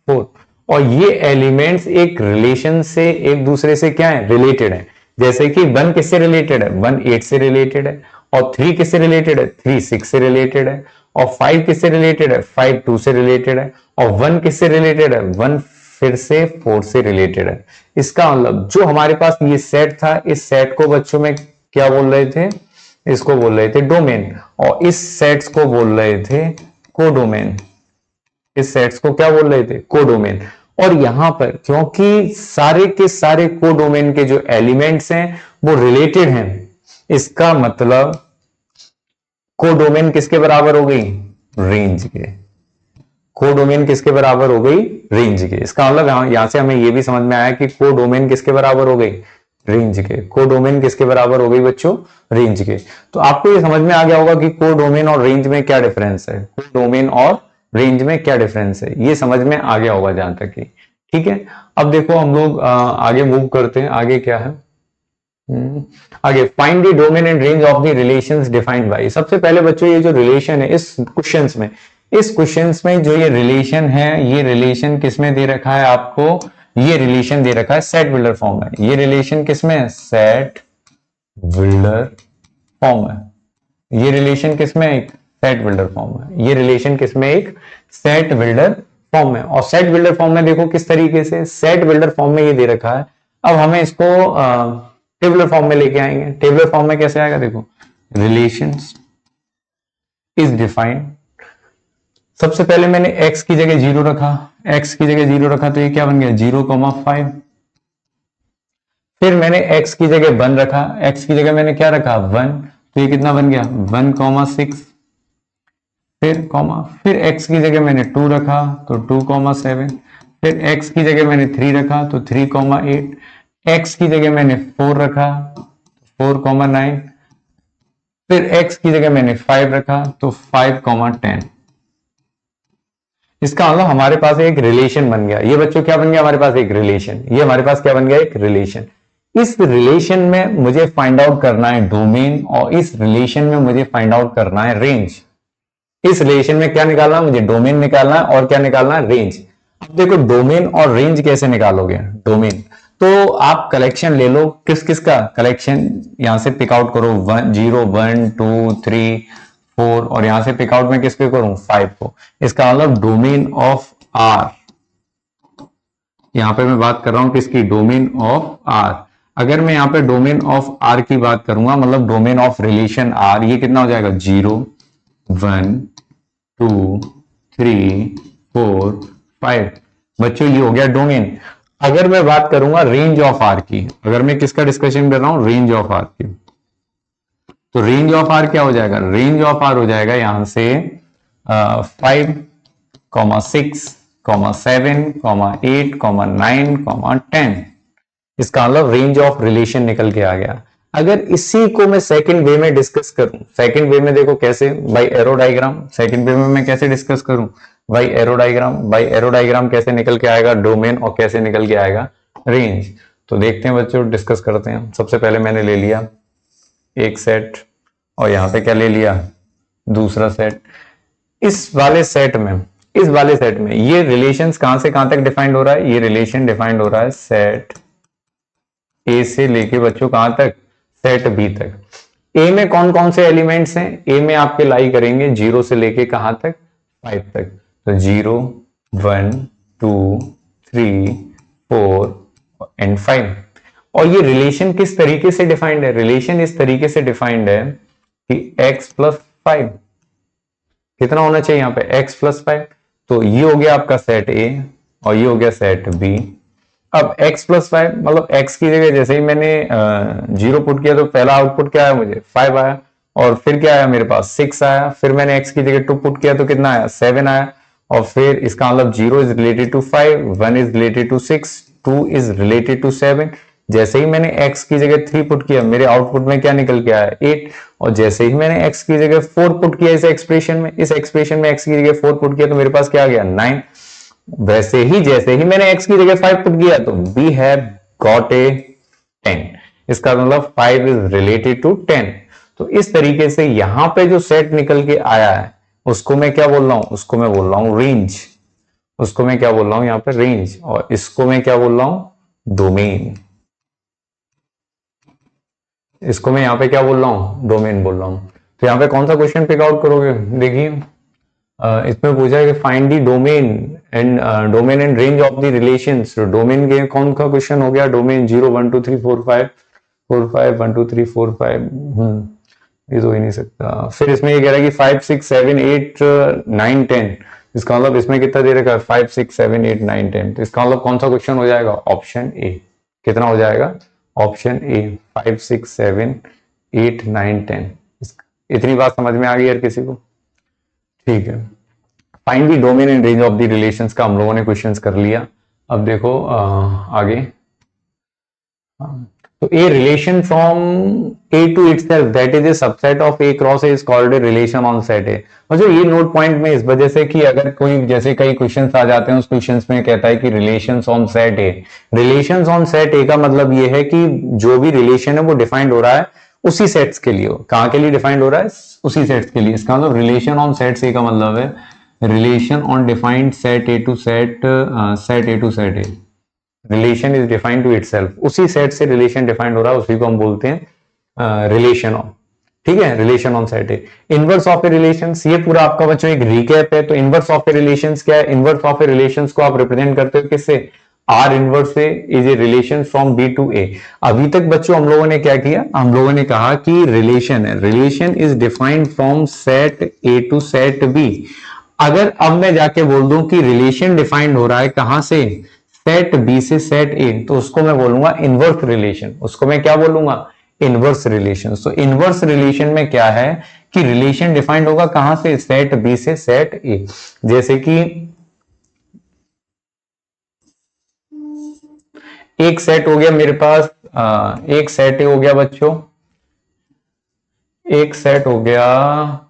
[SPEAKER 1] 4। और ये एलिमेंट्स एक रिलेशन से एक दूसरे से क्या है, रिलेटेड है। जैसे कि 1 किससे रिलेटेड है, 1 8 से रिलेटेड है, और 3 किससे रिलेटेड है, 3 6 से रिलेटेड है, और 5 किससे रिलेटेड है, 5 2 से रिलेटेड है, और 1 किससे रिलेटेड है, 1 फिर से 4 से रिलेटेड है। इसका मतलब जो हमारे पास ये सेट था, इस सेट को बच्चों में क्या बोल रहे थे, इसको बोल रहे थे डोमेन, और इस सेट्स को बोल रहे थे कोडोमेन। इस सेट्स को क्या बोल रहे थे, कोडोमेन। और यहां पर क्योंकि सारे के सारे कोडोमेन के जो एलिमेंट्स हैं वो रिलेटेड हैं, इसका मतलब कोडोमेन किसके बराबर हो गई, रेंज के। कोडोमेन किसके बराबर हो गई, रेंज के। इसका मतलब यहां से हमें यह भी समझ में आया कि कोडोमेन किसके बराबर हो गई, रेंज के। कोडोमेन किसके बराबर हो गई बच्चों, रेंज के। तो आपको ये समझ में आ गया होगा कि कोडोमेन और रेंज में क्या डिफरेंस है, कोडोमेन और रेंज में क्या डिफरेंस है, ये समझ में आ गया होगा जहां तक कि ठीक है। अब देखो हम लोग आगे मूव करते हैं। आगे क्या है, आगे find the domain and range of the relations defined by. सबसे पहले बच्चों ये जो रिलेशन है इस क्वेश्चंस में जो ये रिलेशन है, ये रिलेशन किसमें दे रखा है आपको, ये रिलेशन दे रखा है सेट बिल्डर फॉर्म में। ये रिलेशन किसमें है, सेट बिल्डर फॉर्म है। ये रिलेशन किसमें, एक सेट बिल्डर फॉर्म है। ये रिलेशन किसमें, एक सेट बिल्डर फॉर्म में। और सेट बिल्डर फॉर्म में देखो किस तरीके से, सेट बिल्डर फॉर्म में ये दे रखा है। अब हमें इसको टेबुलर फॉर्म में लेके आएंगे। टेबुलर फॉर्म में कैसे आएगा, देखो रिलेशंस इज डिफाइंड। सबसे पहले मैंने x की जगह 0 रखा, x की जगह 0 रखा तो ये क्या बन गया 0,5। फिर मैंने x की जगह 1 रखा, x की जगह मैंने क्या रखा 1, तो ये कितना बन गया 1,6। फिर x की जगह मैंने 2 रखा तो 2,7। फिर x की जगह मैंने 3 रखा तो 3,8। x की जगह मैंने 4 रखा 4,9। फिर x की जगह मैंने 5 रखा तो 5,10। इसका मतलब हमारे पास एक रिलेशन बन गया। ये बच्चों क्या बन गया हमारे पास, एक रिलेशन। ये हमारे पास क्या बन गया, एक रिलेशन। इस रिलेशन में मुझे फाइंड आउट करना है डोमेन, और इस रिलेशन में मुझे फाइंड आउट करना है रेंज। इस रिलेशन में क्या निकालना है मुझे, डोमेन निकालना है और क्या निकालना है, रेंज। अब देखो डोमेन और रेंज कैसे निकालोगे। डोमेन तो आप कलेक्शन ले लो, किस किस का कलेक्शन, यहां से पिक आउट करो 0 1 2 3 4, और यहां से पिक आउट में किसके करूं 5 को। इसका मतलब डोमेन ऑफ आर, यहां पे मैं बात कर रहा हूं किसकी, डोमेन ऑफ आर। अगर मैं यहां पे डोमेन ऑफ आर की बात करूंगा, मतलब डोमेन ऑफ रिलेशन आर, ये कितना हो जाएगा 0 1 2 3 4 5। बच्चों ये हो गया डोमेन। अगर मैं बात करूंगा रेंज ऑफ आर की, अगर मैं किसका डिस्कशन कर रहा हूं, रेंज ऑफ आर की, तो रेंज ऑफ आर क्या हो जाएगा, रेंज ऑफ आर हो जाएगा यहां से 5,6,7,8,9,10। इसका मतलब रेंज ऑफ रिलेशन निकल के आ गया। अगर इसी को मैं सेकंड वे में डिस्कस करूं, सेकंड वे में देखो कैसे, by arrow diagram. Second way में मैं कैसे डिस्कस करूं, by arrow diagram. By arrow diagram कैसे निकल के आएगा डोमेन, और कैसे निकल के आएगा रेंज। तो देखते हैं बच्चों, डिस्कस करते हैं। सबसे पहले मैंने ले लिया एक सेट, और यहां पे क्या ले लिया, दूसरा सेट। इस वाले सेट में, इस वाले सेट में ये रिलेशंस कहां से कहां तक डिफाइंड हो रहा है, ये रिलेशन डिफाइंड हो रहा है सेट ए से लेके बच्चों कहां तक, सेट बी तक। ए में कौन कौन से एलिमेंट्स हैं, ए में आपके लाई करेंगे 0 से लेके कहां तक, 5 तक। तो 0 1 2 3 4 एंड 5। और ये रिलेशन किस तरीके से डिफाइंड है, रिलेशन इस तरीके से डिफाइंड है कि x प्लस 5 कितना होना चाहिए यहाँ पे, x प्लस 5। तो ये हो गया आपका सेट ए, और ये हो गया सेट बी। अब x प्लस 5 मतलब x की जगह जैसे ही मैंने 0 पुट किया, तो पहला आउटपुट क्या आया मुझे, 5 आया। और फिर क्या आया मेरे पास, 6 आया। फिर मैंने x की जगह 2 पुट किया, तो कितना आया, 7 आया। और फिर इसका मतलब 0 is related to 5, 1 is related to 6, 2 is related to 7। जैसे ही मैंने x की जगह 3 पुट किया, मेरे आउटपुट में क्या निकल के आया, 8। और जैसे ही मैंने x की जगह 4 पुट किया इस एक्सप्रेशन में, इस एक्सप्रेशन में x की जगह 4 पुट किया, तो मेरे पास क्या आ गया, 9। वैसे ही जैसे ही मैंने x की जगह 5 पुट किया, तो we have got a 10। इसका मतलब 5 इज रिलेटेड टू 10। तो इस तरीके से यहां पे जो सेट निकल के आया है, उसको मैं क्या बोल रहा हूं, उसको मैं बोल रहा हूं रेंज। उसको मैं क्या बोल रहा हूं यहां पे, रेंज। और इसको मैं क्या बोल रहा हूं, डोमेन। इसको मैं यहां पे क्या बोल रहा हूं, डोमेन बोल रहा हूं। तो यहां पे कौन सा क्वेश्चन पिक आउट करोगे, देखिए इसमें पूछा है कि find the domain and range of the relations. Domain के कौन का क्वेश्चन हो गया, डोमेन 0 1 2 3 4 5 4 5 1 2 3 4 5। ये तो हो ही नहीं सकता। फिर इसमें ये कह रहा है कि 5 6 7 8 9 10। इसका मतलब इसमें कितना दे रखा है, 5 6 7 8 9 10। तो इसका मतलब कौन सा क्वेश्चन हो जाएगा, ऑप्शन ए। कितना हो जाएगा, ऑप्शन ए 5 6 7 8 9 10। इतनी बात समझ में आ गई यार किसी को, ठीक है। Find the domain and range of the relations का हम लोगों ने क्वेश्चंस कर लिया। अब देखो आगे। तो a relation from A to itself that is a subset of A cross A is called a relation on set A. मतलब ये नोट पॉइंट में इस वजह से कि अगर कोई जैसे कई क्वेश्चंस आ जाते हैं, उस क्वेश्चंस में कहता है कि relations on set A. Relations on set ए का मतलब ये है कि जो भी रिलेशन है वो डिफाइंड हो रहा है उसी सेट्स के लिए। कहां के लिए डिफाइंड हो रहा है, उसी सेट्स के लिए। इसका मतलब रिलेशन ऑन सेट्स ए का मतलब है relation on defined set A to set, set A to set A. Relation is defined to itself, उसी सेट से रिलेशन डिफाइंड हो रहा है, उसी को हम बोलते हैं रिलेशन ऑन। ठीक है, रिलेशन ऑन सेट है। इनवर्स ऑफ ए रिलेशंस, ये पूरा आपका बच्चों एक रिकैप है। तो इनवर्स ऑफ ए रिलेशंस क्या है, इनवर्स ऑफ ए रिलेशंस को आप रिप्रेजेंट करते हो किससे, आर इनवर्स से is a relation from B to A. अभी तक बच्चों हम लोगों ने क्या किया, हम लोगों ने कहा कि रिलेशन है, relation is defined from set A to set B. अगर अब मैं जाके बोल दूं कि रिलेशन डिफाइंड हो रहा है कहां से, सेट बी से सेट ए, तो उसको मैं बोलूंगा इनवर्स रिलेशन। उसको मैं क्या बोलूंगा, इनवर्स रिलेशन। तो इनवर्स रिलेशन में क्या है कि रिलेशन डिफाइंड होगा कहां से, सेट बी से सेट ए। जैसे कि एक सेट हो गया मेरे पास, एक सेट ए हो गया बच्चों, एक सेट हो गया,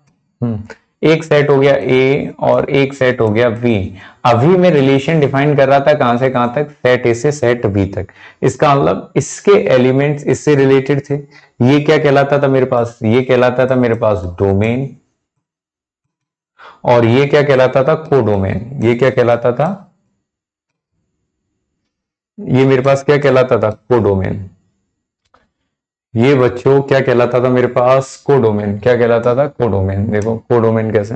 [SPEAKER 1] एक सेट हो गया ए और एक सेट हो गया बी। अभी मैं रिलेशन डिफाइन कर रहा था कहां से कहां तक, सेट ए से सेट बी तक। इसका मतलब इसके एलिमेंट्स इससे रिलेटेड थे। ये क्या कहलाता था मेरे पास, ये कहलाता था मेरे पास डोमेन, और ये क्या कहलाता था, कोडोमेन। ये क्या कहलाता था, ये मेरे पास क्या कहलाता था, कोडोमेन। ये बच्चों क्या कहलाता था मेरे पास, कोडोमेन। क्या कहलाता था, कोडोमेन। देखो कोडोमेन कैसे,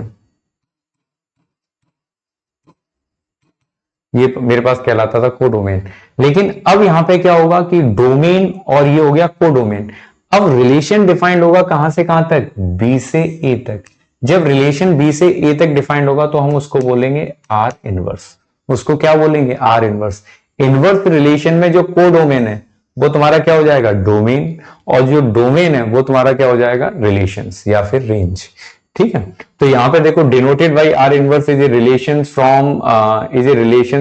[SPEAKER 1] ये मेरे पास कहलाता था कोडोमेन। लेकिन अब यहां पे क्या होगा कि डोमेन और ये हो गया कोडोमेन। अब रिलेशन डिफाइंड होगा कहां से कहां तक, बी से ए तक। जब रिलेशन बी से ए तक डिफाइंड होगा तो हम उसको बोलेंगे आर इनवर्स। उसको क्या बोलेंगे, आर इनवर्स। इनवर्स रिलेशन में जो कोडोमेन है वो तुम्हारा क्या हो जाएगा, डोमेन। और जो डोमेन है वो तुम्हारा क्या हो जाएगा, रिलेशंस या फिर रेंज। ठीक है, तो यहां पे देखो denoted by R inverse is a relation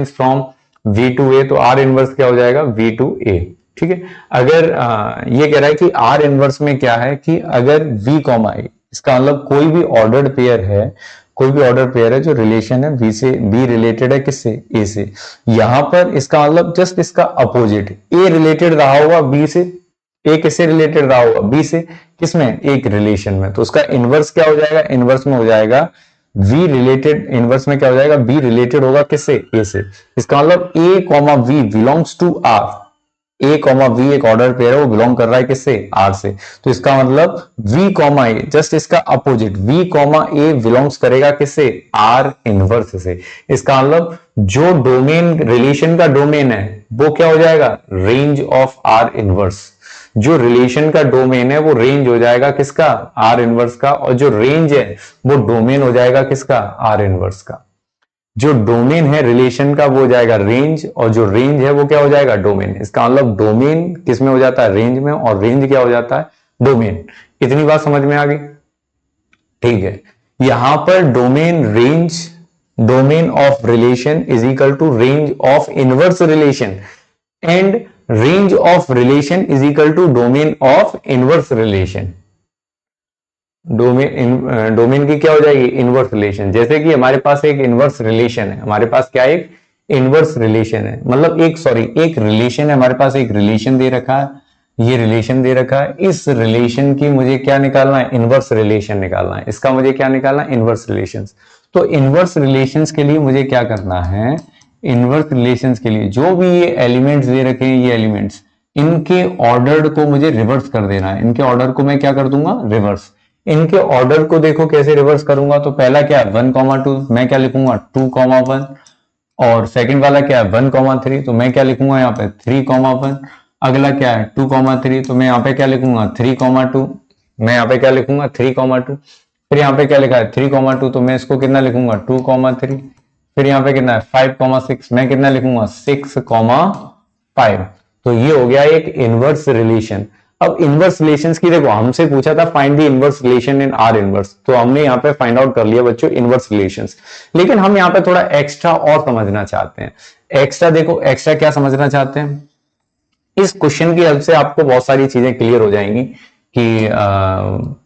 [SPEAKER 1] from B to A. तो आर इनवर्स क्या हो जाएगा, वी टू ए। ठीक है, अगर ये कह रहा है कि आर इनवर्स में क्या है कि अगर वी कॉमा ए, इसका मतलब कोई भी ऑर्डर्ड पेयर है, कोई भी ऑर्डर पेयर है जो रिलेशन है बी से, बी रिलेटेड है किससे, ए से। यहां पर इसका मतलब जस्ट इसका अपोजिट, ए रिलेटेड रहा होगा बी से, ए किससे रिलेटेड रहा होगा, बी से। किसमें, एक रिलेशन में। तो उसका इनवर्स क्या हो जाएगा, इनवर्स में हो जाएगा वी रिलेटेड, इनवर्स में क्या हो जाएगा, बी रिलेटेड होगा किससे, ए से। इसका मतलब A comma we belongs to R. A comma B एक ऑर्डर पेयर है, वो बिलोंग कर रहा है किससे, आर से। तो इसका मतलब वी कॉमा ए, जस्ट इसका opposite, B comma A belongs करेगा किससे, आर इनवर्स से। इसका मतलब जो डोमेन, रिलेशन का डोमेन है वो क्या हो जाएगा, रेंज ऑफ आर इनवर्स। जो रिलेशन का डोमेन है वो रेंज हो जाएगा किसका, आर इनवर्स का। और जो रेंज है वो डोमेन हो जाएगा किसका, आर इनवर्स का। जो डोमेन है रिलेशन का वो हो जाएगा रेंज, और जो रेंज है वो क्या हो जाएगा, डोमेन। इसका मतलब डोमेन किस में हो जाता है, रेंज में, और रेंज क्या हो जाता है, डोमेन। इतनी बात समझ में आ गई। ठीक है, यहां पर domain range, domain of relation is equal to range of inverse relation, and range of relation is equal to domain of inverse relation. Domain, domain की क्या हो जाएगी, इनवर्स रिलेशन। जैसे कि हमारे पास एक इनवर्स रिलेशन है, हमारे पास क्या, एक इनवर्स रिलेशन है, मतलब एक, सॉरी, एक रिलेशन है हमारे पास, एक रिलेशन दे रखा है, ये रिलेशन दे रखा है। इस रिलेशन की मुझे क्या निकालना है, इनवर्स रिलेशन निकालना है। इसका मुझे क्या निकालना है, इनवर्स रिलेशंस। तो इनवर्स रिलेशंस के लिए मुझे क्या करना है, इनवर्स रिलेशंस के लिए जो भी ये एलिमेंट्स दे रखे हैं, ये एलिमेंट्स, इनके ऑर्डर को मुझे रिवर्स कर देना है। इनके ऑर्डर को मैं क्या कर दूंगा, रिवर्स। इनके ऑर्डर को देखो कैसे रिवर्स करूंगा। तो पहला क्या है, 1,2, मैं क्या लिखूंगा, 2,1। और सेकंड वाला क्या है, 1,3, तो मैं क्या लिखूंगा यहाँ पे, 3,1। अगला क्या है, 2,3, तो मैं यहाँ पे क्या लिखूंगा, 3,2। मैं यहाँ पे क्या लिखूंगा, 3,2। फिर यहाँ पे क्या लिखा है, 3,2, तो मैं इसको कितना लिखूंगा, 2,3। फिर यहाँ पे कितना है, 5,6, मैं कितना लिखूंगा, 6,5। तो ये हो गया एक इनवर्स रिलेशन। अब इनवर्स रिलेशंस की देखो, हमसे पूछा था find the inverse relation in are inverse, तो हमने यहाँ पे फाइंड आउट कर लिया बच्चों इनवर्स रिलेशंस। लेकिन हम यहाँ पे थोड़ा एक्स्ट्रा और समझना चाहते हैं। एक्स्ट्रा देखो, एक्स्ट्रा क्या समझना चाहते हैं, इस क्वेश्चन की हेल्प से आपको बहुत सारी चीजें क्लियर हो जाएंगी कि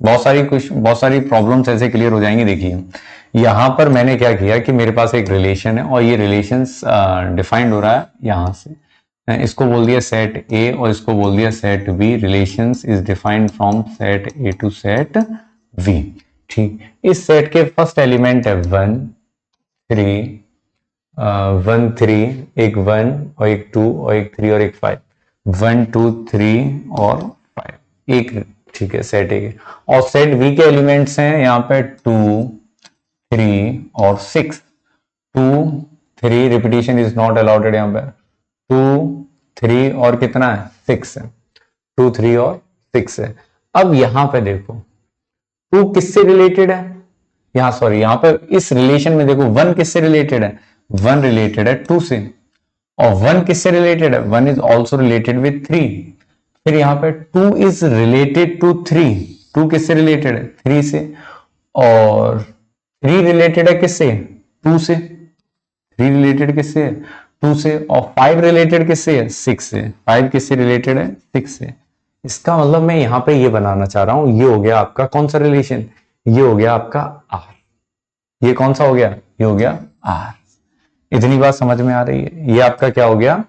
[SPEAKER 1] बहुत सारी प्रॉब्लम्स ऐसे क्लियर हो जाएंगी। देखिए यहां पर मैंने क्या किया कि मेरे पास एक रिलेशन है और ये रिलेशंस डिफाइंड हो रहा है यहां से। इसको बोल दिया सेट ए और इसको बोल दिया set B. Relations is defined from set A to set B. ठीक, इस सेट के फर्स्ट एलिमेंट है 1, 3, 1, 3, एक 1 और एक 2 और एक 3 और एक 5, 1, 2, 3 और 5 एक, ठीक है, सेट ए। और सेट बी के एलिमेंट्स हैं यहाँ पे 2, 3 और 6। 2, 3, रिपीटिशन इज नॉट अलाउडेड यहाँ पे। 2, 3 और कितना है, 6 है। 2, 3 और 6 है। अब यहां पे देखो 2 किससे रिलेटेड है, यहां सॉरी, यहां पे इस रिलेशन में देखो 1 किससे रिलेटेड है, 1 रिलेटेड है 2 से। और 1 किससे रिलेटेड है, 1 इज ऑल्सो रिलेटेड विथ 3। फिर यहां पे 2 इज रिलेटेड टू 3। 2 किससे रिलेटेड है, 3 से। और 3 रिलेटेड है किससे, 2 से। 3 रिलेटेड किससे है, 2 से। और 5 रिलेटेड किससे है, 6 से। 5 किससे रिलेटेड है, 6 से। इसका मतलब मैं यहां पे ये बनाना चाह रहा हूं, ये हो गया आपका कौन सा रिलेशन, ये हो गया आपका आर। ये कौन सा हो गया, ये हो गया आर। इतनी बात समझ में आ रही है, ये आपका क्या हो गया,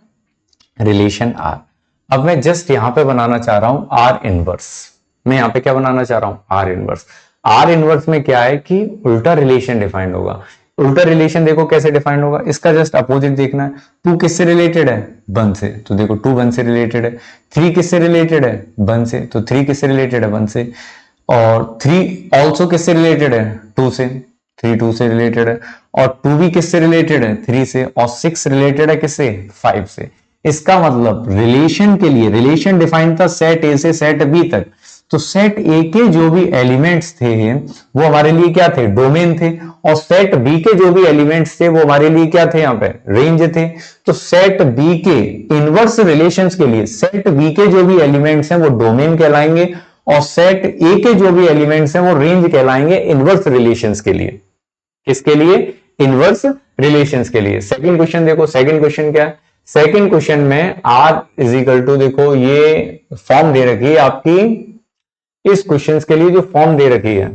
[SPEAKER 1] रिलेशन आर। अब मैं जस्ट यहां पे बनाना चाह रहा हूं आर इनवर्स। मैं यहां पे क्या बनाना चाह रहा हूं, आर इनवर्स। आर इनवर्स में क्या है कि उल्टा रिलेशन डिफाइंड होगा। उल्टा रिलेशन देखो कैसे डिफाइंड होगा, इसका जस्ट अपोजिट देखना है। 2 किससे रिलेटेड है? 1 से, तो देखो 2 1 से रिलेटेड है। 3 किससे रिलेटेड है? 1 से, तो 3 किससे रिलेटेड है? 1 से। और 3 ऑल्सो किससे रिलेटेड है? 2 से, 3 2 से रिलेटेड है। और 2 भी किससे रिलेटेड है? 3 से। और 6 रिलेटेड है किससे? 5 से। इसका मतलब रिलेशन के लिए, रिलेशन डिफाइन था सेट ए से सेट बी तक, तो सेट ए के जो भी एलिमेंट्स थे वो हमारे लिए क्या थे? डोमेन थे। और सेट बी के जो भी एलिमेंट्स थे वो हमारे लिए क्या थे? यहाँ पे रेंज थे। तो सेट बी के इनवर्स रिलेशंस के लिए सेट बी के जो भी एलिमेंट्स हैं वो डोमेन कहलाएंगे, और सेट ए के जो भी एलिमेंट्स हैं वो रेंज कहलाएंगे इनवर्स रिलेशंस के लिए। किसके लिए? इनवर्स रिलेशंस के लिए। सेकंड क्वेश्चन देखो, सेकंड क्वेश्चन क्या है? सेकंड क्वेश्चन में आर इज इक्वल टू, देखो ये फॉर्म दे रखी है आपकी, इस क्वेश्चंस के लिए जो फॉर्म दे रखी है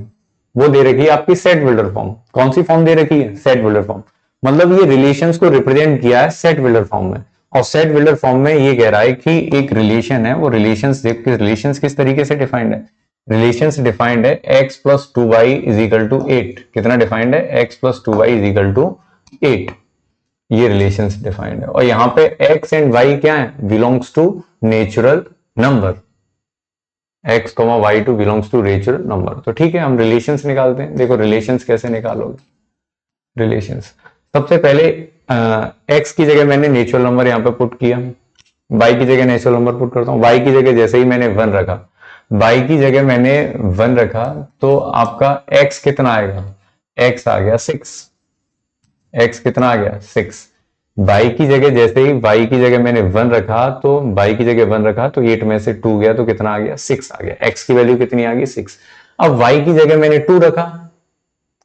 [SPEAKER 1] वो दे रखी है आपकी सेट बिल्डर फॉर्म। कौन सी फॉर्म दे रखी है? Set builder form. मतलब ये रिलेशंस को रिप्रेजेंट किया है सेट बिल्डर फॉर्म में, और सेट बिल्डर फॉर्म में ये कह रहा है कि एक रिलेशन है, वो रिलेशंस देख के रिलेशंस किस तरीके से डिफाइंड है? रिलेशंस डिफाइंड है x plus 2y is equal to 8। कितना डिफाइंड है? x plus 2y is equal to 8। ये रिलेशंस डिफाइंड है। और यहां पे x एंड y क्या है? Belongs to natural number. x, y two belongs to natural number. तो ठीक है, हम रिलेशंस निकालते हैं। देखो रिलेशंस कैसे निकालोगे? रिलेशंस सबसे पहले x की जगह मैंने नेचुरल नंबर यहां पे पुट किया, y की जगह नेचुरल नंबर पुट करता हूं। y की जगह जैसे ही मैंने 1 रखा, y की जगह मैंने 1 रखा, तो आपका x कितना आएगा? x आ गया 6। x कितना आ गया? 6। y की जगह जैसे ही y की जगह मैंने 1 रखा, तो y की जगह 1 रखा तो 8 में से 2 गया, तो कितना आ गया? 6 आ गया। x की वैल्यू कितनी आ गई? 6। अब y की जगह मैंने 2 रखा,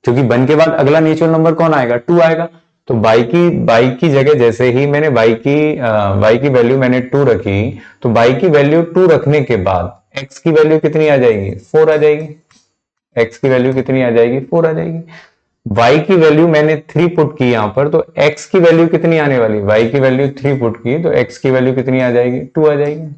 [SPEAKER 1] क्योंकि 1 के बाद अगला नेचुरल नंबर कौन आएगा? 2 आएगा। तो y की जगह जैसे ही मैंने y की वैल्यू मैंने 2 रखी, तो y की वैल्यू 2 रखने के बाद x की वैल्यू कितनी आ जाएगी? 4 आ जाएगी। x की वैल्यू कितनी आ जाएगी? 4 आ जाएगी। y की वैल्यू मैंने 3 पुट की यहां पर, तो x की वैल्यू कितनी आने वाली? y की वैल्यू 3 पुट की, तो x की वैल्यू कितनी आ जाएगी? 2 आ जाएगी।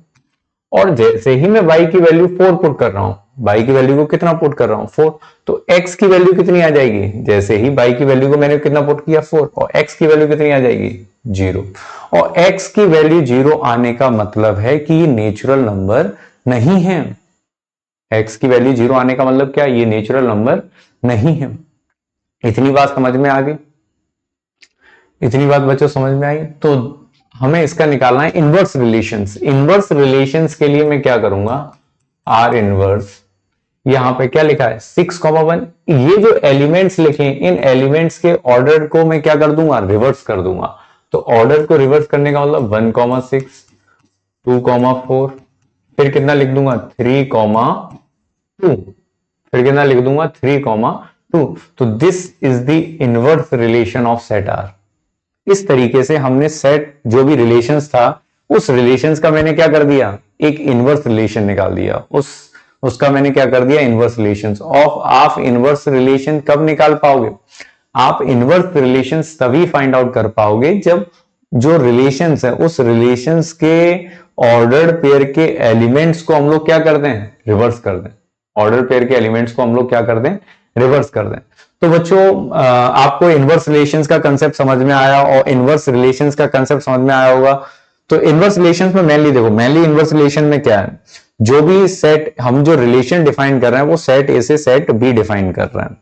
[SPEAKER 1] और जैसे ही मैं y की वैल्यू 4 पुट कर रहा हूं, y की वैल्यू को कितना पुट कर रहा हूं? 4, तो x की वैल्यू कितनी आ जाएगी? जैसे ही y की वैल्यू को मैंने कितना पुट किया? 4, और x की वैल्यू कितनी आ जाएगी? 0। और x की वैल्यू 0 आने का मतलब है कि ये नेचुरल नंबर नहीं है। x की वैल्यू 0 आने का मतलब क्या? ये नेचुरल नंबर नहीं है। इतनी बात समझ में आ गई? इतनी बात बच्चों समझ में आई? तो हमें इसका निकालना है इनवर्स रिलेशंस। इनवर्स रिलेशंस के लिए मैं क्या करूंगा? आर इनवर्स, यहां पे क्या लिखा है? 6,1। ये जो एलिमेंट्स लिखे हैं, इन एलिमेंट्स के ऑर्डर को मैं क्या कर दूंगा? रिवर्स कर दूंगा। तो ऑर्डर को रिवर्स करने का मतलब 1,6, 2,4, फिर कितना लिख दूंगा? 3,2, फिर कितना लिख दूंगा? 3,2। तो this is the inverse relation of set R. इस तरीके से हमने सेट जो भी रिलेशंस था, उस रिलेशंस का मैंने क्या कर दिया? एक इनवर्स रिलेशन निकाल दिया। उसका मैंने क्या कर दिया? Inverse relations of. आप इनवर्स रिलेशन कब निकाल पाओगे? आप इनवर्स रिलेशंस तभी फाइंड आउट कर पाओगे जब जो रिलेशंस है उस रिलेशंस के ऑर्डर्ड पेयर के एलिमेंट्स को हम लोग क्या कर दें? रिवर्स कर दें। ऑर्डर पेयर के एलिमेंट्स को हम लोग क्या कर दें? रिवर्स कर दें। तो बच्चों आपको इनवर्स रिलेशंस का कंसेप्ट समझ में आया, और इनवर्स रिलेशंस का कंसेप्ट समझ में आया होगा। तो इनवर्स रिलेशंस में मेनली देखो, मेनली इनवर्स रिलेशन में क्या है? जो भी सेट, हम जो रिलेशन डिफाइन कर रहे हैं वो सेट ए से सेट बी डिफाइन कर रहे हैं।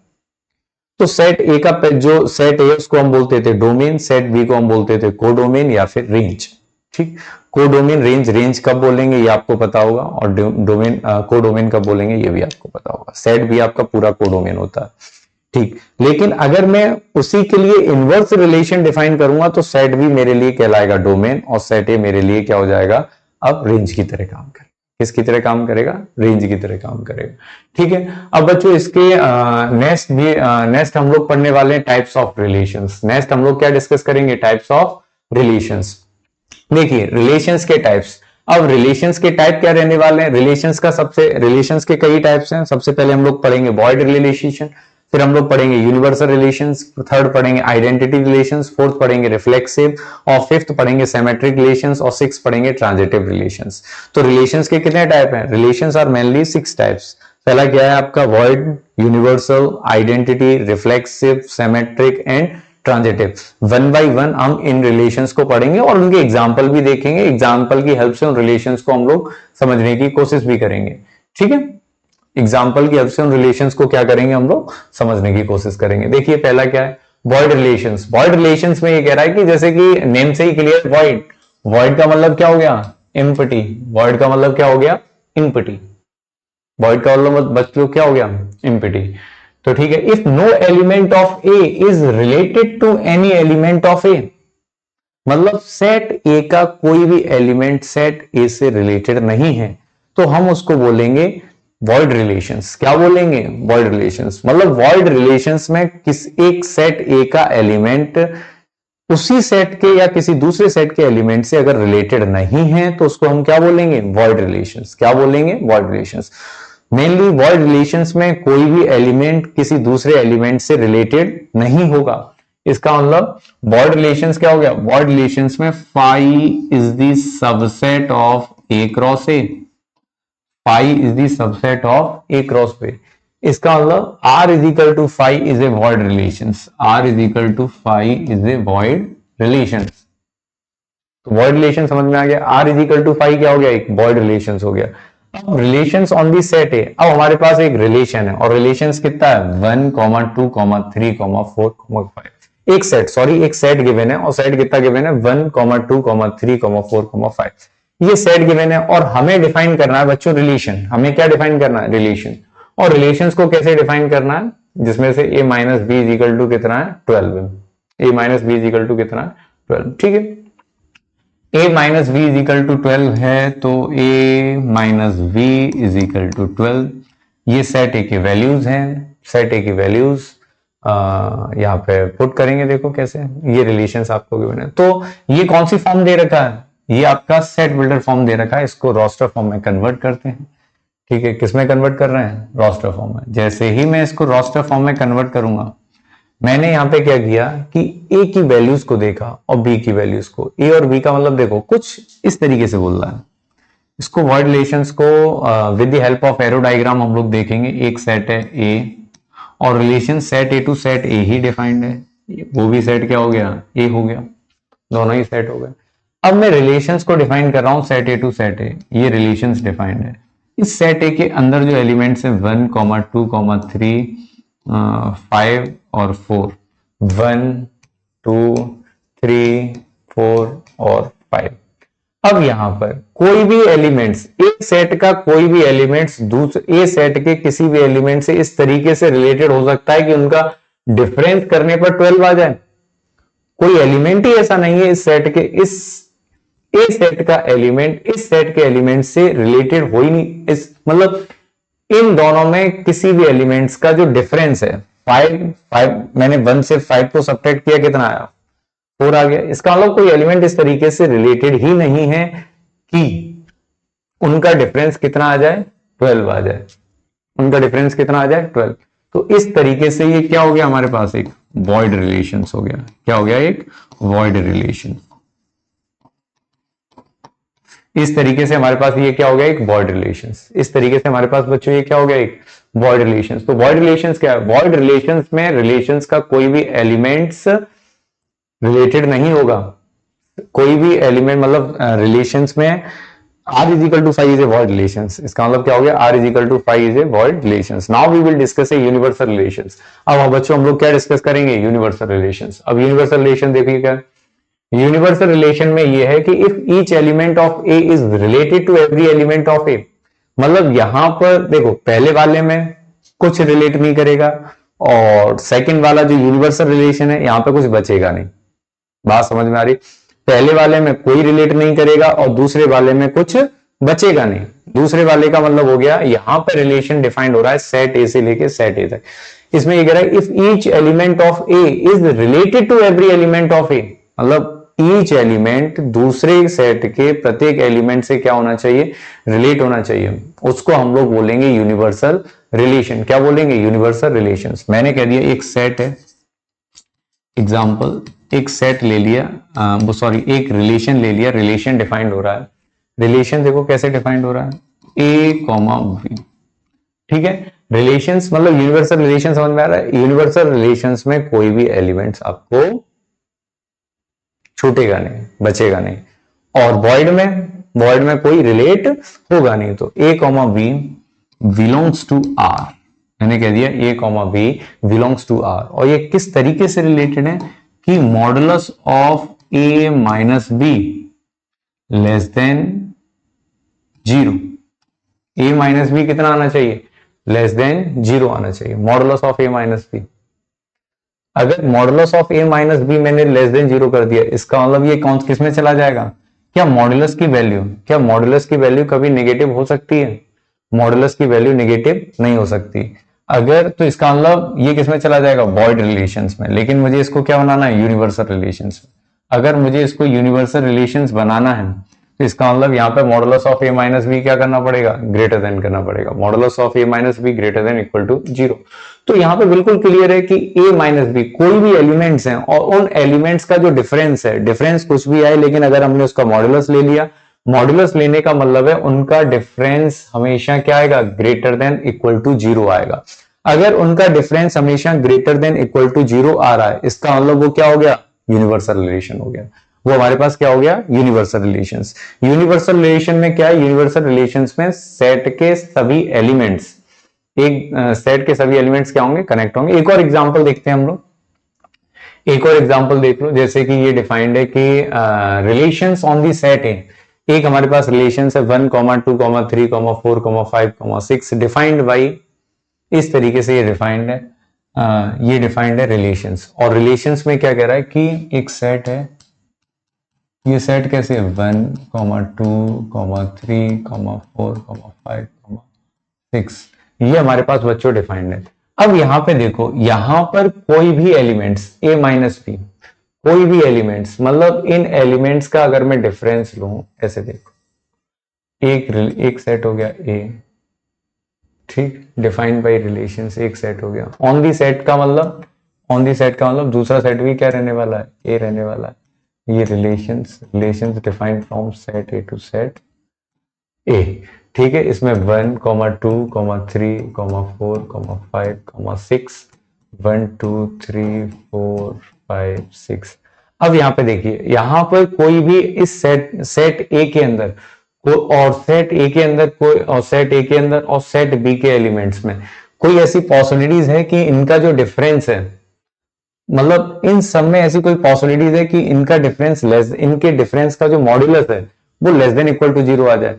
[SPEAKER 1] तो सेट ए का जो सेट ए उसको हम बोलते थे डोमेन, सेट बी को हम बोलते थे कोडोमेन या फिर रेंज। ठीक, कोडोमेन, रेंज, रेंज कब बोलेंगे ये आपको पता होगा, और डोमेन कोडोमेन कब बोलेंगे ये भी आपको पता होगा। सेट भी आपका पूरा कोडोमेन होता है। ठीक, लेकिन अगर मैं उसी के लिए इनवर्स रिलेशन डिफाइन करूंगा तो सेट बी मेरे लिए कहलाएगा डोमेन, और सेट ए मेरे लिए क्या हो जाएगा? अब रेंज की तरह काम करेगा। किसकी तरह काम करेगा? रेंज की तरह काम करेगा। ठीक है, अब बच्चों इसके नेक्स्ट हम लोग पढ़ने वाले हैं टाइप्स ऑफ रिलेशंस। नेक्स्ट हम लोग क्या डिस्कस करेंगे? Types of relations. देखिए रिलेशंस के टाइप्स। अब रिलेशंस के टाइप क्या रहने वाले हैं? रिलेशंस के कई टाइप्स हैं। सबसे पहले हम लोग पढ़ेंगे बॉयड रिलेशन, फिर हम लोग पढ़ेंगे यूनिवर्सल रिलेशंस, थर्ड पढ़ेंगे आइडेंटिटी रिलेशंस, फोर्थ पढ़ेंगे रिफ्लेक्सिव, और फिफ्थ पढ़ेंगे सिमेट्रिक रिलेशंस, और सिक्स पढ़ेंगे ट्रांजिटिव रिलेशंस। तो रिलेशंस के कितने टाइप हैं? Relations are mainly 6 types. पहला क्या है आपका? Void universal, identity, reflexive, symmetric and transitive. One by one हम इन रिलेशंस को पढ़ेंगे और उनके एग्जांपल भी देखेंगे। एग्जांपल की हेल्प से उन रिलेशंस को हम लोग समझने की कोशिश भी करेंगे। ठीक है, एग्जांपल की हेल्प से उन रिलेशंस को क्या करेंगे, हम लोग समझने की कोशिश करेंगे। देखिए पहला क्या है, वॉइड रिलेशंस। वॉइड रिलेशंस में ये कह रहा है कि जैसे कि नेम से ही क्लियर, वॉइड, वॉइड का मतलब क्या हो गया, एम्प्टी। वॉइड का मतलब क्या हो गया, एम्प्टी। वॉइड का मतलब बच्चों क्या हो गया, एम्प्टी। तो ठीक है, if no element of A is related to any element of A, मतलब सेट ए का कोई भी एलिमेंट सेट ए से रिलेटेड नहीं है, तो हम उसको बोलेंगे वॉइड रिलेशंस। क्या बोलेंगे, वॉइड रिलेशंस। मतलब वॉइड रिलेशंस में किस एक सेट ए का एलिमेंट उसी सेट के या किसी दूसरे सेट के एलिमेंट से अगर रिलेटेड नहीं है तो उसको हम क्या बोलेंगे, वॉइड रिलेशंस। क्या बोलेंगे, void relations. Mainly void relations में कोई भी एलिमेंट किसी दूसरे एलिमेंट से रिलेटेड नहीं होगा। इसका मतलब वॉइड रिलेशंस क्या हो गया, वॉइड रिलेशंस में phi is the subset of A cross A. Phi is the subset of A cross B. इसका मतलब R is equal to phi is a void relations. R is equal to phi is a void relations. तो void relation समझ में आ गया। R is equal to phi क्या हो गया, एक वॉइड रिलेशंस हो गया। अब रिलेशंस ऑन दी सेट है। अब हमारे पास एक रिलेशन है और रिलेशंस कितना है, 1, 2, 3, 4, 5। एक सेट, सॉरी एक सेट गिवन है और सेट कितना गिवन है, 1, 2, 3, 4, 5। ये सेट गिवन है और हमें डिफाइन करना है बच्चों रिलेशन। हमें क्या डिफाइन करना है, रिलेशन। और रिलेशंस को कैसे डिफाइन करना है, जिसमें से a minus B is equal to कितना है, 12। a minus B is equal to कितना है, 12। ठीक है, a minus B is equal to 12 है तो a minus B is equal to 12। ये सेट ए की वैल्यूज हैं। सेट ए की वैल्यूज यहाँ पे पुट करेंगे। देखो कैसे, ये रिलेशंस आपको गिवन है। तो ये कौन सी फॉर्म दे रखा है, ये आपका सेट बिल्डर फॉर्म दे रखा है। इसको रोस्टर फॉर्म में कन्वर्ट करते हैं। ठीक है, किसमें कन्वर्ट कर रहे हैं, रोस्टर फॉर्म में। जैसे ही मैं इसको रोस्टर फॉर्म में कन्वर्ट करूंगा, मैंने यहां पे क्या किया कि ए की वैल्यूज को देखा और बी की वैल्यूज को। ए और बी का मतलब देखो कुछ इस तरीके से बोल रहा है। इसको वॉइड रिलेशंस को with the help of arrow diagram हम लोग देखेंगे। एक सेट है ए और relation set A to set A ही डिफाइंड है। वो भी सेट क्या हो गया, ए हो गया। दोनों ही सेट हो गए। अब मैं रिलेशंस को डिफाइन कर रहा हूं set A to set A. ये रिलेशंस डिफाइंड है। इस सेट ए के अंदर जो एलिमेंट्स है 1, 2, 3, 5 और 4, 1, 2, 3, 4 और 5। अब यहां पर कोई भी एलिमेंट्स, एक सेट का कोई भी एलिमेंट्स दूसरे ए सेट के किसी भी एलिमेंट से इस तरीके से रिलेटेड हो सकता है कि उनका डिफरेंस करने पर 12 आ जाए। कोई एलिमेंट ही ऐसा नहीं है इस सेट के, इस ए सेट का एलिमेंट इस सेट के एलिमेंट से रिलेटेड हो ही नहीं। इस मतलब इन दोनों में किसी भी एलिमेंट्स का जो डिफरेंस है 5 मैंने 1 से 5 को सब्ट्रैक्ट किया, कितना आया, 4 आ गया। इसका मतलब कोई एलिमेंट इस तरीके से रिलेटेड ही नहीं है कि उनका डिफरेंस कितना आ जाए, 12 आ जाए। उनका डिफरेंस कितना आ जाए, 12। तो इस तरीके से ये क्या हो गया, हमारे पास एक वॉइड रिलेशन हो गया। क्या हो गया, एक वॉइड रिलेशन। इस तरीके से हमारे पास ये क्या हो गया, एक वॉइड रिलेशंस। इस तरीके से हमारे पास बच्चों ये क्या हो गया, एक वॉइड रिलेशंस। तो वॉइड रिलेशंस क्या है, वॉइड रिलेशंस में रिलेशंस का कोई भी एलिमेंट्स रिलेटेड नहीं होगा। कोई भी एलिमेंट मतलब रिलेशंस में R is equal to 5 is a void relations. इसका मतलब क्या हो गया, R is equal to 5 is a void relations. Now we will discuss a universal relations. अब बच्चों हम लोग क्या डिस्कस करेंगे, यूनिवर्सल रिलेशंस। अब यूनिवर्सल रिलेशन देखिए क्या, यूनिवर्सल रिलेशन में यह है कि if each element of A is related to every element of A, मतलब यहां पर देखो पहले वाले में कुछ रिलेट नहीं करेगा और सेकंड वाला जो यूनिवर्सल रिलेशन है यहां पे कुछ बचेगा नहीं। बात समझ में आ रही, पहले वाले में कोई रिलेट नहीं करेगा और दूसरे वाले में कुछ बचेगा नहीं। दूसरे वाले का मतलब हो गया यहां पर रिलेशन डिफाइंड हो रहा है सेट ए से लेके सेट ए तक। इसमें ये कह रहा है if each element of A is related to every element of A, मतलब ईच एलिमेंट दूसरे सेट के प्रत्येक एलिमेंट से क्या होना चाहिए, रिलेट होना चाहिए। उसको हम लोग बोलेंगे यूनिवर्सल रिलेशन। क्या बोलेंगे, यूनिवर्सल रिलेशंस। मैंने कह दिया एक सेट है, एग्जांपल एक सेट ले लिया, सॉरी एक रिलेशन ले लिया। रिलेशन डिफाइंड हो रहा है। रिलेशन देखो कैसे डिफाइंड हो रहा है, ए कॉमा बी। ठीक है, रिलेशंस मतलब यूनिवर्सल रिलेशन समझ में आ रहा है? यूनिवर्सल रिलेशंस में कोई भी एलिमेंट्स आपको छूटेगा नहीं, बचेगा नहीं। और वॉइड में कोई रिलेट होगा नहीं। तो A comma B belongs to R, मैंने कह दिया A comma B belongs to R. और ये किस तरीके से रिलेटेड है कि modulus of A minus B less than zero. A minus B कितना आना चाहिए? लेस देन जीरो आना चाहिए, modulus of A minus B. अगर modulus of A minus B मैंने लेस देन जीरो कर दिया, इसका मतलब ये कौन किस में चला जाएगा? क्या मॉडुलस की वैल्यू कभी नेगेटिव हो सकती है? मॉडुलस की वैल्यू नेगेटिव नहीं हो सकती। अगर तो इसका मतलब ये किस में चला जाएगा? वॉइड रिलेशंस में। लेकिन मुझे इसको क्या बनाना है? यूनिवर्सल रिलेशंस में। अगर मुझे इसको यूनिवर्सल रिलेशंस बनाना है तो इसका मतलब यहाँ पे modulus of A minus B क्या करना पड़ेगा? ग्रेटर देन करना पड़ेगा। Modulus of A minus B greater than equal to zero. तो यहाँ पे बिल्कुल क्लियर है कि ए माइनस बी कोई भी एलिमेंट्स हैं और उन एलिमेंट्स का जो डिफरेंस है, डिफरेंस कुछ भी आए, लेकिन अगर हमने उसका मॉडुलस ले लिया, मॉडुलस लेने का मतलब है उनका डिफरेंस हमेशा क्या आएगा? Greater than equal to zero आएगा। अगर उनका डिफरेंस हमेशा greater than equal to zero आ रहा है, इसका मतलब वो क्या हो गया? यूनिवर्सल रिलेशन हो गया। वो हमारे पास क्या हो गया? Universal relations. यूनिवर्सल रिलेशन में क्या है? यूनिवर्सल रिलेशंस में सेट के सभी एलिमेंट्स, एक सेट के सभी एलिमेंट्स क्या होंगे? कनेक्ट होंगे। एक और एग्जांपल देखते हैं हम लोग, एक और एग्जांपल देख लो। जैसे कि ये डिफाइंड है कि रिलेशंस ऑन दी सेट है। एक हमारे पास रिलेशन है 1, 2, 3, 4, 5, 6 डिफाइंड बाई, इस तरीके से ये डिफाइंड है। ये डिफाइंड है रिलेशंस। और रिलेशंस में क्या कह रहा है कि एक सेट है, ये सेट कैसे है? 1, 2, 3, 4, 5, 6, ये हमारे पास बच्चों डिफाइंड है। अब यहां पे देखो, यहां पर कोई भी एलिमेंट्स ए माइनस बी, कोई भी एलिमेंट्स मतलब इन एलिमेंट्स का अगर मैं डिफरेंस लूं, ऐसे देखो, एक सेट हो गया ए, ठीक, डिफाइंड बाय रिलेशंस, एक सेट हो गया। ऑन दी सेट का मतलब दूसरा सेट भी क्या रहने वाला है? ए रहने वाला है। ये relations defined from set A to set A, ठीक है। इसमें 1, 2, 3, 4, 5, 6, 1, 2, 3, 4, 5, 6। अब यहां पे देखिए, यहां पर कोई भी इस सेट ए के अंदर और सेट ए के अंदर कोई, और सेट ए के अंदर और सेट बी के एलिमेंट्स में कोई ऐसी पॉसिबिलिटीज है कि इनका जो डिफरेंस है, मतलब इन सब में ऐसी कोई पॉसिबिलिटीज है कि इनका डिफरेंस इनके डिफरेंस का जो मॉड्यूलस है वो less than equal to zero आ जाए?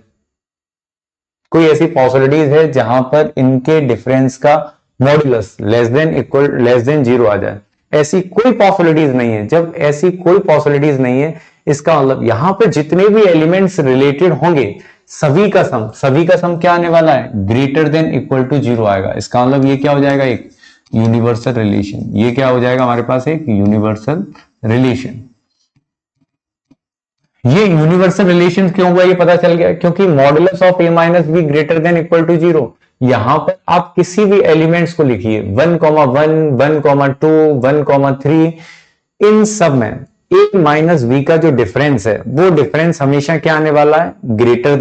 [SPEAKER 1] कोई ऐसी पॉसिबिलिटीज है जहां पर इनके डिफरेंस का मॉड्यूलस लेस देन जीरो आ जाए? ऐसी कोई पॉसिबिलिटीज नहीं है। जब ऐसी कोई पॉसिबिलिटीज नहीं है, इसका मतलब यहां पर जितने भी एलिमेंट्स रिलेटेड होंगे, सभी का सम क्या आने वाला है? Greater than equal to zero आएगा। इसका मतलब ये क्या हो जाएगा? एक यूनिवर्सल रिलेशन। ये क्या हो जाएगा हमारे पास? एक यूनिवर्सल रिलेशन। ये यूनिवर्सल रिलेशन क्यों हुआ ये पता चल गया, क्योंकि modulus of A minus B greater than equal to zero. यहां पर आप किसी भी एलिमेंट्स को लिखिए, 1, 1, 2, 1, 3, इन सब में ए माइनस बी का जो डिफरेंस है, वो डिफरेंस हमेशा क्या आने वाला है? ग्रेटर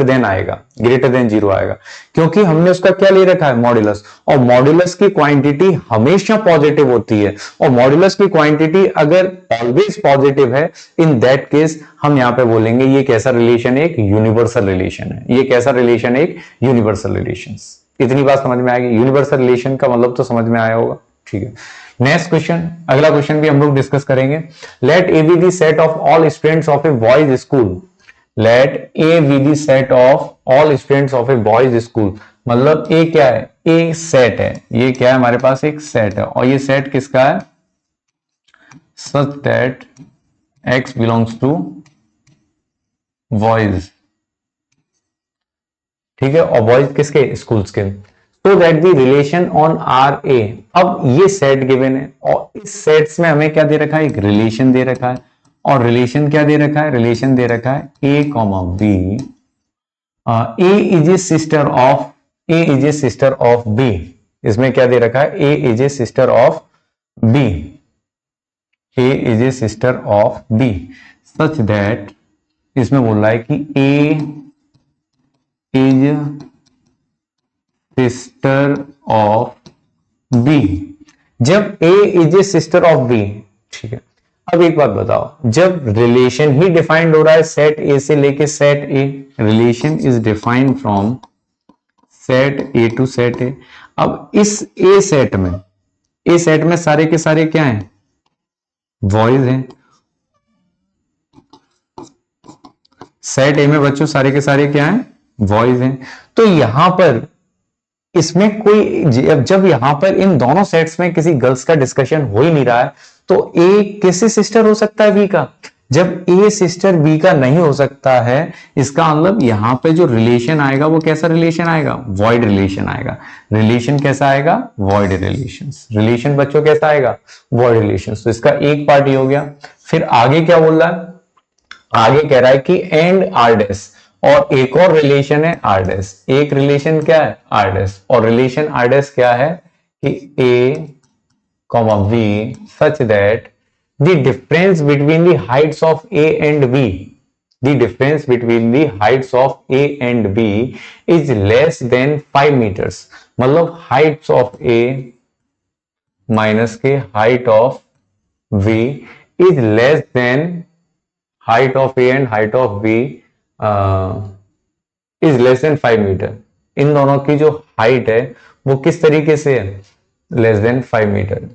[SPEAKER 1] देन आएगा, ग्रेटर देन जीरो आएगा, क्योंकि हमने उसका क्या ले रखा है? मॉड्यूलस। और मॉड्यूलस की क्वांटिटी हमेशा पॉजिटिव होती है, और मॉड्यूलस की क्वांटिटी अगर ऑलवेज पॉजिटिव है, इन दैट केस हम यहां पे बोलेंगे ये कैसा रिलेशन? एक यूनिवर्सल रिलेशन है। ये कैसा रिलेशन? एक यूनिवर्सल रिलेशन। इतनी बात समझ में आएगी? यूनिवर्सल रिलेशन का मतलब तो समझ में आया होगा, ठीक है। नेक्स्ट क्वेश्चन, अगला क्वेश्चन भी हम लोग डिस्कस करेंगे। Let A be the set of all students of a boys school. Let A be the set of all students of a boys school, मतलब ए क्या है? ए सेट है। ये क्या है हमारे पास? एक सेट है। और ये सेट किसका है? Such that X belongs to boys, ठीक है। और बॉयज किसके? स्कूल्स के। तो that the relation on R A, अब ये सेट गिवन है और इस सेट्स में हमें क्या दे रखा है? एक रिलेशन दे रखा है। और रिलेशन क्या दे रखा है? रिलेशन दे रखा है A comma B, A is a sister of B. इसमें क्या दे रखा है? A is a sister of B, A is a sister of B, such that, इसमें बोल रहा है कि A is sister of B, जब A is a sister of B, ठीक है। अब एक बात बताओ, जब रिलेशन ही डिफाइंड हो रहा है सेट ए से लेके set A, relation is defined from set A to set A. अब इस ए सेट में, ए सेट में सारे के सारे क्या हैं, बॉयज हैं। सेट ए में बच्चों सारे के सारे क्या हैं, बॉयज हैं। तो यहां पर इसमें कोई, जब यहां पर इन दोनों सेट्स में किसी गर्ल्स का डिस्कशन हो ही नहीं रहा है, तो ए किससे सिस्टर हो सकता है, बी का। जब ए सिस्टर बी का नहीं हो सकता है, इसका मतलब यहां पे जो रिलेशन आएगा वो कैसा रिलेशन आएगा, वॉइड रिलेशन आएगा। रिलेशन कैसा आएगा, वॉइड रिलेशन। रिलेशन बच्चों कैसा आएगा, वॉइड रिलेशन। तो इसका एक पार्ट ये हो गया। फिर आगे क्या बोल रहा है, आगे कह रहा है कि एंड आर डैश, और एक और रिलेशन है आर डैश। एक रिलेशन क्या है, आर डैश, और रिलेशन आर डैश क्या है कि A comma B such that the difference between the heights of A and B, the difference between the heights of A and B is less than 5 meters. मतलब heights of A minus के height of B is less than height of A and height of B is less than 5 meter. इन दोनों की जो height है वो किस तरीके से है, लेस देन 5 मीटर।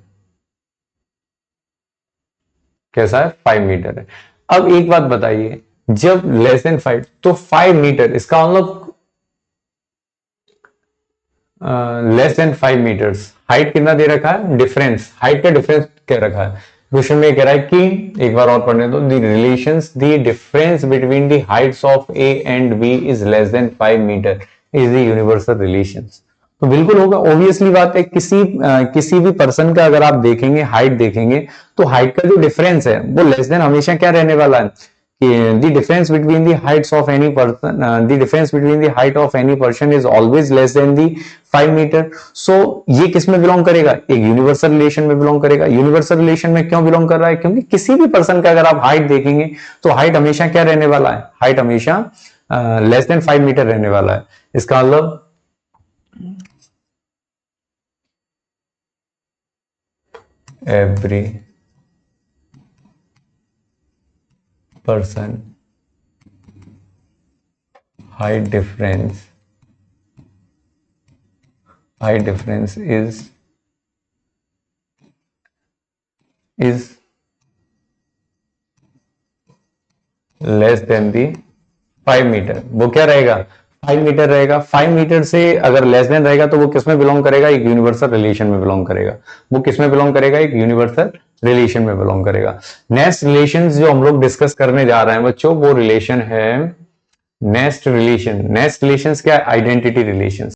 [SPEAKER 1] कैसा है, 5 मीटर है। अब एक बात बताइए, जब लेस देन 5, तो 5 मीटर, इसका मतलब लेस देन 5 मीटर्स, हाइट कितना दे रखा है, डिफरेंस, हाइट का डिफरेंस क्या रखा है। क्वेश्चन में कह रहा है कि एक बार और पढ़ने दो, the relations the difference between the heights of A and B is less than 5 metre is the universal relations. तो बिल्कुल होगा, ऑब्वियसली बात है। किसी भी पर्सन का अगर आप देखेंगे, हाइट देखेंगे, तो हाइट का जो डिफरेंस है वो लेस देन हमेशा क्या रहने वाला है, the difference between the heights of any person, the difference between the height of any person is always less than the 5 meter. So ये किस में बिलोंग करेगा, एक यूनिवर्सल रिलेशन में बिलोंग करेगा। यूनिवर्सल रिलेशन में क्यों बिलोंग कर रहा है, क्योंकि किसी भी पर्सन का अगर आप हाइट देखेंगे तो हाइट हमेशा क्या रहने वाला है, हाइट हमेशा लेस देन 5 मीटर रहने वाला है। इसका मतलब every person height difference is less than the 5 metre. वो क्या रहेगा, 5 मीटर रहेगा। 5 मीटर से अगर लेस देन रहेगा तो वो किस में बिलोंग करेगा, एक यूनिवर्सल रिलेशन में बिलोंग करेगा। वो किस में बिलोंग करेगा, एक यूनिवर्सल रिलेशन में बिलोंग करेगा। नेक्स्ट रिलेशन जो हम लोग डिस्कस करने जा रहे हैं बच्चों, वो रिलेशन है नेक्स्ट रिलेशन। नेक्स्ट रिलेशन क्या है, आइडेंटिटी रिलेशन।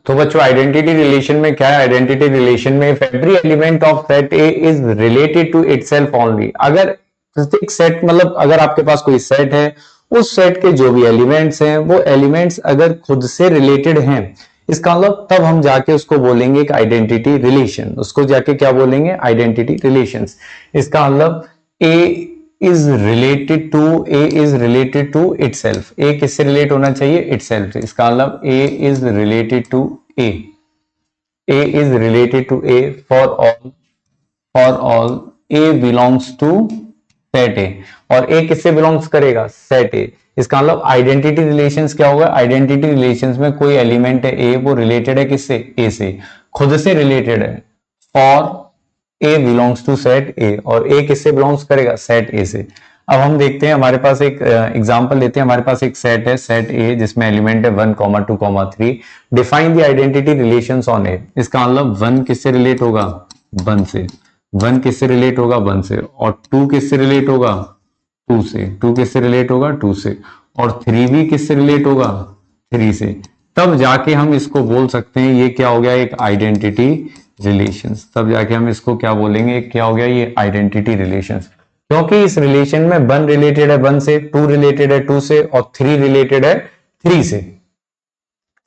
[SPEAKER 1] तो बच्चों आइडेंटिटी रिलेशन में क्या है, आइडेंटिटी रिलेशन में if every element of set A is related to itself only, अगर प्रत्येक सेट, मतलब अगर आपके पास कोई सेट है, उस सेट के जो भी एलिमेंट्स हैं वो एलिमेंट्स अगर खुद से रिलेटेड हैं, इसका मतलब तब हम जाके उसको बोलेंगे एक आइडेंटिटी रिलेशन। उसको जाके क्या बोलेंगे, आइडेंटिटी रिलेशंस। इसका मतलब A is related to itself. A किससे रिलेट होना चाहिए, इटसेल्फ से। इसका मतलब A is related to A, A is related to A for all A belongs to set A. और ए किससे बिलोंग्स करेगा, सेट ए। इसका मतलब आइडेंटिटी रिलेशंस क्या होगा, आइडेंटिटी रिलेशंस में कोई एलिमेंट है ए, वो रिलेटेड है किससे, ए से, खुद से रिलेटेड है। For A belongs to set A, और ए किससे बिलोंग्स करेगा, सेट ए से। अब हम देखते हैं, हमारे पास एक एग्जांपल लेते हैं। हमारे पास एक सेट है, सेट ए, जिसमें एलिमेंट है 1, 2, 3। Define the identity relations on A. इसका मतलब 1 किससे रिलेट होगा, 1 से। 1 किससे रिलेट होगा, 1 से। और 2 किससे रिलेट होगा, 2 से। 2 किससे रिलेट होगा, 2 से। और 3 भी किससे रिलेट होगा, 3 से। तब जाके हम इसको बोल सकते हैं ये क्या हो गया, एक आइडेंटिटी रिलेशंस। तब जाके हम इसको क्या बोलेंगे, क्या हो गया, ये आइडेंटिटी रिलेशंस। क्योंकि इस रिलेशन में 1 रिलेटेड है 1 से, 2 रिलेटेड है 2 से, और 3 रिलेटेड है 3 से।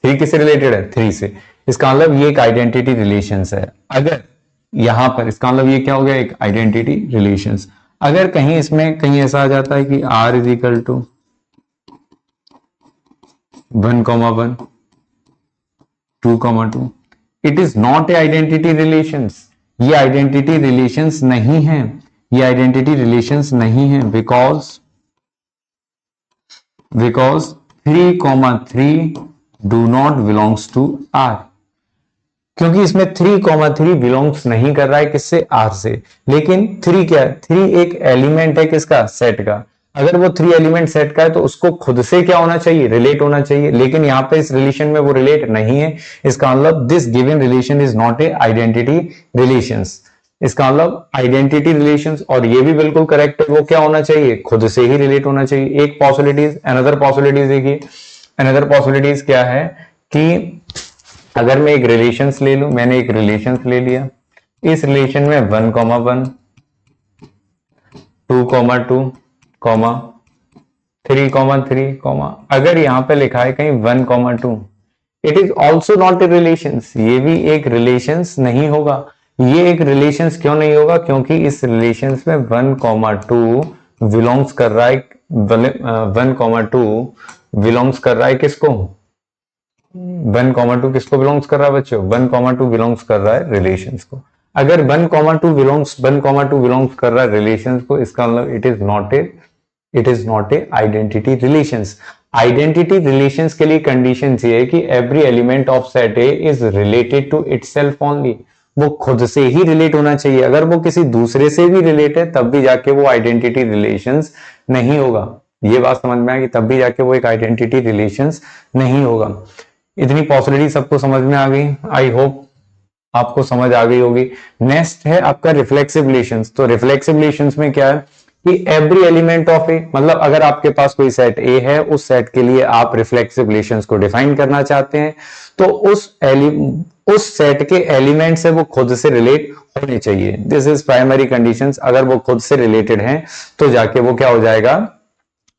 [SPEAKER 1] 3 किससे रिलेटेड है, 3 से। इसका मतलब ये एक आइडेंटिटी रिलेशंस है। अगर यहां पर, इसका मतलब ये क्या हो गया, एक आइडेंटिटी रिलेशंस। अगर कहीं इसमें कहीं ऐसा आ जाता है कि R is equal to 1, 2, 2. It is not a identity relations, ये आइडेंटिटी रिलेशंस नहीं है, ये आइडेंटिटी रिलेशंस नहीं है, because 3, 3 do not belongs to R, क्योंकि इसमें 3, 3 बिलोंग्स नहीं कर रहा है किससे, आर से। लेकिन 3 क्या है, 3 एक एलिमेंट है किसका, सेट का। अगर वो 3 एलिमेंट सेट का है तो उसको खुद से क्या होना चाहिए, रिलेट होना चाहिए। लेकिन यहाँ पे इस रिलेशन में वो रिलेट नहीं है। इसका मतलब this given relation is not a identity relations. इसका मतलब आइडेंटिटी रिलेशंस, और ये भी बिल्कुल करेक्ट है, वो क्या होना चाहिए, खुद से ही रिलेट होना चाहिए। एक पॉसिबिलिटीज, अनदर पॉसिबिलिटीज देखिए, अनदर पॉसिबिलिटीज क्या है कि अगर मैं एक रिलेशंस ले लूं, मैंने एक रिलेशंस ले लिया, इस रिलेशन में 1, 1, 2, 2, 3, 3, अगर यहां पे लिखा है कहीं 1, 2, it is also not a relations, ये भी एक रिलेशंस नहीं होगा। ये एक रिलेशंस क्यों नहीं होगा, क्योंकि इस रिलेशंस में 1, 2 बिलोंग्स कर रहा है, 1, 2 बिलोंग्स कर रहा है किसको, 1, 2 किसको बिलोंग्स कर रहा है बच्चों, 1, 2 बिलोंग्स कर रहा है रिलेशंस को। अगर 1, 2 बिलोंग्स कर रहा है रिलेशंस को, इसका मतलब it is not a identity relations. Identity relations के लिए कंडीशन ये है कि every element of set A is related to itself only, वो खुद से ही रिलेट होना चाहिए। अगर वो किसी दूसरे से भी रिलेट है तब भी जाके वो आइडेंटिटी रिलेशंस नहीं होगा। ये बात समझ में आएगी, तब भी जाके वो एक आइडेंटिटी रिलेशंस नहीं होगा। इतनी पॉसिबिलिटी सबको समझ में आ गई, आई होप आपको समझ आ गई होगी। नेक्स्ट है आपका रिफ्लेक्सिव रिलेशंस। तो रिफ्लेक्सिव रिलेशंस में क्या है कि एवरी एलिमेंट ऑफ ए, मतलब अगर आपके पास कोई सेट ए है, उस सेट के लिए आप रिफ्लेक्सिव रिलेशंस को डिफाइन करना चाहते हैं, तो उस सेट के एलिमेंट से वो खुद से रिलेट होने चाहिए। This is primary conditions. अगर वो खुद से रिलेटेड हैं तो जाके वो क्या हो जाएगा,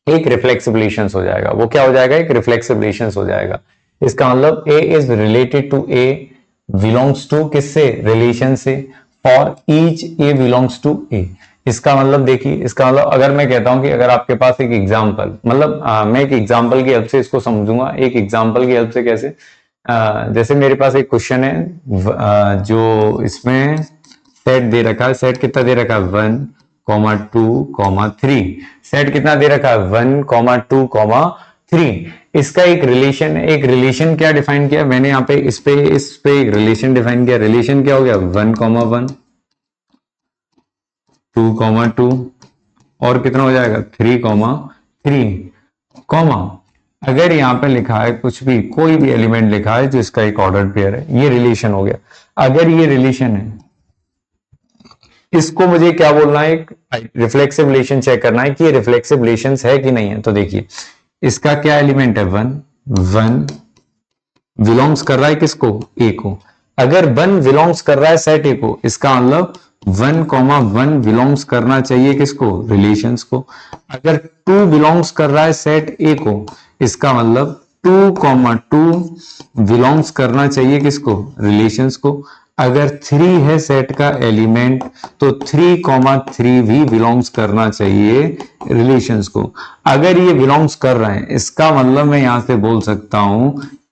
[SPEAKER 1] एक रिफ्लेक्सिव रिलेशंस हो जाएगा। वो क्या हो जाएगा, एक रिफ्लेक्सिव रिलेशंस हो जाएगा। इसका मतलब A is related to A belongs to किससे, रिलेशन से, for each A belongs to A. इसका मतलब देखिए, इसका मतलब अगर मैं कहता हूं कि अगर आपके पास एक एग्जांपल, मतलब मैं एक एग्जांपल की हेल्प से इसको समझूंगा। एक एग्जांपल की हेल्प से कैसे, जैसे मेरे पास एक क्वेश्चन है जो इसमें सेट दे रखा है। सेट कितना दे रखा है, 1, 2, 3। सेट कितना दे रखा है, 1, 2, 3। इसका एक रिलेशन, एक रिलेशन क्या डिफाइन किया मैंने यहाँ पे, इस पे एक रिलेशन डिफाइन किया। रिलेशन क्या हो गया, 1, 1, 2, 2, और कितना हो जाएगा, 3, 3, कॉमा। अगर यहाँ पे लिखा है कुछ भी, कोई भी एलिमेंट लिखा है जो इसका एक ऑर्डर पेयर है, ये रिलेशन हो गया। अगर ये रिलेशन है, इसको मुझे क्या बोलना है, एक रिफ्लेक्सिव रिलेशन चेक करना है कि ये रिफ्लेक्सिव रिलेशन है कि नहीं है। तो देखिए इसका क्या एलिमेंट है, 1, 1 बिलोंग्स कर रहा है किसको, ए को। अगर 1 बिलोंग्स कर रहा है सेट ए को, इसका मतलब 1, 1 बिलोंग्स करना चाहिए किसको, रिलेशंस को। अगर 2 बिलोंग्स कर रहा है सेट ए को, इसका मतलब 2, 2 बिलोंग्स करना चाहिए किसको, रिलेशंस को। अगर 3 है सेट का एलिमेंट, तो 3, 3 भी बिलोंग्स करना चाहिए रिलेशंस को। अगर ये बिलोंग्स कर रहे हैं, इसका मतलब मैं यहां से बोल सकता हूं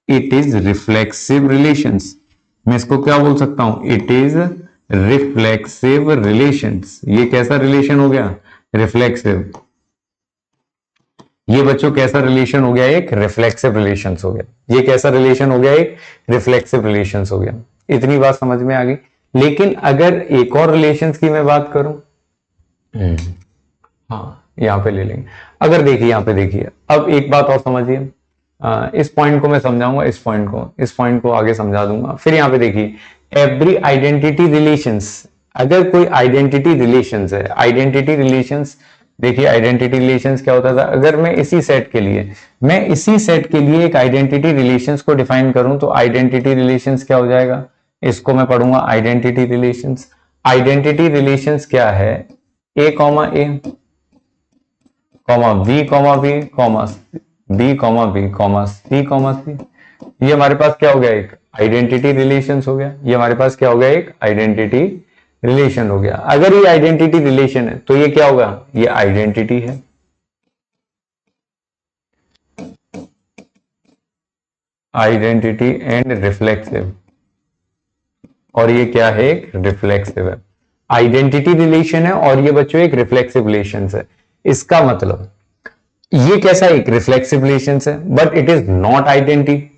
[SPEAKER 1] इट इज रिफ्लेक्सिव रिलेशंस। मैं इसको क्या बोल सकता हूं, इट इज रिफ्लेक्सिव रिलेशंस। ये कैसा रिलेशन हो गया, रिफ्लेक्सिव। ये बच्चों कैसा रिलेशन हो गया, एक रिफ्लेक्सिव रिलेशन हो गया। ये कैसा रिलेशन हो गया, एक रिफ्लेक्सिव रिलेशन हो गया। इतनी बात समझ में आ गई। लेकिन अगर एक और रिलेशंस की मैं बात करूं, हाँ यहां पे ले लेंगे। अगर देखिए यहां पे देखिए, अब एक बात और समझिए, इस पॉइंट को मैं समझाऊंगा, इस पॉइंट को आगे समझा दूंगा। फिर यहां पे देखिए एवरी आइडेंटिटी रिलेशंस, अगर कोई आइडेंटिटी रिलेशंस है, आइडेंटिटी रिलेशंस देखिए, आइडेंटिटी रिलेशंस क्या होता था, अगर मैं इसी सेट के लिए एक आइडेंटिटी रिलेशंस को डिफाइन करूं, तो आइडेंटिटी रिलेशंस क्या हो जाएगा, इसको मैं पढ़ूंगा आइडेंटिटी रिलेशंस। आइडेंटिटी रिलेशंस क्या है, A comma A comma B comma B comma B comma B comma C comma C. ये हमारे पास क्या हो गया, एक आइडेंटिटी रिलेशंस हो गया। ये हमारे पास क्या हो गया, एक आइडेंटिटी रिलेशन हो गया। अगर ये आइडेंटिटी रिलेशन है तो ये क्या होगा, ये आइडेंटिटी है। आइडेंटिटी एंड रिफ्लेक्सिव, और ये क्या है, एक रिफ्लेक्सिव है। आइडेंटिटी रिलेशन है और ये बच्चों एक रिफ्लेक्सिव रिलेशन है। इसका मतलब ये कैसा एक रिफ्लेक्सिव रिलेशन है, but it is not identity,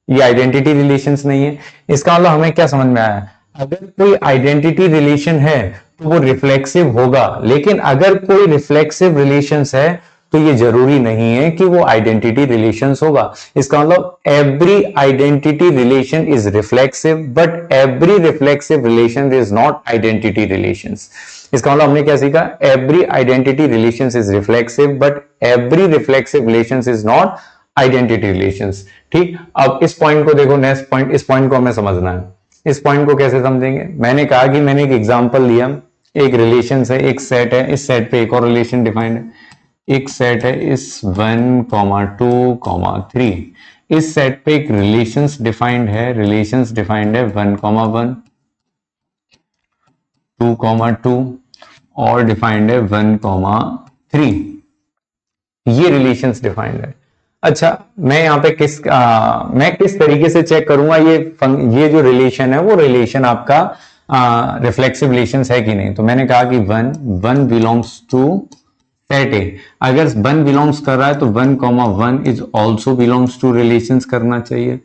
[SPEAKER 1] ये आइडेंटिटी रिलेशंस नहीं है। इसका मतलब हमें क्या समझ में आया, अगर कोई आइडेंटिटी रिलेशन है तो वो रिफ्लेक्सिव होगा, लेकिन अगर कोई रिफ्लेक्सिव रिलेशंस है तो ये जरूरी नहीं है कि वो आइडेंटिटी रिलेशंस होगा। इसका मतलब every identity relation is reflexive but every reflexive relation is not identity relations. इसका मतलब हमने क्या सीखा, every identity relations is reflexive but every reflexive relations is not identity relations. ठीक, अब इस पॉइंट को देखो, नेक्स्ट पॉइंट, इस पॉइंट को हमें समझना है। इस पॉइंट को कैसे समझेंगे, मैंने कहा कि मैंने एक एग्जांपल लिया, एक रिलेशन है, एक सेट है, इस सेट पे एक और रिलेशन डिफाइंड है। एक सेट है इस 1,2,3, इस सेट पे एक रिलेशंस डिफाइंड है, रिलेशंस डिफाइंड है 1,1, 2,2 और डिफाइंड है 1,3। ये रिलेशंस डिफाइंड है। अच्छा, मैं यहाँ पे मैं किस तरीके से चेक करूंगा ये जो रिलेशन है वो रिलेशन आपका रिफ्लेक्सिव रिलेशन है कि नहीं। तो मैंने कहा कि one belongs to set A, अगर वन बिलोंग्स कर रहा है तो 1,1 is also belongs to relations करना चाहिए।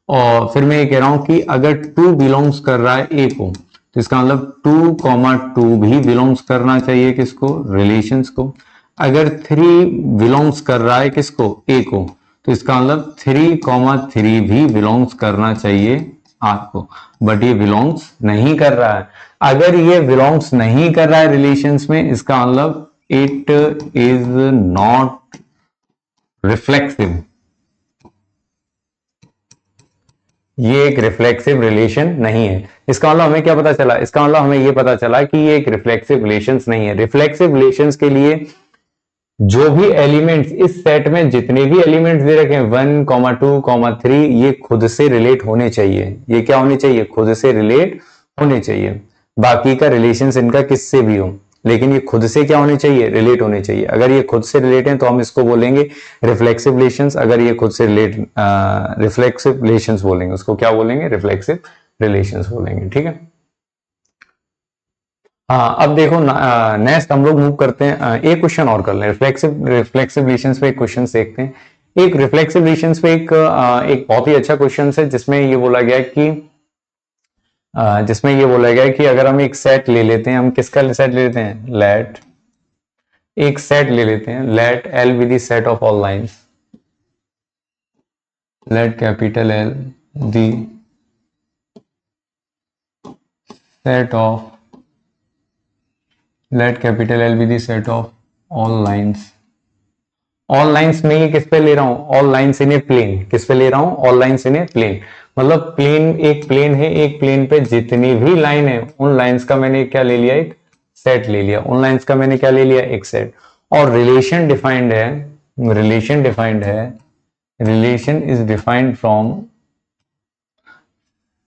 [SPEAKER 1] और फिर मैं ये कह रहा हूं कि अगर 2 बिलोंग्स कर रहा है ए को, तो इसका मतलब 2,2 भी बिलोंग्स करना चाहिए किसको, रिलेशंस को। अगर 3 बिलोंग्स कर रहा है किसको, ए को, तो इसका मतलब 3,3 भी बिलोंग्स करना चाहिए आपको, बट ये बिलोंग्स नहीं कर रहा है। अगर ये बिलोंग्स नहीं कर रहा है रिलेशंस में, इसका मतलब इट इज नॉट रिफ्लेक्सिव, ये एक रिफ्लेक्सिव रिलेशन नहीं है। इसका मतलब हमें क्या पता चला, इसका मतलब हमें ये पता चला कि ये एक रिफ्लेक्सिव रिलेशंस नहीं है। रिफ्लेक्सिव रिलेशंस के लिए जो भी एलिमेंट्स इस सेट में, जितने भी एलिमेंट्स दे रखे हैं 1,2,3, ये खुद से रिलेट होने चाहिए। ये क्या होने चाहिए, खुद से रिलेट होने चाहिए। बाकी का रिलेशंस इनका किससे भी हो, लेकिन ये खुद से क्या होने चाहिए, रिलेट होने चाहिए। अगर ये खुद से रिलेट है तो हम इसको बोलेंगे रिफ्लेक्सिव रिलेशंस। अगर ये खुद से रिलेट रिफ्लेक्सिव रिलेशंस बोलेंगे, उसको क्या बोलेंगे, रिफ्लेक्सिव रिलेशंस बोलेंगे। ठीक है, हाँ अब देखो नेक्स्ट हम लोग मूव करते हैं, एक क्वेश्चन और कर लें, रिफ्लेक्सिव रिलेशंस पे एक क्वेश्चन देखते हैं। एक रिफ्लेक्सिव रिलेशंस पे एक बहुत ही अच्छा क्वेश्चन है जिसमें ये बोला गया है कि अगर हम एक सेट ले लेते हैं, हम किसका सेट ले लेते हैं, लेट, एक सेट ले लेते हैं, let L be the set of all lines, let capital L the set of, let capital L be the set of all lines. All lines में ये किस पे ले रहा हूं, all lines in a plane, किस पे ले रहा हूं, all lines in a plane. मतलब प्लेन, एक प्लेन है, एक प्लेन पे जितनी भी लाइन है उन लाइंस का मैंने क्या ले लिया, एक सेट ले लिया, उन लाइंस का मैंने क्या ले लिया, एक सेट। और रिलेशन डिफाइंड है, रिलेशन डिफाइंड है, relation is defined from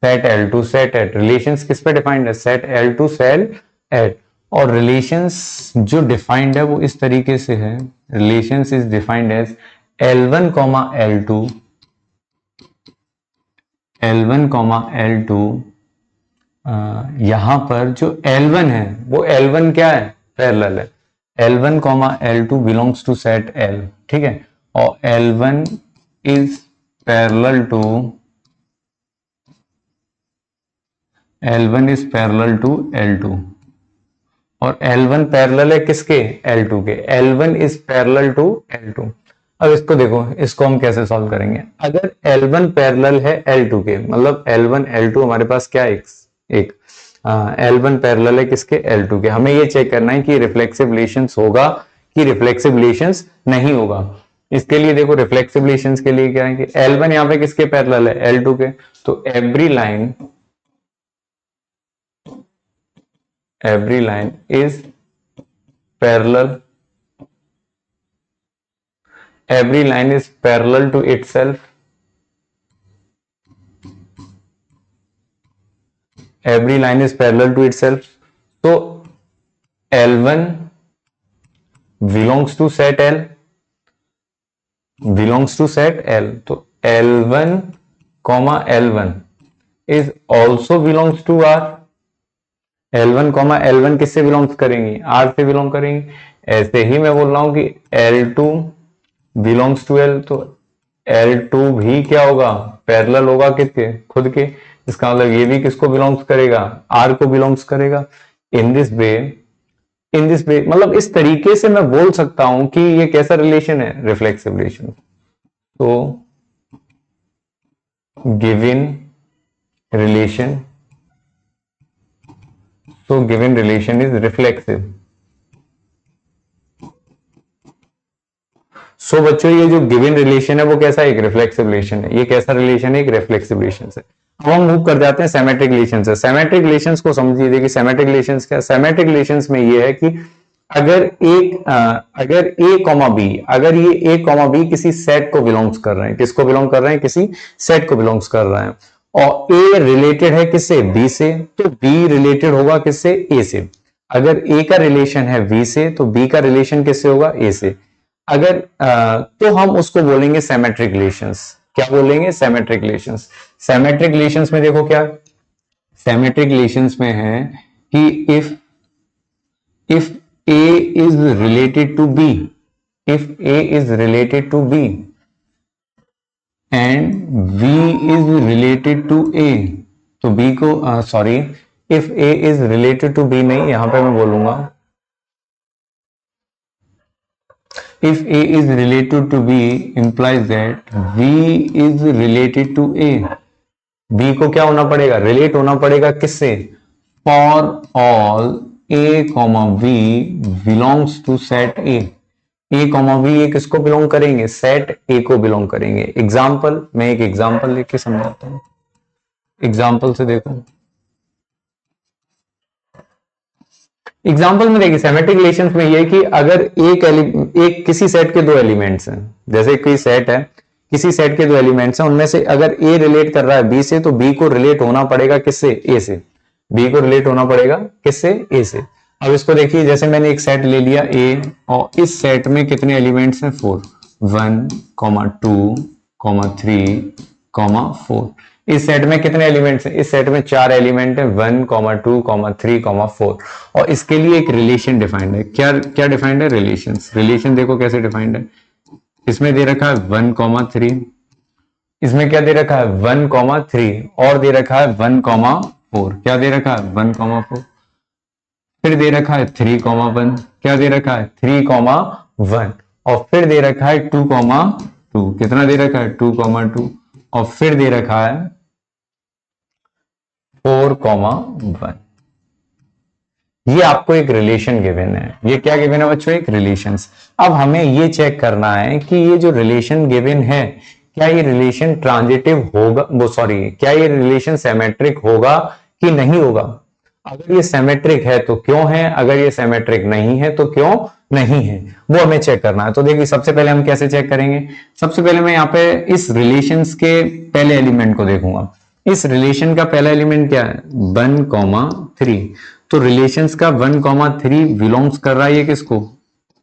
[SPEAKER 1] set L to set L. Relations किस पे डिफाइंड है, set L to set L. और रिलेशंस जो डिफाइंड है वो इस तरीके से है, relations is defined as L1, L2, L1, L2। यहां पर जो L1 है वो L1 क्या है, पैरेलल है। L1, L2 belongs to set L, ठीक है, और L1 is parallel to, L1 is parallel to L2, और L1 पैरेलल है किसके, L2 के, L1 is parallel to L2। अब इसको देखो, इसको हम कैसे सॉल्व करेंगे। अगर L1 पैरेलल है L2 के, मतलब L1 L2 हमारे पास क्या है, एक L1 पैरेलल है किसके, L2 के। हमें ये चेक करना है कि रिफ्लेक्सिव रिलेशंस होगा कि रिफ्लेक्सिव रिलेशंस नहीं होगा। इसके लिए देखो, रिफ्लेक्सिव रिलेशंस के लिए क्या है कि L1 यहाँ पे किसके पैरेलल है, L2 के, तो every line is parallel, every line is parallel to itself, every line is parallel to itself, so L1 belongs to set L, belongs to set L, तो L1 comma L1 is also belongs to R। L1 comma L1 किससे belongs करेंगी? R से belong करेंगी। ऐसे ही मैं बोल रहा हूं कि L2 बिलोंग्स टू L, तो L2 भी क्या होगा? पैरेलल होगा किसके? खुद के। इसका मतलब ये भी किसको बिलोंग्स करेगा? R को बिलोंग्स करेगा। इन दिस वे मतलब इस तरीके से मैं बोल सकता हूं कि ये कैसा रिलेशन है? Reflexive relation. तो गिवन रिलेशन इज रिफ्लेक्सिव। सो बच्चों ये जो गिवन रिलेशन है वो कैसा? एक रिफ्लेक्सिव रिलेशन है। ये कैसा रिलेशन है? एक रिफ्लेक्सिव रिलेशन है। अब हम मूव कर जाते हैं सेमेट्रिक रिलेशन से। सेमेट्रिक रिलेशंस को समझिए। देखिए सेमेट्रिक रिलेशंस क्या? सेमेट्रिक रिलेशंस में ये है कि अगर ए कॉमा बी, अगर ये ए कॉमा बी किसी सेट को बिलोंग्स कर रहे हैं, किसको बिलोंग कर रहे हैं? किसी सेट को बिलोंग्स कर रहे हैं, और ए रिलेटेड है किससे? बी से, तो बी रिलेटेड होगा किससे? ए से। अगर ए का रिलेशन है बी से, तो बी का रिलेशन किससे होगा? ए से। अगर तो हम उसको बोलेंगे सेमेट्रिक रिलेशंस। क्या बोलेंगे? Symmetric relations. सेमेट्रिक रिलेशंस में देखो क्या, सेमेट्रिक रिलेशंस में है कि if A is related to B, if A is related to B and B is related to A, तो B को sorry, if A is related to B नहीं, यहां पे मैं बोलूंगा if A is related to B implies that B is related to A। B को क्या होना पड़ेगा? रिलेट होना पड़ेगा किससे? For all A comma B belongs to set A। A comma B ये किसको बिलोंग करेंगे? सेट A को बिलोंग करेंगे। एग्जाम्पल, मैं एक एग्जाम्पल लिख के समझाता हूं। एग्जाम्पल से देखो, एग्जाम्पल में देखिए सेमेट्रिक रिलेशंस में ये कि अगर एक किसी सेट के दो एलिमेंट्स हैं, जैसे कोई सेट है, किसी सेट के दो एलिमेंट्स हैं, उनमें से अगर A रिलेट कर रहा है B से, तो B को रिलेट होना पड़ेगा किससे? A से। B को रिलेट होना पड़ेगा किससे? A से। अब इसको देखिए, जैसे मैंने एक सेट ले लिया A, और इस सेट में कितने एलिमेंट्स हैं? 4, 1, 2, 3, 4। इस सेट में कितने एलिमेंट्स हैं? इस सेट में 4 एलिमेंट है, 1, 2, 3, 4। और इसके लिए एक रिलेशन डिफाइंड है। क्या क्या डिफाइंड है? रिलेशन देखो कैसे डिफाइंड है। इसमें दे रखा है 1, 3। इसमें क्या दे रखा है? 1, 3, और दे रखा है 1, 4। क्या दे रखा है? 1, 4। फिर दे रखा है 3, 1। क्या दे रखा है? 3, 1। और फिर दे रखा है 2, 2। कितना दे रखा है? 2, 2। और फिर दे रखा है 4, 1। ये आपको एक रिलेशन गिवन है। ये क्या गिवन है बच्चों? एक रिलेशंस। अब हमें ये चेक करना है कि ये जो रिलेशन गिवन है, क्या ये रिलेशन ट्रांजिटिव होगा, वो सॉरी, क्या ये रिलेशन सिमेट्रिक होगा कि नहीं होगा? अगर ये सिमेट्रिक है तो क्यों है, अगर ये सिमेट्रिक नहीं है तो क्यों नहीं है, वो हमें चेक करना है। तो देखिए सबसे पहले हम कैसे चेक करेंगे? सबसे पहले मैं यहाँ पे इस रिलेशंस के पहले एलिमेंट को देखूंगा। इस रिलेशन का पहला एलिमेंट क्या है? 1, 3। तो रिलेशंस का 1, 3 बिलोंग्स कर रहा है ये किसको?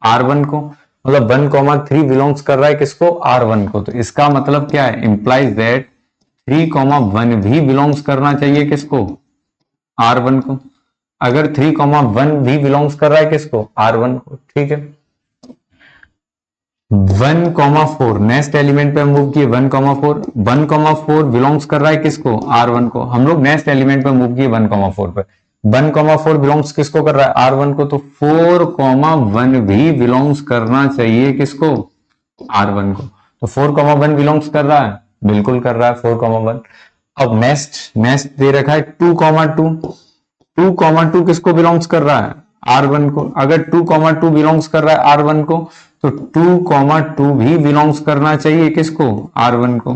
[SPEAKER 1] R1 को। मतलब 1, 3 बिलोंग्स कर रहा है किसको? R1 को। तो इसका मतलब क्या है? इंप्लाइज दैट 3, 1 भी बिलोंग्स करना चाहिए किसको? R1 को। अगर 3, 1 भी बिलोंग्स कर रहा है किसको? R1 को। ठीक है। 1, 4 नेक्स्ट एलिमेंट पे मूव किए। 1, 4 1, 4 बिलोंग्स कर रहा है किसको? R1 को। हम लोग नेक्स्ट एलिमेंट पे मूव किए 1, 4 पे। 1, 4 बिलोंग्स किसको कर रहा है? R1 को। तो 4, 1 भी बिलोंग्स करना चाहिए किसको? R1 को। तो 4, 1 बिलोंग्स कर रहा है? बिल्कुल कर रहा है 4, 1। अब नेक्स्ट दे रखा है 2, 2। 2, 2 किसको बिलोंग्स कर रहा है? R1 को। अगर 2, 2 बिलोंग्स कर रहा है R1 को, तो 2, 2 भी बिलोंग्स करना चाहिए किसको? R1 को।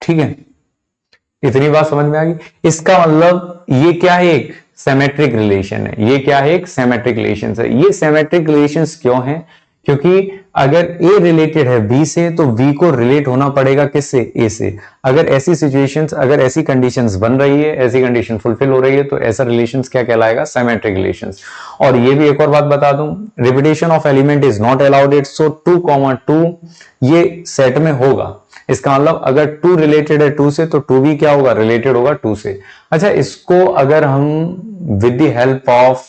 [SPEAKER 1] ठीक है, इतनी बात समझ में आ गई। इसका मतलब ये क्या है? एक सिमेट्रिक रिलेशन है। ये क्या है? एक सिमेट्रिक रिलेशन है। ये सिमेट्रिक रिलेशंस क्यों है? क्योंकि अगर A रिलेटेड है B से, तो B को रिलेट होना पड़ेगा किससे? A से। अगर ऐसी सिचुएशंस, अगर ऐसी कंडीशंस बन रही है, ऐसी कंडीशन फुलफिल हो रही है, तो ऐसा रिलेशंस क्या कहलाएगा? Symmetric relations. और ये भी एक और बात बता दूं, repetition of element is not allowed it. So 2, 2 ये सेट में होगा। इसका मतलब अगर टू रिलेटेड है टू से तो टू भी क्या होगा, रिलेटेड होगा टू से। अच्छा, इसको अगर हम with the help of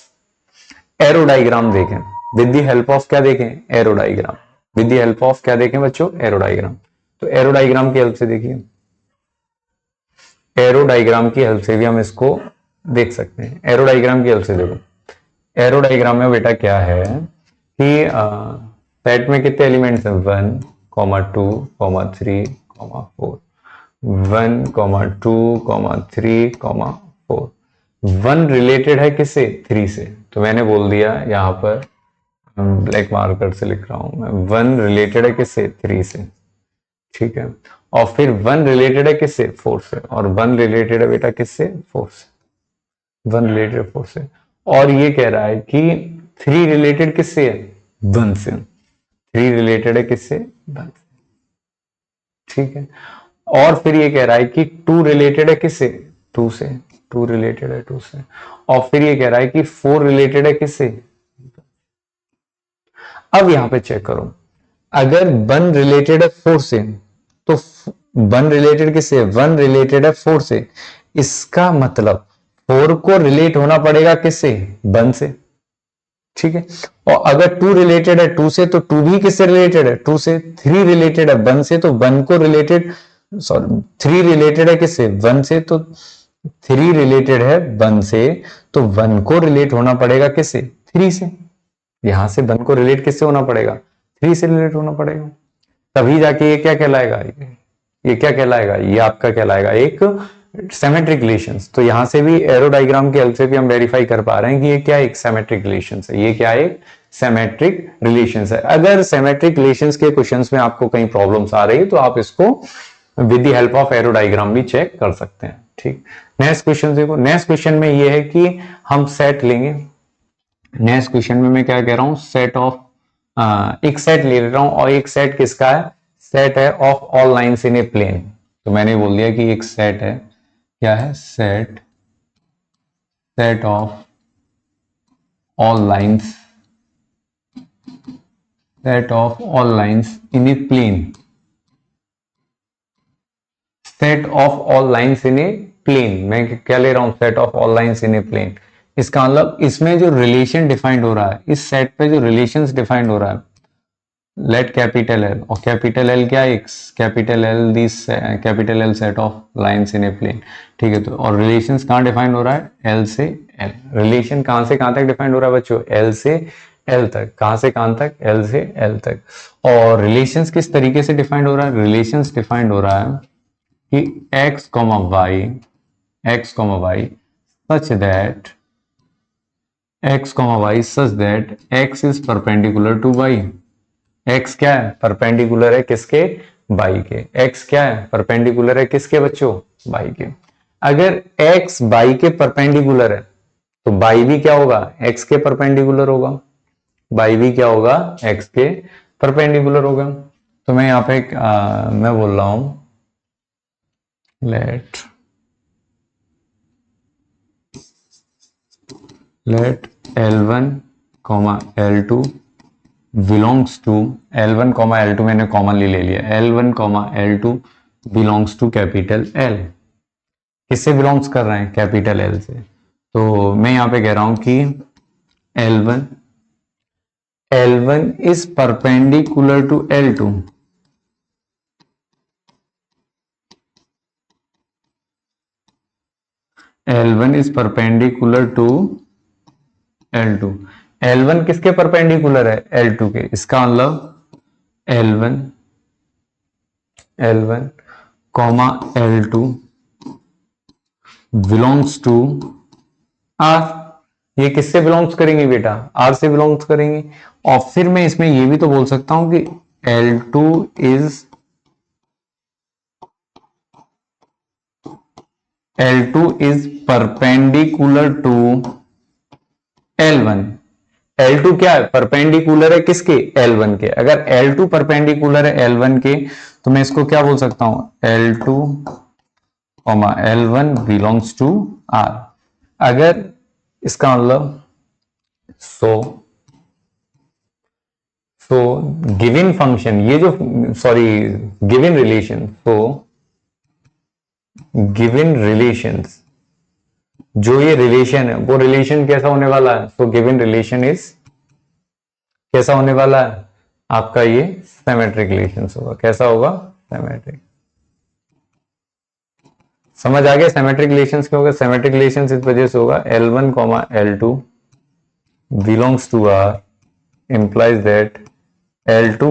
[SPEAKER 1] arrow diagram देखें, विद द हेल्प ऑफ क्या देखें, arrow diagram, with the help of क्या देखें बच्चों, एरो डायग्राम। तो एरो डायग्राम की हेल्प से देखिए, एरो डायग्राम की हेल्प से भी हम इसको देख सकते हैं। एरो डायग्राम की हेल्प से देखो, एरो डायग्राम में बेटा क्या है कि सेट में कितने एलिमेंट्स हैं, 1, 2, 3, 4, 1, 2, 3, 4। 1 रिलेटेड है किससे, 3 से, तो मैंने बोल दिया यहां पर ब्लैक मार्कर से लिख रहा हूं मैं, 1 रिलेटेड है किससे, 3 से, ठीक है। और फिर 1 रिलेटेड है किससे, 4 से, और 1 रिलेटेड है बेटा किससे, 4 से, 1 रिलेटेड 4 से। और ये कह रहा है कि 3 रिलेटेड किससे है, 1 से, 3 रिलेटेड है किससे, 1 से, ठीक है। और फिर ये कह रहा है कि 2 रिलेटेड है किससे, 2 से, 2 रिलेटेड है 2 से। और फिर ये कह रहा है कि 4 रिलेटेड है किससे। अब यहां पे चेक करो, अगर 1 रिलेटेड है 4 से, तो 1 रिलेटेड किससे, 1 रिलेटेड है 4 से, इसका मतलब 4 को रिलेट होना पड़ेगा किससे, 1 से, ठीक है। और अगर 2 रिलेटेड है 2 से, तो 2 भी किससे रिलेटेड है, 2 से। 3 रिलेटेड है 1 से, तो 1 को रिलेटेड, सॉरी 3 रिलेटेड है किससे, 1 से, तो 3 रिलेटेड है 1 से, तो 1 को रिलेट होना पड़ेगा किससे, 3 से। यहां से 1 को रिलेट किससे होना पड़ेगा, 3 से रिलेट होना पड़ेगा, तभी जाके ये क्या कहलाएगा, ये क्या कहलाएगा, ये आपका कहलाएगा एक सिमेट्रिक रिलेशंस। तो यहां से भी एरो डायग्राम की हेल्प से भी हम वेरीफाई कर पा रहे हैं कि ये क्या एक सिमेट्रिक रिलेशंस है, ये क्या एक सिमेट्रिक रिलेशंस है। अगर सिमेट्रिक रिलेशंस के क्वेश्चंस में आपको कहीं प्रॉब्लम्स आ रही है तो आप इसको with the help of arrow diagram भी चेक कर सकते हैं, ठीक। नेक्स्ट क्वेश्चन देखो, नेक्स्ट क्वेश्चन में ये है कि हम सेट लेंगे, नेक्स्ट क्वेश्चन में मैं क्या कह रहा हूं, सेट ऑफ, एक सेट ले रहा हूं, और एक सेट किसका है, सेट है of all lines in a plane. तो मैंने बोल दिया कि एक सेट है, क्या है, set, set of all lines, set of all lines in a plane, set of all lines in a plane. मैं क्या ले रहा हूं, set of all lines in a plane. इसका मतलब इसमें जो रिलेशन डिफाइंड हो रहा है, इस सेट पे जो रिलेशंस डिफाइंड हो रहा है, लेट कैपिटल एल, और कैपिटल एल क्या है, capital L this, capital L set of lines in a plane, ठीक है। तो और रिलेशंस कहां डिफाइंड हो रहा है, एल से एल। रिलेशन कहां से कहां तक डिफाइंड हो रहा है बच्चों, एल से एल तक। कहां से कहां तक, एल से एल तक। और रिलेशंस किस तरीके से डिफाइंड हो रहा है, रिलेशंस डिफाइंड हो रहा है कि x, y, x, y such that x, y such that x is perpendicular to y। x क्या है, परपेंडिकुलर है किसके, y के। x क्या है, परपेंडिकुलर है किसके बच्चों, y के। अगर x y के परपेंडिकुलर है तो y भी क्या होगा, x के परपेंडिकुलर होगा, y भी क्या होगा, x के परपेंडिकुलर होगा। तो मैं यहां पे मैं बोल रहा हूं, let L1, L2 belongs to, L1, L2 मैंने कॉमनली ले लिया, L1, L2 belongs to capital L। किससे बिलोंग्स कर रहे हैं, कैपिटल L से। तो मैं यहां पे कह रहा हूं कि L1, L1 is perpendicular to L2, L1 is perpendicular to L2। L1 किसके परपेंडिकुलर है, L2 के। इसका मतलब L1, L1, L2 belongs to R। ये किससे बिलोंग्स करेंगे बेटा, R से बिलोंग्स करेंगे। और फिर मैं इसमें ये भी तो बोल सकता हूं कि L2 is, L2 is perpendicular to L1। L2 क्या है, परपेंडिकुलर है किसके, L1 के। अगर L2 परपेंडिकुलर है L1 के, तो मैं इसको क्या बोल सकता हूं, L2, L1 belongs to R। अगर इसका मतलब, सो सो गिवन फंक्शन, ये जो सॉरी गिवन रिलेशन, तो गिवन रिलेशंस, जो ये रिलेशन है वो रिलेशन कैसा होने वाला है? सो गिवन रिलेशन इज कैसा होने वाला है आपका? ये सिमेट्रिक रिलेशन होगा। कैसा होगा? सिमेट्रिक। समझ आ गया सिमेट्रिक रिलेशंस क्या होगा? सिमेट्रिक रिलेशंस इस वजह से होगा L1, L2 belongs to R implies that L2,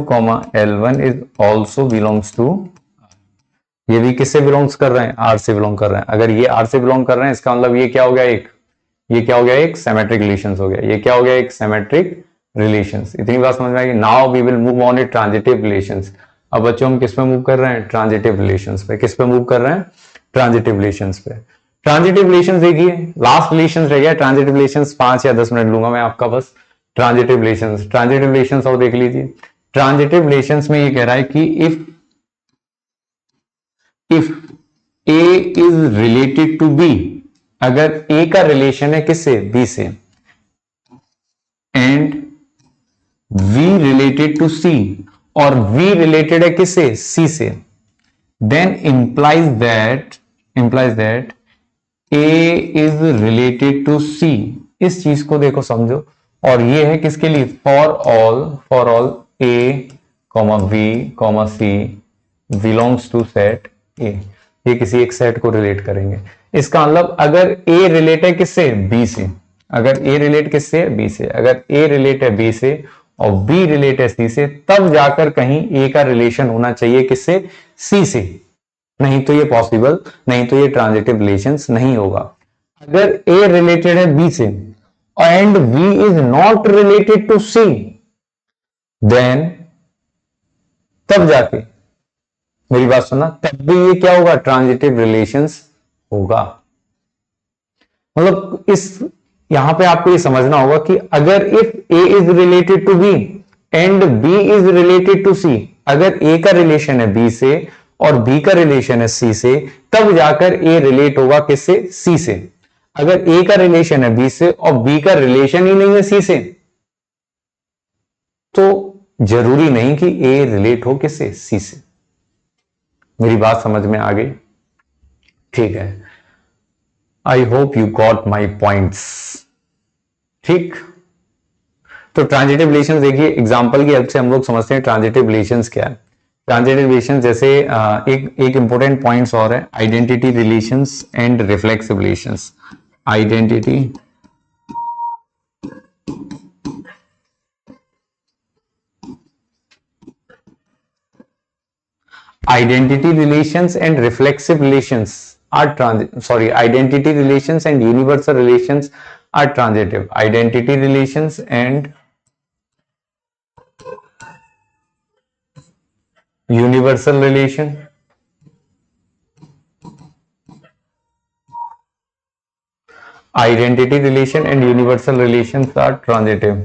[SPEAKER 1] L1 is also belongs to, ये भी किससे बिलोंग्स कर रहे हैं? R से बिलोंग कर रहे हैं। अगर ये R से बिलोंग कर रहे हैं, इसका मतलब ये क्या हो गया? ये क्या हो गया? एक सिमेट्रिक रिलेशंस हो गया। ये क्या हो गया? एक सिमेट्रिक रिलेशंस। इतनी बात समझ में आएगी। Now we will move on a transitive relations. अब बच्चों हम किस पे मूव कर रहे हैं? ट्रांजिटिव रिलेशंस पे। किस पे मूव कर रहे हैं? ट्रांजिटिव रिलेशंस पे। ट्रांजिटिव रिलेशंस देखिए, लास्ट रिलेशंस रह गया ट्रांजिटिव रिलेशंस। 5 या 10 मिनट लूंगा मैं आपका बस। ट्रांजिटिव रिलेशंस, ट्रांजिटिव रिलेशंस और देख लीजिए। ट्रांजिटिव रिलेशंस में ये कह रहा है कि if A is related to B, अगर A का रिलेशन है किससे? B से, and V related to C, और V रिलेटेड है किससे? C से, then implies that A is related to C। इस चीज को देखो, समझो। और ये है किसके लिए? For all A, B, C belongs to set A। ये किसी एक सेट को रिलेट करेंगे। इसका मतलब अगर A रिलेट है किससे? B से। अगर A रिलेट किससे है? B से। अगर A रिलेट है B से और B रिलेट है C से, तब जाकर कहीं A का रिलेशन होना चाहिए किससे? C से। नहीं तो ये पॉसिबल, नहीं तो ये ट्रांजिटिव रिलेशंस नहीं होगा। अगर A रिलेटेड है B से and B is not related to C, then तब जाके, मेरी बात सुनना, तब भी ये क्या होगा? ट्रांजिटिव रिलेशंस होगा। मतलब इस यहां पे आपको ये समझना होगा कि अगर if A is related to B and B is related to C, अगर A का रिलेशन है B से और B का रिलेशन है C से, तब जाकर A रिलेट होगा किससे? C से। अगर A का रिलेशन है B से और B का रिलेशन ही नहीं है C से, तो जरूरी नहीं कि A रिलेट हो किससे? C से। मेरी बात समझ में आ गई? ठीक है, I hope you got my points. ठीक, तो ट्रांजिटिव रिलेशंस देखिए, एग्जांपल की हेल्प से हम लोग समझते हैं ट्रांजिटिव रिलेशंस क्या है। ट्रांजिटिव रिलेशंस जैसे एक इंपॉर्टेंट पॉइंट्स और है, identity relations and reflexive relations. Identity relations and reflexive relations are identity relations and universal relations are transitive. Identity relations and universal relation identity relation and universal relations are transitive.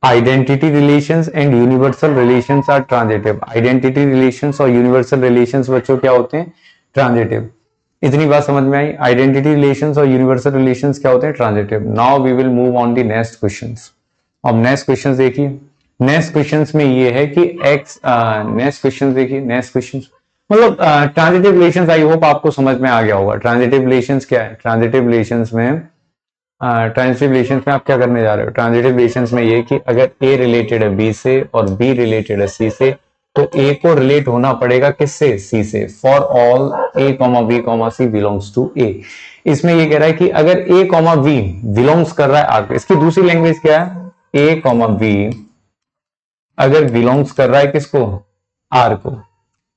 [SPEAKER 1] Identity relations and universal relations are transitive. Identity relations और universal relations बच्चों क्या होते हैं? Transitive. इतनी बात समझ में आई? आइडेंटिटी रिलेशंस और यूनिवर्सल रिलेशंस क्या होते हैं? Transitive. Now we will move on the next questions. अब नेक्स्ट क्वेश्चंस देखिए। नेक्स्ट क्वेश्चंस में ये है कि एक्स, नेक्स्ट क्वेश्चंस देखिए, नेक्स्ट क्वेश्चंस मतलब ट्रांजिटिव रिलेशंस, आई होप आपको समझ में आ गया होगा। ट्रांजिटिव रिलेशंस क्या है? ट्रांजिटिव रिलेशंस में ट्रांजिटिव रिलेशंस में आप क्या करने जा रहे हो? ट्रांजिटिव रिलेशंस में ये कि अगर A रिलेटेड है B से और B रिलेटेड है C से, तो A को रिलेट होना पड़ेगा किससे? C से। For all A, B, C belongs to A। इसमें ये कह रहा है कि अगर A, B बिलोंग्स कर रहा है R को, इसकी दूसरी लैंग्वेज क्या है? A, B अगर बिलोंग्स कर रहा है किसको? R को।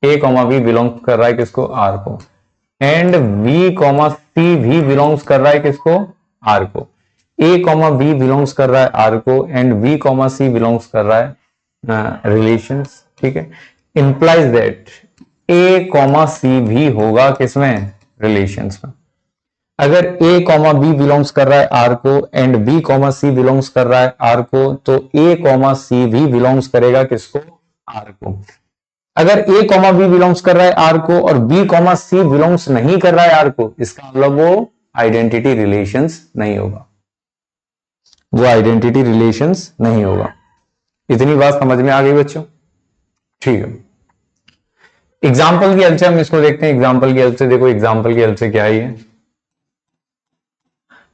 [SPEAKER 1] A, B बिलोंग्स कर रहा है किसको? R को। एंड B, C भी बिलोंग्स कर रहा है किसको? R को। A, B बिलोंग्स कर रहा है R को एंड B, C बिलोंग्स कर रहा है रिलेशंस। ठीक है, इंप्लाइज दैट A, C भी होगा किसमें? रिलेशंस में। अगर A, B बिलोंग्स कर रहा है R को एंड B, C बिलोंग्स कर रहा है R को, तो A, C भी बिलोंग्स करेगा किसको? R को। अगर A, B बिलोंग्स कर रहा है R को और B, C बिलोंग्स नहीं कर रहा है R को, इसका मतलब वो आइडेंटिटी रिलेशंस नहीं होगा। वो आइडेंटिटी रिलेशंस नहीं होगा। इतनी बात समझ में आ गई बच्चों? ठीक है। एग्जाम्पल की हेल्प से हम इसको देखते हैं। एग्जाम्पल की हेल्प से देखो, एग्जाम्पल की हेल्प से क्या है ये?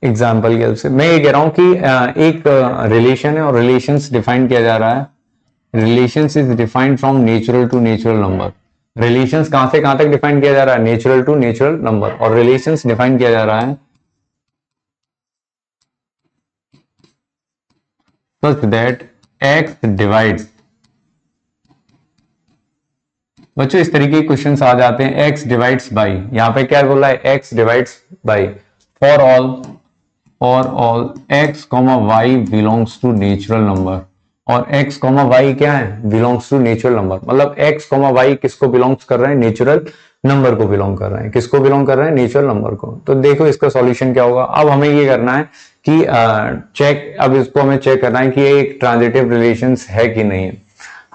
[SPEAKER 1] एग्जाम्पल की हेल्प से मैं ये कह रहा हूं कि एक रिलेशन है और रिलेशंस डिफाइन किया जा रहा है। Relations is defined from natural to natural number. Relations कहां से कहां तक डिफाइन किया जा रहा है? Natural to natural number. और रिलेशंस डिफाइन किया जा रहा है such that x divides। बच्चों इस तरीके के क्वेश्चंस आ जाते हैं, x डिवाइड्स बाई, यहां पे क्या बोला है? x divides by for all x comma Y belongs to natural number. और x कॉमा वाई क्या है? Belongs to natural number. मतलब x कॉमा वाई किसको बिलोंग्स कर रहे हैं? नेचुरल नंबर को बिलोंग कर रहे हैं। किसको बिलोंग कर रहे हैं? नेचुरल नंबर को। तो देखो इसका सॉल्यूशन क्या होगा। अब हमें ये करना है कि चेक, अब इसको हमें चेक करना है कि ये एक ट्रांजिटिव रिलेशंस है कि नहीं है।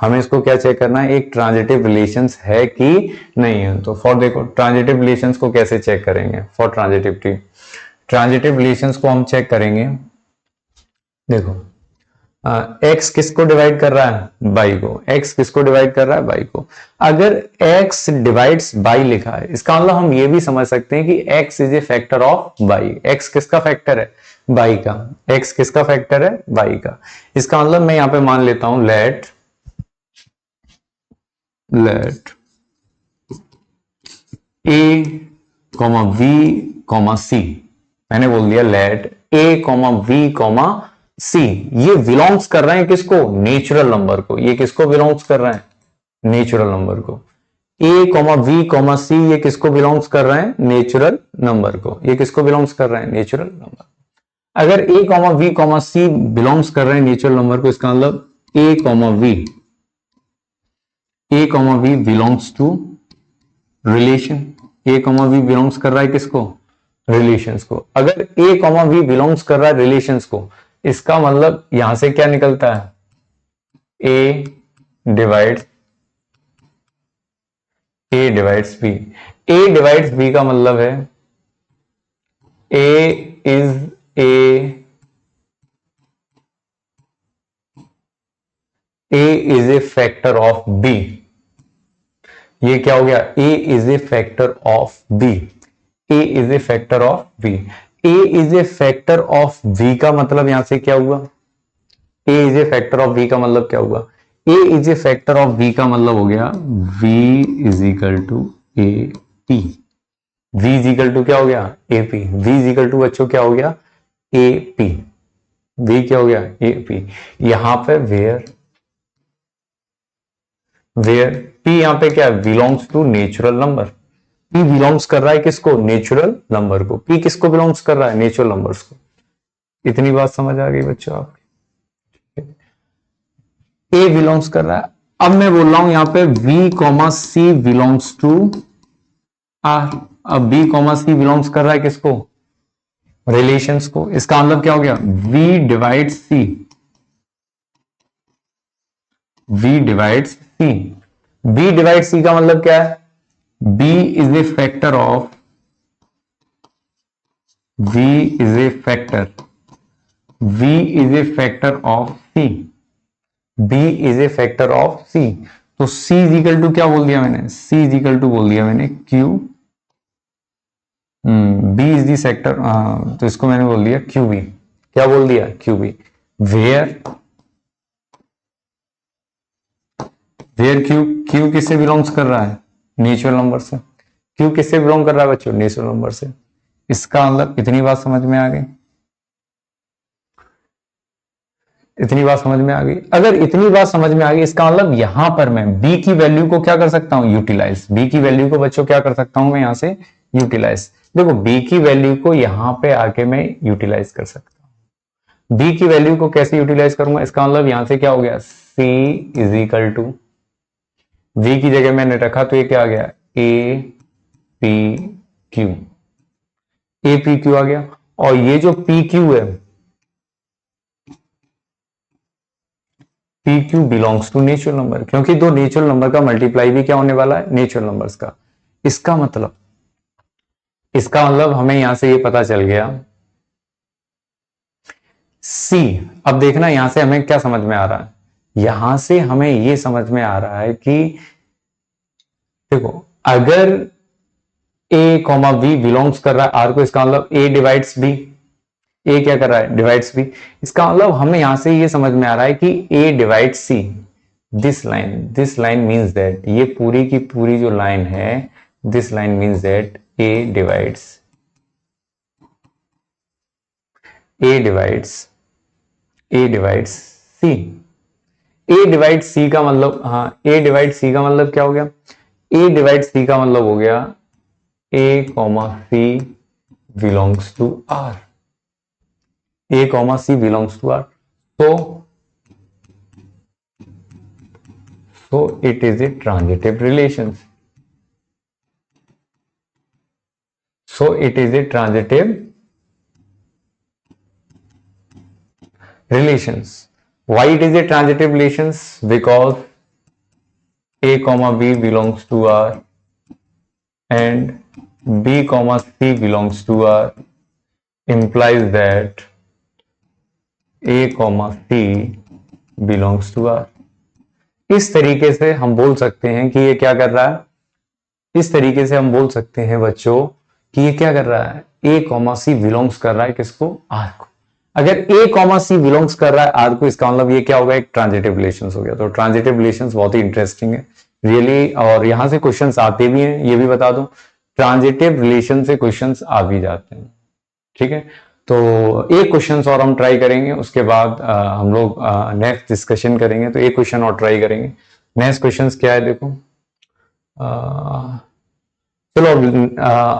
[SPEAKER 1] हमें इसको क्या चेक करना है? एक ट्रांजिटिव रिलेशंस है कि नहीं है। तो फॉर देखो ट्रांजिटिव रिलेशंस को कैसे चेक करेंगे? फॉर ट्रांजिटिविटी, ट्रांजिटिव रिलेशंस को हम चेक करेंगे। देखो x किसको डिवाइड कर रहा है? बाई को। x किसको डिवाइड कर रहा है? बाई को। अगर x डिवाइड्स बाई लिखा है, इसका मतलब हम ये भी समझ सकते हैं कि x is a factor of y. x किसका फैक्टर है? बाई का। x किसका फैक्टर है? बाई का। इसका मतलब मैं यहां पे मान लेता हूं let a comma v comma c। मैंने बोल दिया let a comma v comma C, ये बिलोंग्स कर रहे हैं किसको? नेचुरल नंबर को। ये किसको बिलोंग्स कर रहे हैं? नेचुरल नंबर को। ए कॉमा वी कॉमा सी ये किसको बिलोंग्स कर रहे हैं? नेचुरल नंबर को। ये किसको बिलोंग्स कर रहे हैं? Natural number. अगर A comma V comma C belongs कर रहे हैं नेचुरल नंबर को, इसका मतलब A comma we belongs to relation. A comma we belongs कर रहा है किसको? रिलेशंस को। अगर ए कॉमा वी बिलोंग्स कर रहा है रिलेशंस को, इसका मतलब यहां से क्या निकलता है? A divides B. A divides B का मतलब है A is a factor of B. ये क्या हो गया? A is a factor of B. A is a factor of B. A is a factor of v का मतलब यहां से क्या हुआ? A is a factor of v का मतलब क्या हुआ? A is a factor of v का मतलब हो गया v is equal to A P. v is equal to क्या हो गया? A P. v is equal to बच्चों क्या हो गया? A P. v क्या हो गया? A P. यहां पे वेयर p यहां पे क्या है? Belongs to natural number. p belongs कर रहा है किसको? नेचुरल नंबर को। p किसको बिलोंग्स कर रहा है? नेचुरल नंबर्स को। इतनी बात समझ आ गई बच्चों आप? a बिलोंग्स कर रहा है। अब मैं बोल रहा हूं यहां पे v comma C belongs to r। अब b कॉमा सी बिलोंग्स कर रहा है किसको? रिलेशंस को। इसका मतलब क्या हो गया? v divide c। v divides c। b divide c का मतलब क्या है? b is a factor of v is a factor of c। b is a factor of c। तो c इज इक्वल टू क्या बोल दिया मैंने? c इज इक्वल टू बोल दिया मैंने q। b is the sector, तो इसको मैंने बोल दिया qb। क्या बोल दिया? qb। वेयर q किससे बिलोंग्स कर रहा है? नेचुरल नंबर से। q किससे बिलोंग कर रहा है बच्चों? नेचुरल नंबर से। इसका मतलब इतनी बात समझ में आ गई? इतनी बात समझ में आ गई? अगर इतनी बात समझ में आ गई, इसका मतलब यहां पर मैं b की वैल्यू को क्या कर सकता हूं? यूटिलाइज। b की वैल्यू को बच्चों क्या कर सकता हूं मैं यहां से? यूटिलाइज। देखो b की वैल्यू को यहां पे आके मैं यूटिलाइज कर सकता हूं। b की वैल्यू को कैसे यूटिलाइज करूंगा? इसका मतलब यहां से क्या हो गया? c is equal to v की जगह मैंने रखा तो ये क्या आ गया? A P Q. A P Q आ गया। और ये जो पी क्यू है, P Q belongs to natural number, क्योंकि दो नेचुरल नंबर का मल्टीप्लाई भी क्या होने वाला है? नेचुरल नंबर्स का। इसका मतलब हमें यहां से ये पता चल गया सी। अब देखना यहां से हमें क्या समझ में आ रहा है, यहां से हमें ये समझ में आ रहा है कि देखो अगर ए कॉमा बी बिलोंग्स कर रहा है आर को, इसका मतलब ए डिवाइड्स बी, ए क्या कर रहा है डिवाइड्स बी, इसका मतलब हमें यहां से ये समझ में आ रहा है कि A divides C. This line means that, ये पूरी की पूरी जो लाइन है, this line means that A divides, A divides, A divides C. A divide C का मतलब, हाँ ए डिवाइड सी का मतलब क्या हो गया, ए डिवाइड सी का मतलब हो गया A comma C belongs to R, A comma C belongs to R. so it is a transitive relation, so it is a transitive relations. Why it is a transitive relations? Because a comma b belongs to R and b comma c belongs to R, implies that a comma c belongs to R. इस तरीके से हम बोल सकते हैं कि ये क्या कर रहा है, इस तरीके से हम बोल सकते हैं बच्चों कि ये क्या कर रहा है, ए कॉमा सी बिलोंग्स कर रहा है किसको, आर को। अगर ए कॉमा सी बिलोंग्स कर रहा है आर को, इसका मतलब ये क्या होगा, एक ट्रांजिटिव रिलेशंस हो गया। तो ट्रांजिटिव रिलेशंस बहुत ही इंटरेस्टिंग है रियली, और यहां से क्वेश्चंस आते भी हैं, ये भी बता दूं ट्रांजिटिव रिलेशन से क्वेश्चंस आ भी जाते हैं। ठीक है, तो एक क्वेश्चन और हम ट्राई करेंगे, उसके बाद हम लोग नेक्स्ट डिस्कशन करेंगे। तो एक क्वेश्चन और ट्राई करेंगे। नेक्स्ट क्वेश्चन क्या है देखो, चलो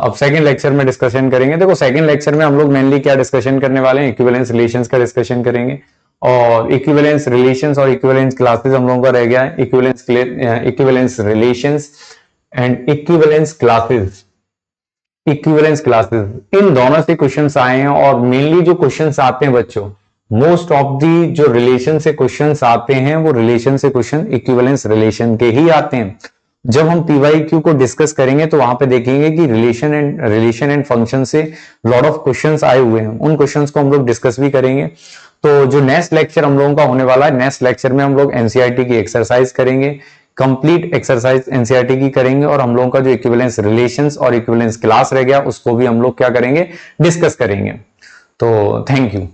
[SPEAKER 1] अब सेकंड लेक्चर में डिस्कशन करेंगे। देखो सेकंड लेक्चर में हम लोग मेनली क्या डिस्कशन करने वाले हैं, इक्विवेलेंस रिलेशंस का डिस्कशन करेंगे। और इक्विवेलेंस रिलेशंस और इक्विवेलेंस क्लासेस हम लोगों का रह गया है, equivalence relations and equivalence classes. Equivalence classes in दोनों से क्वेश्चंस आए हैं, और मेनली जो क्वेश्चंस आते हैं बच्चों, मोस्ट ऑफ दी जो रिलेशन से क्वेश्चंस आते हैं वो रिलेशन से क्वेश्चन इक्विवेलेंस रिलेशन के ही आते हैं। जब हम पीवाईक्यू को डिस्कस करेंगे तो वहां पे देखेंगे कि रिलेशन एंड फंक्शन से लॉट ऑफ क्वेश्चंस आए हुए हैं, उन क्वेश्चंस को हम लोग डिस्कस भी करेंगे। तो जो नेक्स्ट लेक्चर हम लोगों का होने वाला है, नेक्स्ट लेक्चर में हम लोग एनसीईआरटी की एक्सरसाइज करेंगे, कंप्लीट एक्सरसाइज एनसीईआरटी की करेंगे, और हम लोगों का जो इक्विवेलेंस रिलेशंस और इक्विवेलेंस क्लास रह गया उसको भी हम लोग क्या करेंगे, डिस्कस करेंगे। तो थैंक यू।